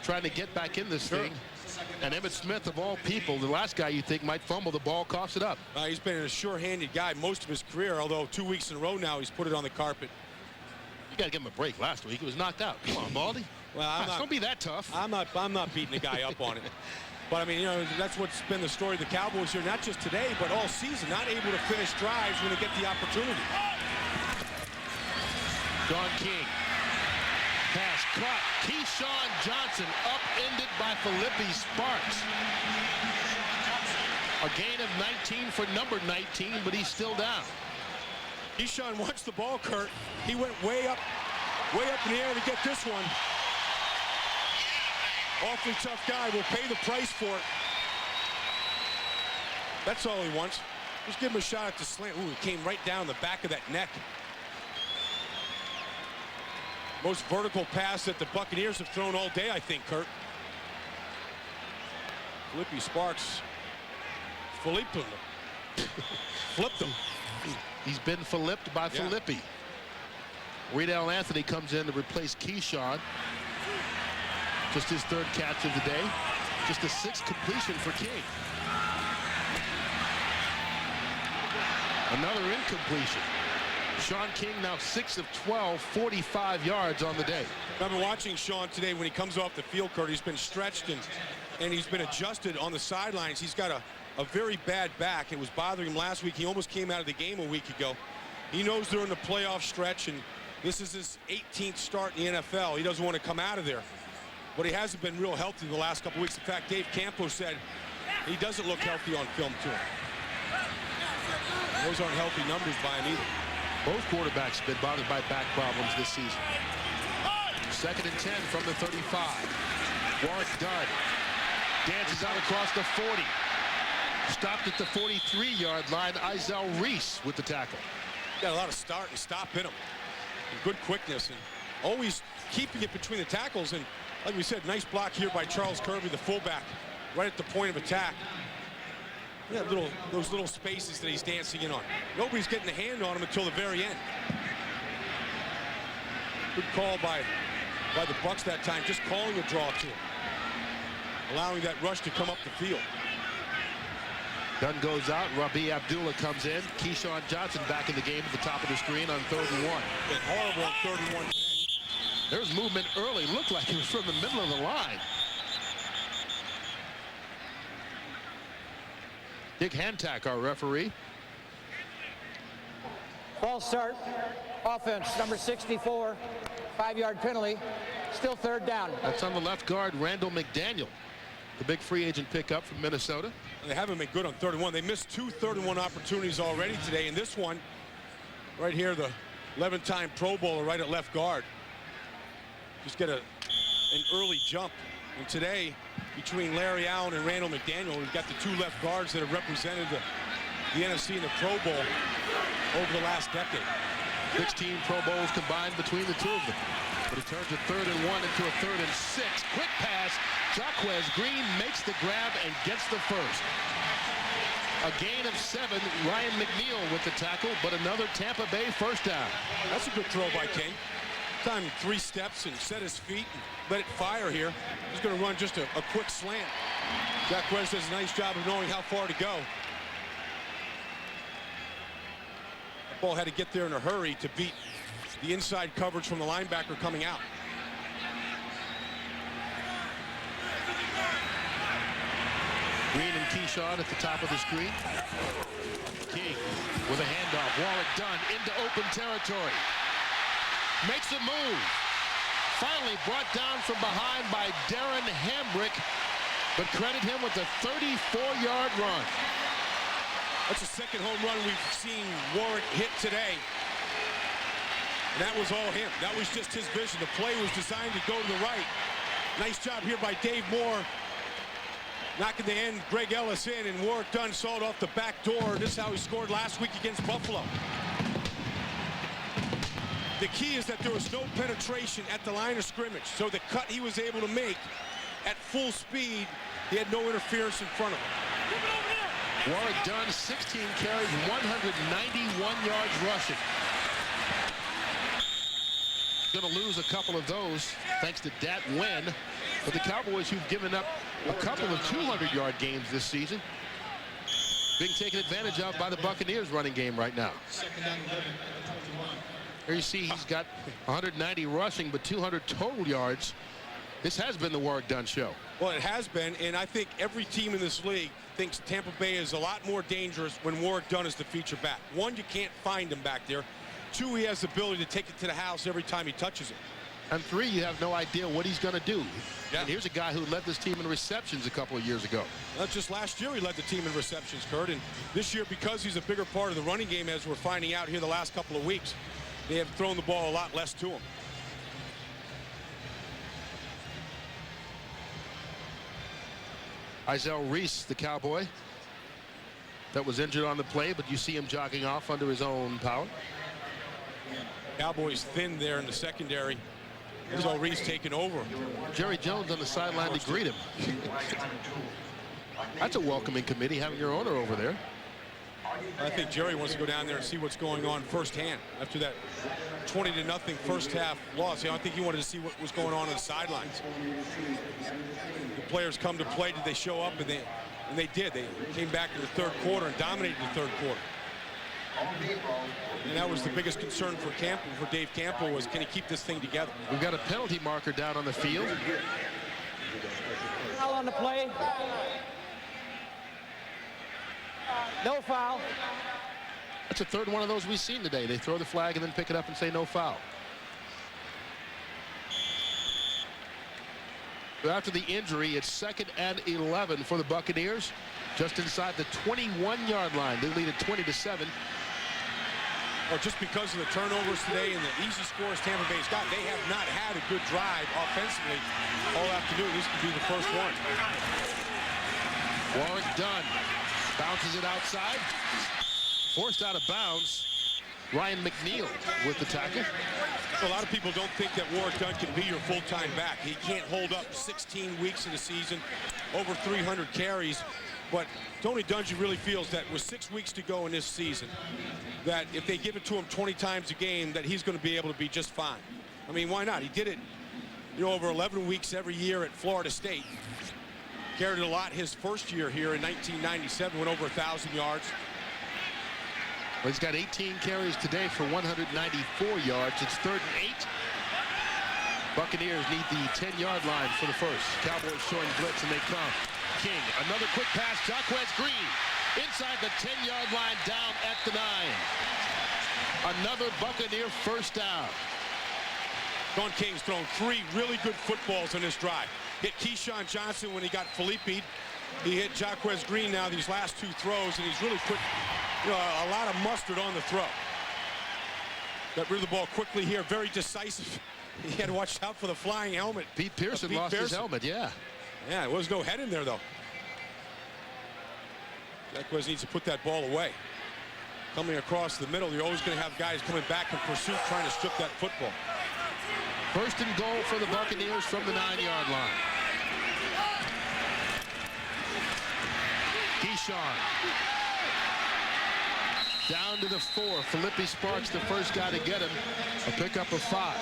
trying to get back in this thing. And Emmitt Smith, of all people, the last guy you think might fumble the ball, coughs it up. He's been a sure-handed guy most of his career, although 2 weeks in a row now he's put it on the carpet. You got to give him a break. Last week he was knocked out. Come on, Baldy. Well, don't be that tough. I'm not beating the guy up on it. But I mean, you know, that's what's been the story of the Cowboys here, not just today, but all season. Not able to finish drives when they get the opportunity. Don King. Pass caught. Keyshawn Johnson upended by Philippi Sparks. A gain of 19 for number 19, but he's still down. Keyshawn wants the ball, Kurt. He went way up in the air to get this one. Awfully tough guy. Will pay the price for it. That's all he wants. Just give him a shot at the slant. Ooh, it came right down the back of that neck. Most vertical pass that the Buccaneers have thrown all day, I think, Kurt. Philippi Sparks. Flipped him. He's been flipped by Philippi. Riedel Anthony comes in to replace Keyshawn. Just his 3rd catch of the day. Just a 6th completion for King. Another incompletion. Sean King now 6 of 12, 45 yards on the day. I've been watching Sean today when he comes off the field, Kurt. He's been stretched and he's been adjusted on the sidelines. He's got a very bad back. It was bothering him last week. He almost came out of the game a week ago. He knows they're in the playoff stretch, and this is his 18th start in the NFL. He doesn't want to come out of there. But he hasn't been real healthy the last couple weeks. In fact, Dave Campo said he doesn't look healthy on film to him. Those aren't healthy numbers by him either. Both quarterbacks have been bothered by back problems this season. 2nd and 10 from the 35. Warwick Dunn dances out across the 40. Stopped at the 43-yard line. Izell Reese with the tackle. Got a lot of start and stop in him. And good quickness and always keeping it between the tackles. And like we said, nice block here by Charles Kirby, the fullback, right at the point of attack. Yeah, those little spaces that he's dancing in on. Nobody's getting a hand on him until the very end. Good call by the Bucs that time, just calling a draw to him, allowing that rush to come up the field. Dunn goes out. Rabi Abdullah comes in. Keyshawn Johnson back in the game at the top of the screen on 3rd and 1. Been horrible on 3rd and 1. There's movement early. Looked like it was from the middle of the line. Dick Hantak, our referee. False start. Offense, number 64. 5-yard penalty. Still 3rd down. That's on the left guard, Randall McDaniel, the big free agent pickup from Minnesota. And they haven't been good on 3rd and 1. They missed 2 3rd and 1 opportunities already today. And this one, right here, the 11-time Pro Bowler right at left guard. Just get an early jump. And today, between Larry Allen and Randall McDaniel, we've got the 2 left guards that have represented the NFC in the Pro Bowl over the last decade. 16 Pro Bowls combined between the 2 of them. But it turns a 3rd and 1 into a 3rd and 6. Quick pass. Jaquez Green makes the grab and gets the first. A gain of 7. Ryan McNeil with the tackle, but another Tampa Bay first down. That's a good throw by King. Time 3 steps and set his feet and let it fire here. He's going to run just a quick slant. Jaquez does a nice job of knowing how far to go. The ball had to get there in a hurry to beat the inside coverage from the linebacker coming out. Green and Keyshawn at the top of the screen. King with a handoff. Warwick Dunn into open territory. Makes a move. Finally brought down from behind by Darren Hambrick, but credit him with a 34-yard run. That's the 2nd home run we've seen Warwick hit today. And that was all him. That was just his vision. The play was designed to go to the right. Nice job here by Dave Moore. Knocking the end, Greg Ellis in, and Warwick Dunn saw it off the back door. This is how he scored last week against Buffalo. The key is that there was no penetration at the line of scrimmage. So the cut he was able to make at full speed, he had no interference in front of him. Warwick Dunn, 16 carries, 191 yards rushing. Going to lose a couple of those thanks to Dat Nguyen. But the Cowboys, who've given up a couple of 200-yard games this season, being taken advantage of by the Buccaneers running game right now. Here you see he's got 190 rushing, but 200 total yards. This has been the Warwick Dunn show. Well, it has been, and I think every team in this league thinks Tampa Bay is a lot more dangerous when Warwick Dunn is the feature back. One, you can't find him back there. Two, he has the ability to take it to the house every time he touches it. And three, you have no idea what he's going to do. Yeah. And here's a guy who led this team in receptions a couple of years ago. Not just last year he led the team in receptions, Kurt, and this year, because he's a bigger part of the running game, as we're finding out here the last couple of weeks, they have thrown the ball a lot less to him. Izell Reese, the Cowboy, that was injured on the play, but you see him jogging off under his own power. Cowboys thin there in the secondary. Izell Reese taking over. Jerry Jones on the sideline to greet him. That's a welcoming committee, having your owner over there. I think Jerry wants to go down there and see what's going on firsthand after that 20-0 first half loss. I think he wanted to see what was going on the sidelines. The players come to play. Did they show up? And they did. They came back in the third quarter and dominated the third quarter. And that was the biggest concern for Campbell, for Dave Campbell, was can he keep this thing together? We've got a penalty marker down on the field. Foul on the play. No foul. That's the third one of those we've seen today. They throw the flag and then pick it up and say no foul. So after the injury, it's 2nd and 11 for the Buccaneers, just inside the 21-yard line. They lead at 20-7. Or just because of the turnovers today and the easy scores Tampa Bay's got, they have not had a good drive offensively all afternoon. This could be the first one. Warwick Dunn bounces it outside. Forced out of bounds. Ryan McNeil with the tackle. A lot of people don't think that Warwick Dunn can be your full-time back. He can't hold up 16 weeks of the season, over 300 carries. But Tony Dungy really feels that with 6 weeks to go in this season, that if they give it to him 20 times a game, that he's going to be able to be just fine. I mean, why not? He did it, over 11 weeks every year at Florida State. Carried it a lot his first year here in 1997, went over 1,000 yards. Well, he's got 18 carries today for 194 yards. It's 3rd and 8. Buccaneers need the 10-yard line for the first. Cowboys showing blitz, and they come. King, another quick pass. Jacquez Green inside the 10-yard line, down at the 9. Another Buccaneer first down. Don King's thrown 3 really good footballs on this drive. Hit Keyshawn Johnson when he got Felipe. He hit Jacquez Green now these last 2 throws, and he's really put a lot of mustard on the throw. Got rid of the ball quickly here, very decisive. He had to watch out for the flying helmet. Pete Pearson lost his helmet, yeah. Yeah, there was no head in there, though. Jacquez needs to put that ball away. Coming across the middle, you're always going to have guys coming back in pursuit trying to strip that football. 1st and goal for the Buccaneers from the 9-yard line. Keyshawn. Down to the 4. Felipe Sparks, the first guy to get him. A pickup of 5.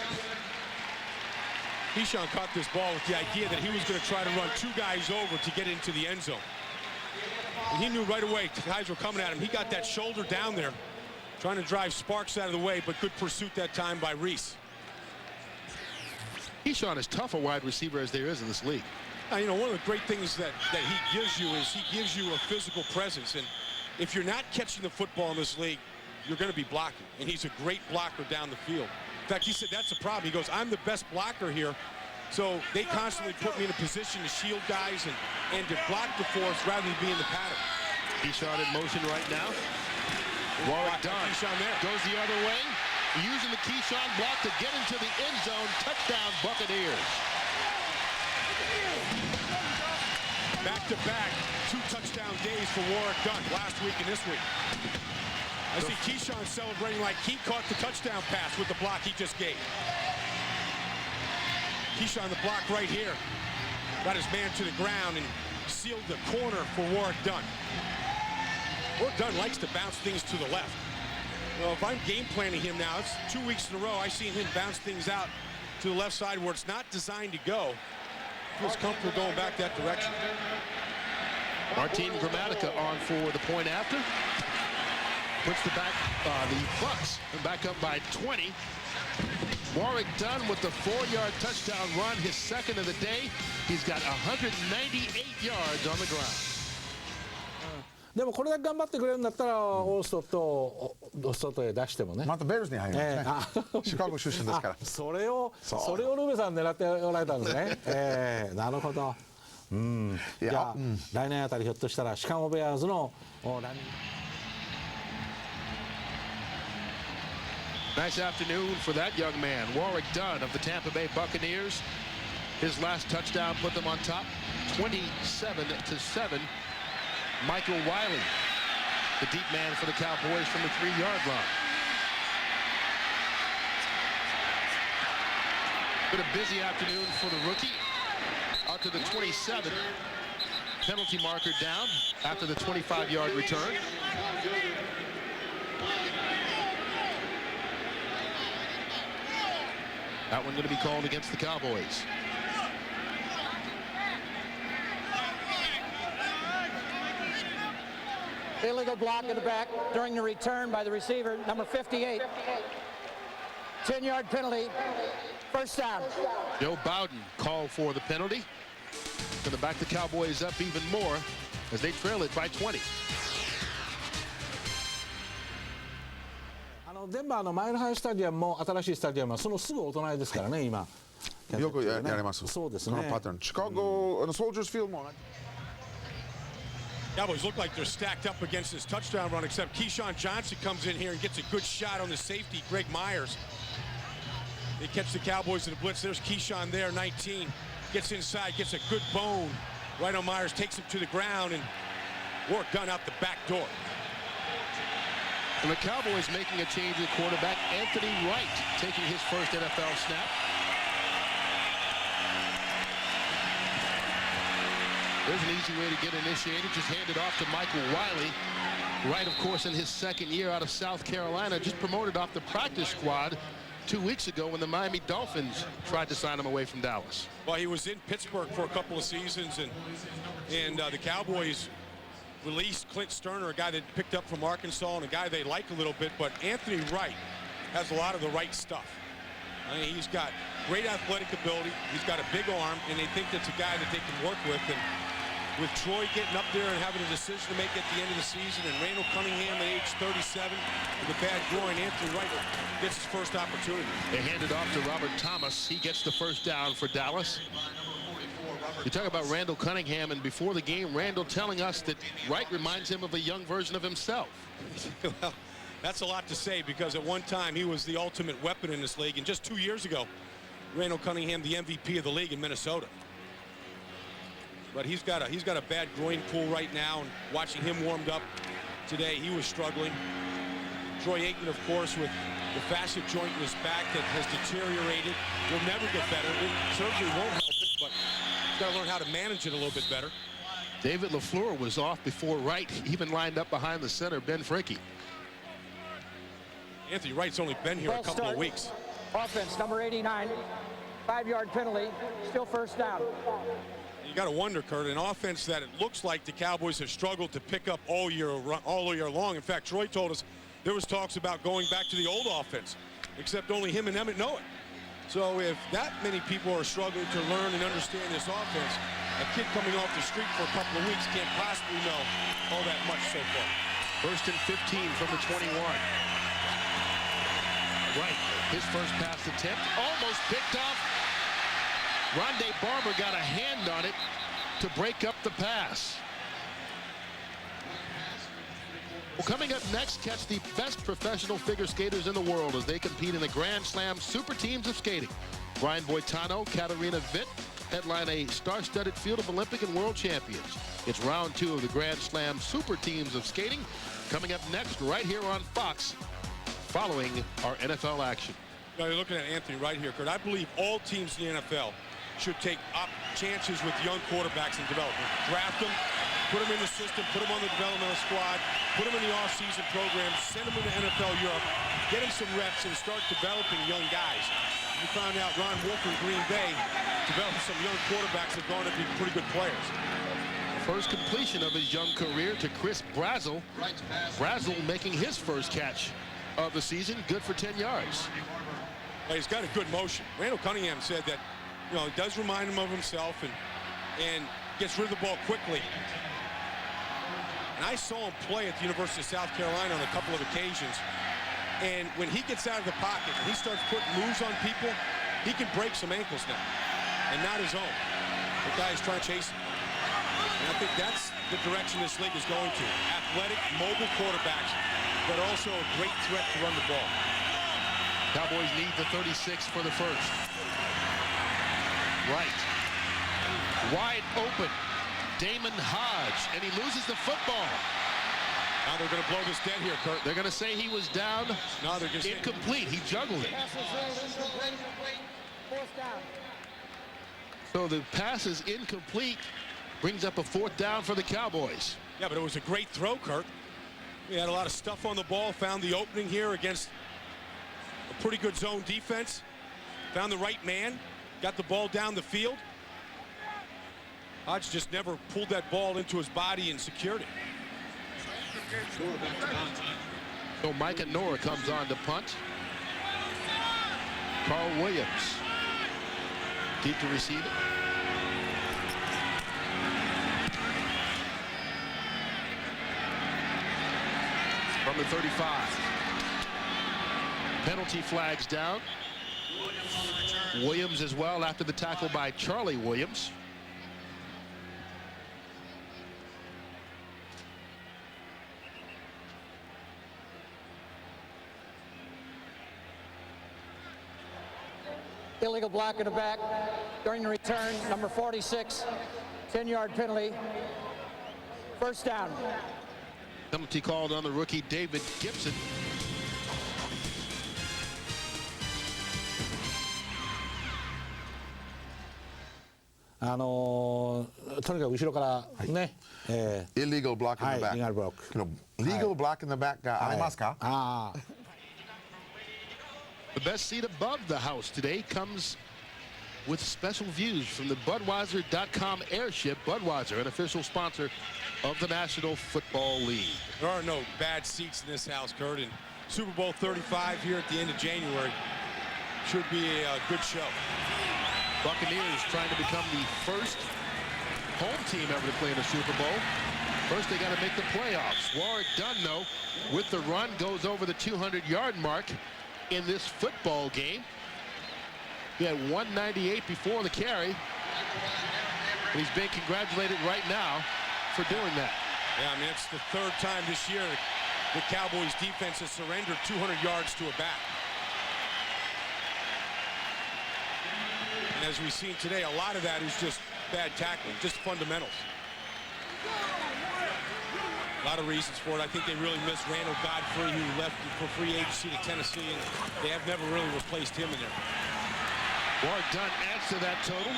Keyshawn caught this ball with the idea that he was going to try to run 2 guys over to get into the end zone. And he knew right away guys were coming at him. He got that shoulder down there, trying to drive Sparks out of the way, but good pursuit that time by Reese. Keyshawn is tough a wide receiver as there is in this league. One of the great things that he gives you is he gives you a physical presence. And if you're not catching the football in this league, you're going to be blocking. And he's a great blocker down the field. In fact, he said that's a problem. He goes, I'm the best blocker here. So they constantly put me in a position to shield guys and to block the force rather than be in the pattern. Keyshawn in motion right now. Warwick Dunn goes the other way, using the Keyshawn block to get into the end zone. Touchdown, Buccaneers. Back-to-back, 2 touchdown days for Warwick Dunn last week and this week. I see Keyshawn celebrating like he caught the touchdown pass with the block he just gave. Keyshawn the block right here. Got his man to the ground and sealed the corner for Warwick Dunn. Dunn likes to bounce things to the left. Well, if I'm game planning him now, it's 2 weeks in a row I've seen him bounce things out to the left side where it's not designed to go. Feels comfortable going back that direction. Martin Gramatica on for the point after. Puts the Bucs back up by 20. Warwick Dunn with the 4-yard touchdown run, his second of the day. He's got 198 yards on the ground. でもこれだけ頑張ってくれるんだったらオーストと外へ出してもね。またベルズに入りますね。シカゴ出身ですから。それをルベさん狙っておられたんですね。なるほど。じゃあ来年あたりひょっとしたらシカゴベアーズのランニング。Nice afternoon for that young man, Warwick Dunn of the Tampa Bay Buccaneers. His last touchdown put them on top, 27-7. Michael Wiley, the deep man for the Cowboys from the 3-yard line. Been a busy afternoon for the rookie. Out to the 27. Penalty marker down after the 25-yard return. That one going to be called against the Cowboys. Illegal block in the back during the return by the receiver, number 58. 10-yard penalty, first down. Joe Bowden called for the penalty. Going to back the Cowboys up even more as they trail it by 20. デンバーのマイルハイスタジアムも新しいスタジアムはそのすぐお隣ですからね、今。よくやります。そうですね。このパターン。シカゴのソルジャーズフィールドも。Cowboys look like they're stacked up against this touchdown run, except Keyshawn Johnson comes in here and gets a good shot on the safety, Greg Myers. They catch the Cowboys in the blitz. There's Keyshawn there, 19. Gets inside, gets a good bone right on Myers, takes him to the ground, and Warwick Dunn out the back door. And the Cowboys making a change at quarterback. Anthony Wright taking his first NFL snap. There's an easy way to get initiated. Just hand it off to Michael Wiley. Wright, of course, in his second year out of South Carolina, just promoted off the practice squad 2 weeks ago when the Miami Dolphins tried to sign him away from Dallas. Well, he was in Pittsburgh for a couple of seasons, and the Cowboys released Clint Sterner, a guy that picked up from Arkansas and a guy they like a little bit, but Anthony Wright has a lot of the right stuff. I mean, he's got great athletic ability, he's got a big arm, and they think that's a guy that they can work with. And with Troy getting up there and having a decision to make at the end of the season, and Randall Cunningham at age 37 with a bad groin, Anthony Wright gets his first opportunity. They hand it off to Robert Thomas. He gets the first down for Dallas. You talk about Randall Cunningham, and before the game, Randall telling us that Wright reminds him of a young version of himself. Well, that's a lot to say, because at one time he was the ultimate weapon in this league, and just 2 years ago, Randall Cunningham, the MVP of the league in Minnesota. But he's got a bad groin pull right now, and watching him warmed up today, he was struggling. Troy Aikman, of course, with the facet joint in his back that has deteriorated, will never get better. Surgery won't help it, but he's got to learn how to manage it a little bit better. David LaFleur was off before Wright even lined up behind the center, Ben Franke. Anthony Wright's only been here a couple of weeks. Offense, number 89, 5-yard penalty, still first down. You got to wonder, Kurt, an offense that it looks like the Cowboys have struggled to pick up all year long. In fact, Troy told us there was talks about going back to the old offense, except only him and Emmett know it. So if that many people are struggling to learn and understand this offense, a kid coming off the street for a couple of weeks can't possibly know all that much so far. First and 15 from the 21. Right, his first pass attempt, almost picked off. Rondé Barber got a hand on it to break up the pass. Well, coming up next, catch the best professional figure skaters in the world as they compete in the Grand Slam Super Teams of Skating. Brian Boitano, Katarina Witt headline a star-studded field of Olympic and world champions. It's round 2 of the Grand Slam Super Teams of Skating. Coming up next right here on Fox, following our NFL action. Now you're looking at Anthony right here, Kurt. I believe all teams in the NFL should take up chances with young quarterbacks in development. Draft them, put him in the system, put him on the developmental squad, put him in the off-season program, send him into NFL Europe, get him some reps, and start developing young guys. We found out Ron Wolf in Green Bay developed some young quarterbacks that have gone to be pretty good players. First completion of his young career to Chris Brazzell. Brazzell making his first catch of the season, good for 10 yards. He's got a good motion. Randall Cunningham said that, you know, it does remind him of himself and gets rid of the ball quickly. And I saw him play at the University of South Carolina on a couple of occasions. And when he gets out of the pocket and he starts putting moves on people, he can break some ankles now. And not his own. The guy's trying to chase him. And I think that's the direction this league is going to. Athletic, mobile quarterbacks, but also a great threat to run the ball. Cowboys need the 36 for the first. Right. Wide open. Damon Hodge, and he loses the football. Now they're going to blow this dead here, Kurt. They're going to say he was down. No, they're just incomplete. He juggled it. Fourth down. So the pass is incomplete. Brings up a 4th down for the Cowboys. Yeah, but it was a great throw, Kurt. We had a lot of stuff on the ball. Found the opening here against a pretty good zone defense. Found the right man. Got the ball down the field. Hodge just never pulled that ball into his body and secured it. So Micah Nora comes on to punt. Carl Williams deep to receive it. From the 35. Penalty flags down. Williams as well after the tackle by Charlie Williams. Illegal block in the back during the return, number 46, 10-yard penalty. First down. Penalty called on the rookie David Gibson. Toにかく後ろからね、illegal block in the back. illegal block. Legal block in the back がありますか? The best seat above the house today comes with special views from the Budweiser.com airship. Budweiser, an official sponsor of the National Football League. There are no bad seats in this house, Kurt. And Super Bowl 35 here at the end of January should be a good show. Buccaneers trying to become the first home team ever to play in a Super Bowl. First, they got to make the playoffs. Warwick Dunn, though, with the run, goes over the 200-yard mark in this football game. He had 198 before the carry. And he's being congratulated right now for doing that. Yeah, I mean, it's the 3rd time this year the Cowboys defense has surrendered 200 yards to a back. And as we've seen today, a lot of that is just bad tackling, just fundamentals. A lot of reasons for it. I think they really missed Randall Godfrey, who left for free agency to Tennessee, and they have never really replaced him in there. Warwick Dunn adds to that total,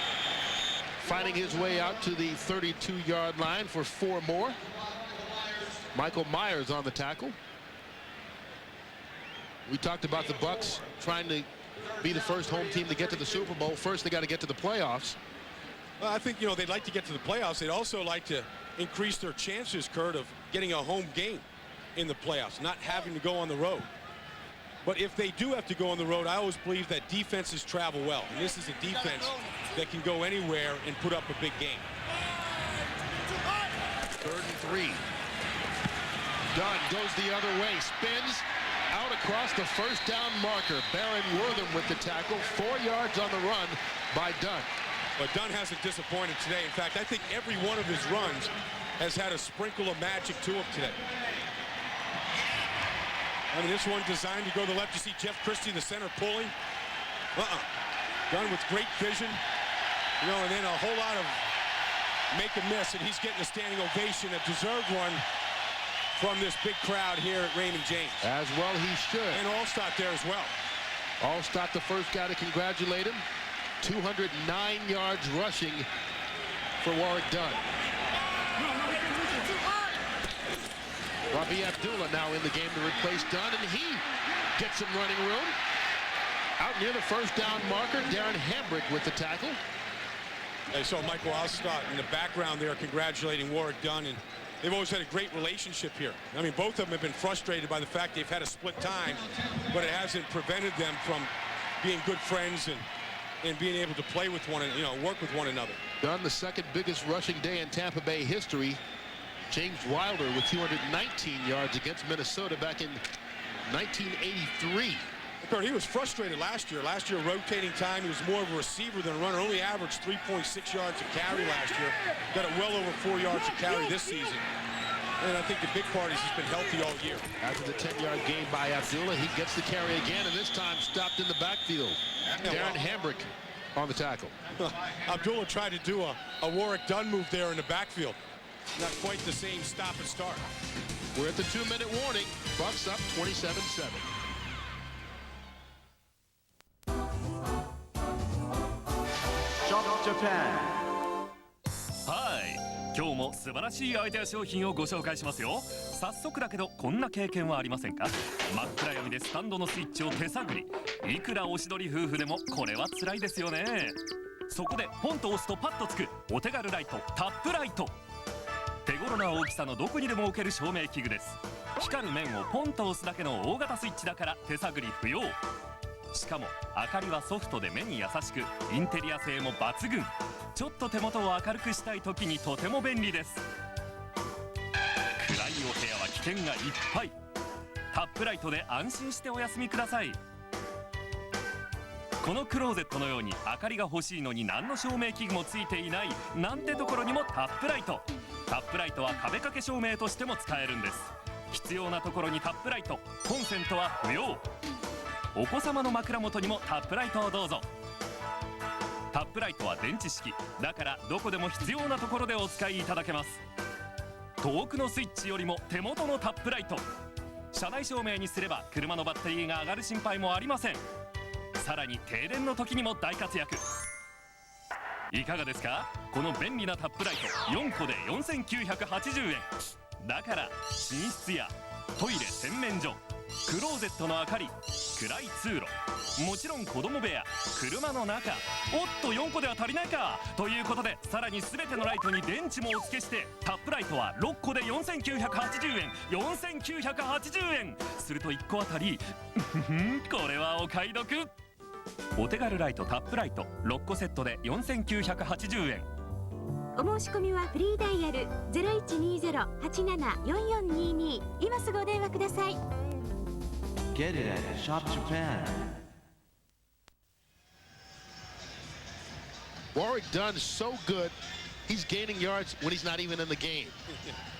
finding his way out to the 32-yard line for 4 more. Michael Myers on the tackle. We talked about the Bucs trying to be the first home team to get to the Super Bowl. First, they got to get to the playoffs. Well, I think, you know, they'd like to get to the playoffs. They'd also like to increase their chances, Kurt, of getting a home game in the playoffs, not having to go on the road. But if they do have to go on the road, I always believe that defenses travel well. And this is a defense that can go anywhere and put up a big game. 3rd and 3. Dunn goes the other way, spins out across the first down marker. Baron Wortham with the tackle, 4 yards on the run by Dunn. But Dunn hasn't disappointed today. In fact, I think every one of his runs has had a sprinkle of magic to him today. I mean, this one designed to go to the left. You see Jeff Christie, the center, pulling. Dunn with great vision. You know, and then a whole lot of make and miss, and he's getting a standing ovation, a deserved one from this big crowd here at Raymond James. As well he should. And Allstott there as well. Allstott, the first guy to congratulate him. 209 yards rushing for Warwick Dunn. Robbie Abdullah now in the game to replace Dunn, and he gets some running room. Out near the first down marker, Darren Hambrick with the tackle. Hey, so Michael, I'll start in the background there congratulating Warrick Dunn, and they've always had a great relationship here. I mean, both of them have been frustrated by the fact they've had a split time, but it hasn't prevented them from being good friends and being able to play with one, work with one another. Dunn, the second biggest rushing day in Tampa Bay history. James Wilder with 219 yards against Minnesota back in 1983. Kurt, he was frustrated last year. Last year, rotating time, he was more of a receiver than a runner. Only averaged 3.6 yards a carry last year. Got it well over 4 yards a carry this season. And I think the big part is he's been healthy all year. After the 10-yard gain by Abdullah, he gets the carry again, and this time stopped in the backfield. Darren Hambrick on the tackle. Abdullah tried to do a Warrick Dunn move there in the backfield. Not quite the same stop and start. We're at the 2-minute warning. Bucs up 27-7.はい、今日も素晴らしいアイデア商品をご紹介しますよ。早速だけどこんな経験はありませんか？真っ暗闇でスタンドのスイッチを手探り。いくらおしどり夫婦でもこれは辛いですよね。そこでポンと押すとパッとつくお手軽ライトタップライト。手頃な大きさのどこにでも置ける照明器具です。光る面をポンと押すだけの大型スイッチだから手探り不要。しかも明かりはソフトで目に優しく、インテリア性も抜群。ちょっと手元を明るくしたい時にとても便利です。暗いお部屋は危険がいっぱい。タップライトで安心してお休みください。このクローゼットのように明かりが欲しいのに何の照明器具もついていないなんてところにもタップライト。タップライトは壁掛け照明としても使えるんです。必要なところにタップライト、コンセントは不要。お子様の枕元にもタップライトをどうぞ。タップライトは電池式だからどこでも必要なところでお使いいただけます。遠くのスイッチよりも手元のタップライト。車内照明にすれば車のバッテリーが上がる心配もありません。さらに停電の時にも大活躍。いかがですか？この便利なタップライト4個で4980円。だから寝室やトイレ洗面所、クローゼットの明かり、暗い通路、もちろん子供部屋、車の中、おっと4個では足りないかということで、さらに全てのライトに電池もお付けして、タップライトは6個で4980円。4980円すると1個あたりこれはお買い得。お手軽ライトタップライト6個セットで4980円。お申し込みはフリーダイヤル 0120-874422 今すぐお電話ください。 Get it at Shop Japan. Warrick Dunn so good, he's gaining yards when he's not even in the game.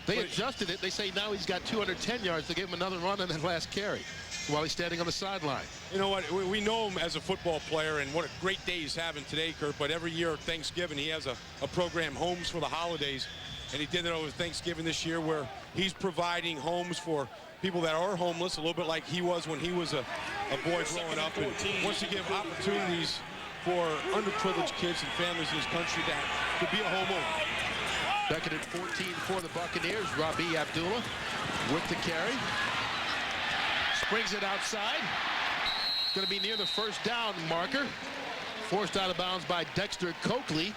They adjusted it. They say now he's got 210 yards. They gave him another run on that last carry while he's standing on the sideline. You know what? We know him as a football player, and what a great day he's having today, Kurt. But every year at Thanksgiving, he has a program, Homes for the Holidays. And he did it over Thanksgiving this year where he's providing homes for people that are homeless, a little bit like he was when he was a boy growing up. And wants to give opportunities for underprivileged kids and families in this country to be a homeowner. Second and 14 for the Buccaneers. Robbie Abdullah with the carry. Springs it outside. It's going to be near the first down marker. Forced out of bounds by Dexter Coakley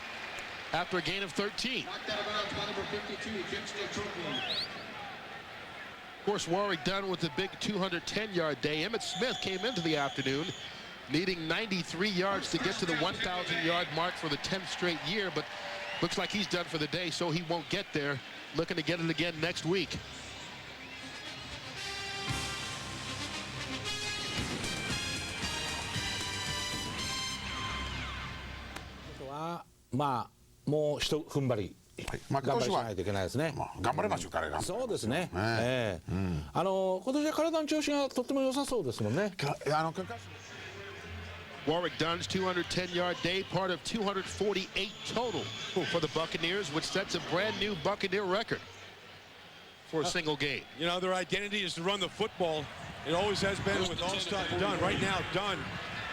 after a gain of 13. Of course, Warrick Dunn with the big 210-yard day. Emmitt Smith came into the afternoon needing 93 yards to get to the 1,000-yard mark for the 10th straight year, but looks like he's done for the day, so he won't get there. Looking to get it again next week. まあもう一踏ん張り頑張りしないといけないですね。頑張りましょう彼が。そうですね。今年は体の調子がとっても良さそうですもんね。Warrick Dunn's 210-yard day, part of 248 total for the Buccaneers, which sets a brand new Buccaneer record for a single game. You know, their identity is to run the football. It always has been with all-star Dunn. Right now, Dunn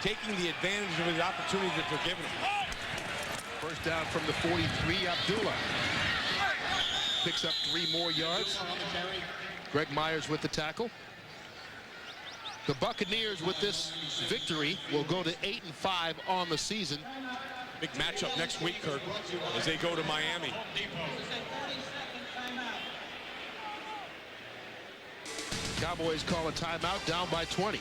taking the advantage of the opportunity that they're giving him. First down from the 43, Abdullah picks up 3 more yards. Greg Myers with the tackle. The Buccaneers with this victory will go to 8-5 on the season. Big matchup next week, Kirk, as they go to Miami. Cowboys call a timeout, down by 20.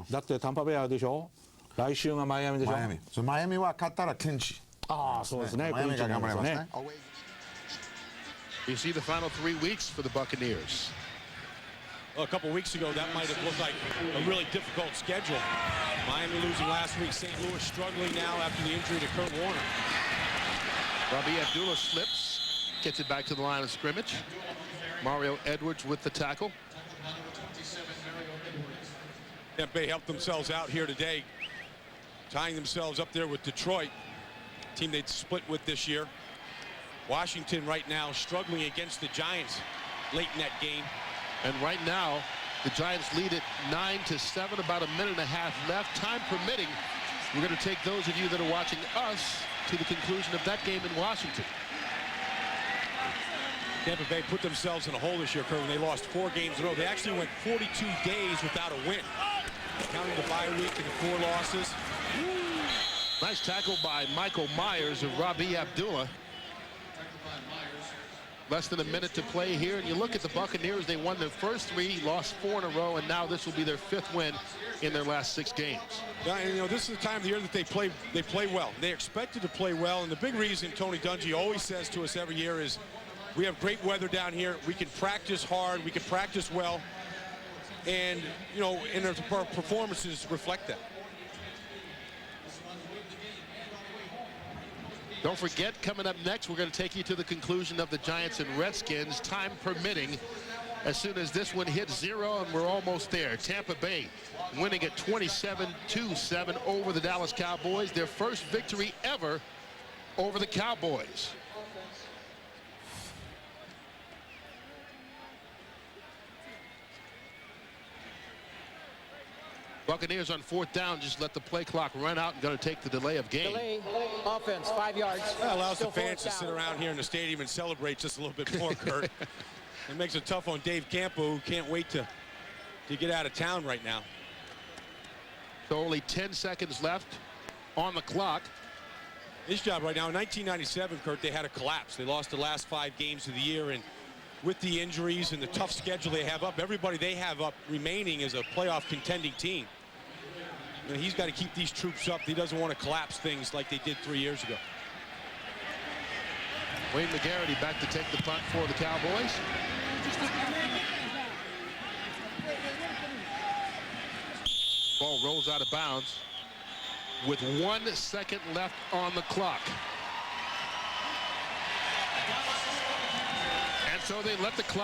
だってタンパベアでしょ。来週がマイアミでしょ。マイアミは勝ったらクリンチ。ああ、そうですね。マイアミが頑張りますね。You see the final 3 weeks for the Buccaneers. Well, a couple weeks ago, that might have looked like a really difficult schedule. Miami losing last week. St. Louis struggling now after the injury to Kurt Warner. Robbie Abdullah slips, gets it back to the line of scrimmage. Mario Edwards with the tackle. Tampa Bay helped themselves out here today, tying themselves up there with Detroit, team they'd split with this year. Washington right now struggling against the Giants late in that game. And right now, the Giants lead it 9-7, about a minute and a half left. Time permitting, we're going to take those of you that are watching us to the conclusion of that game in Washington. Tampa Bay put themselves in a hole this year, Kurt, when they lost 4 games in a row. They actually went 42 days without a win, counting the bye week and the 4 losses. Nice tackle by Michael Myers of Robbie Abdullah. Less than a minute to play here, and you look at the Buccaneers. They won their first 3, lost 4 in a row, and now this will be their 5th win in their last 6 games. Yeah, and, you know, this is the time of the year that they play well. They expected to play well, and the big reason Tony Dungy always says to us every year is we have great weather down here. We can practice hard. We can practice well, and you know, and our performances reflect that. Don't forget, coming up next, we're going to take you to the conclusion of the Giants and Redskins, time permitting, as soon as this one hits 0, and we're almost there. Tampa Bay winning at 27-7 over the Dallas Cowboys, their first victory ever over the Cowboys. Buccaneers on 4th down, just let the play clock run out and going to take the delay of game. Delay offense, 5 yards. That allows the fans to sit around here in the stadium and celebrate just a little bit more, Kurt. It makes it tough on Dave Campo, who can't wait to get out of town right now. So only 10 seconds left on the clock. His job right now, in 1997, Kurt, they had a collapse. They lost the last 5 games of the year, and with the injuries and the tough schedule they have up, everybody they have up remaining is a playoff contending team. And he's got to keep these troops up. He doesn't want to collapse things like they did 3 years ago. Wayne McGarity back to take the punt for the Cowboys. Ball rolls out of bounds with 1 second left on the clock. And so they let the clock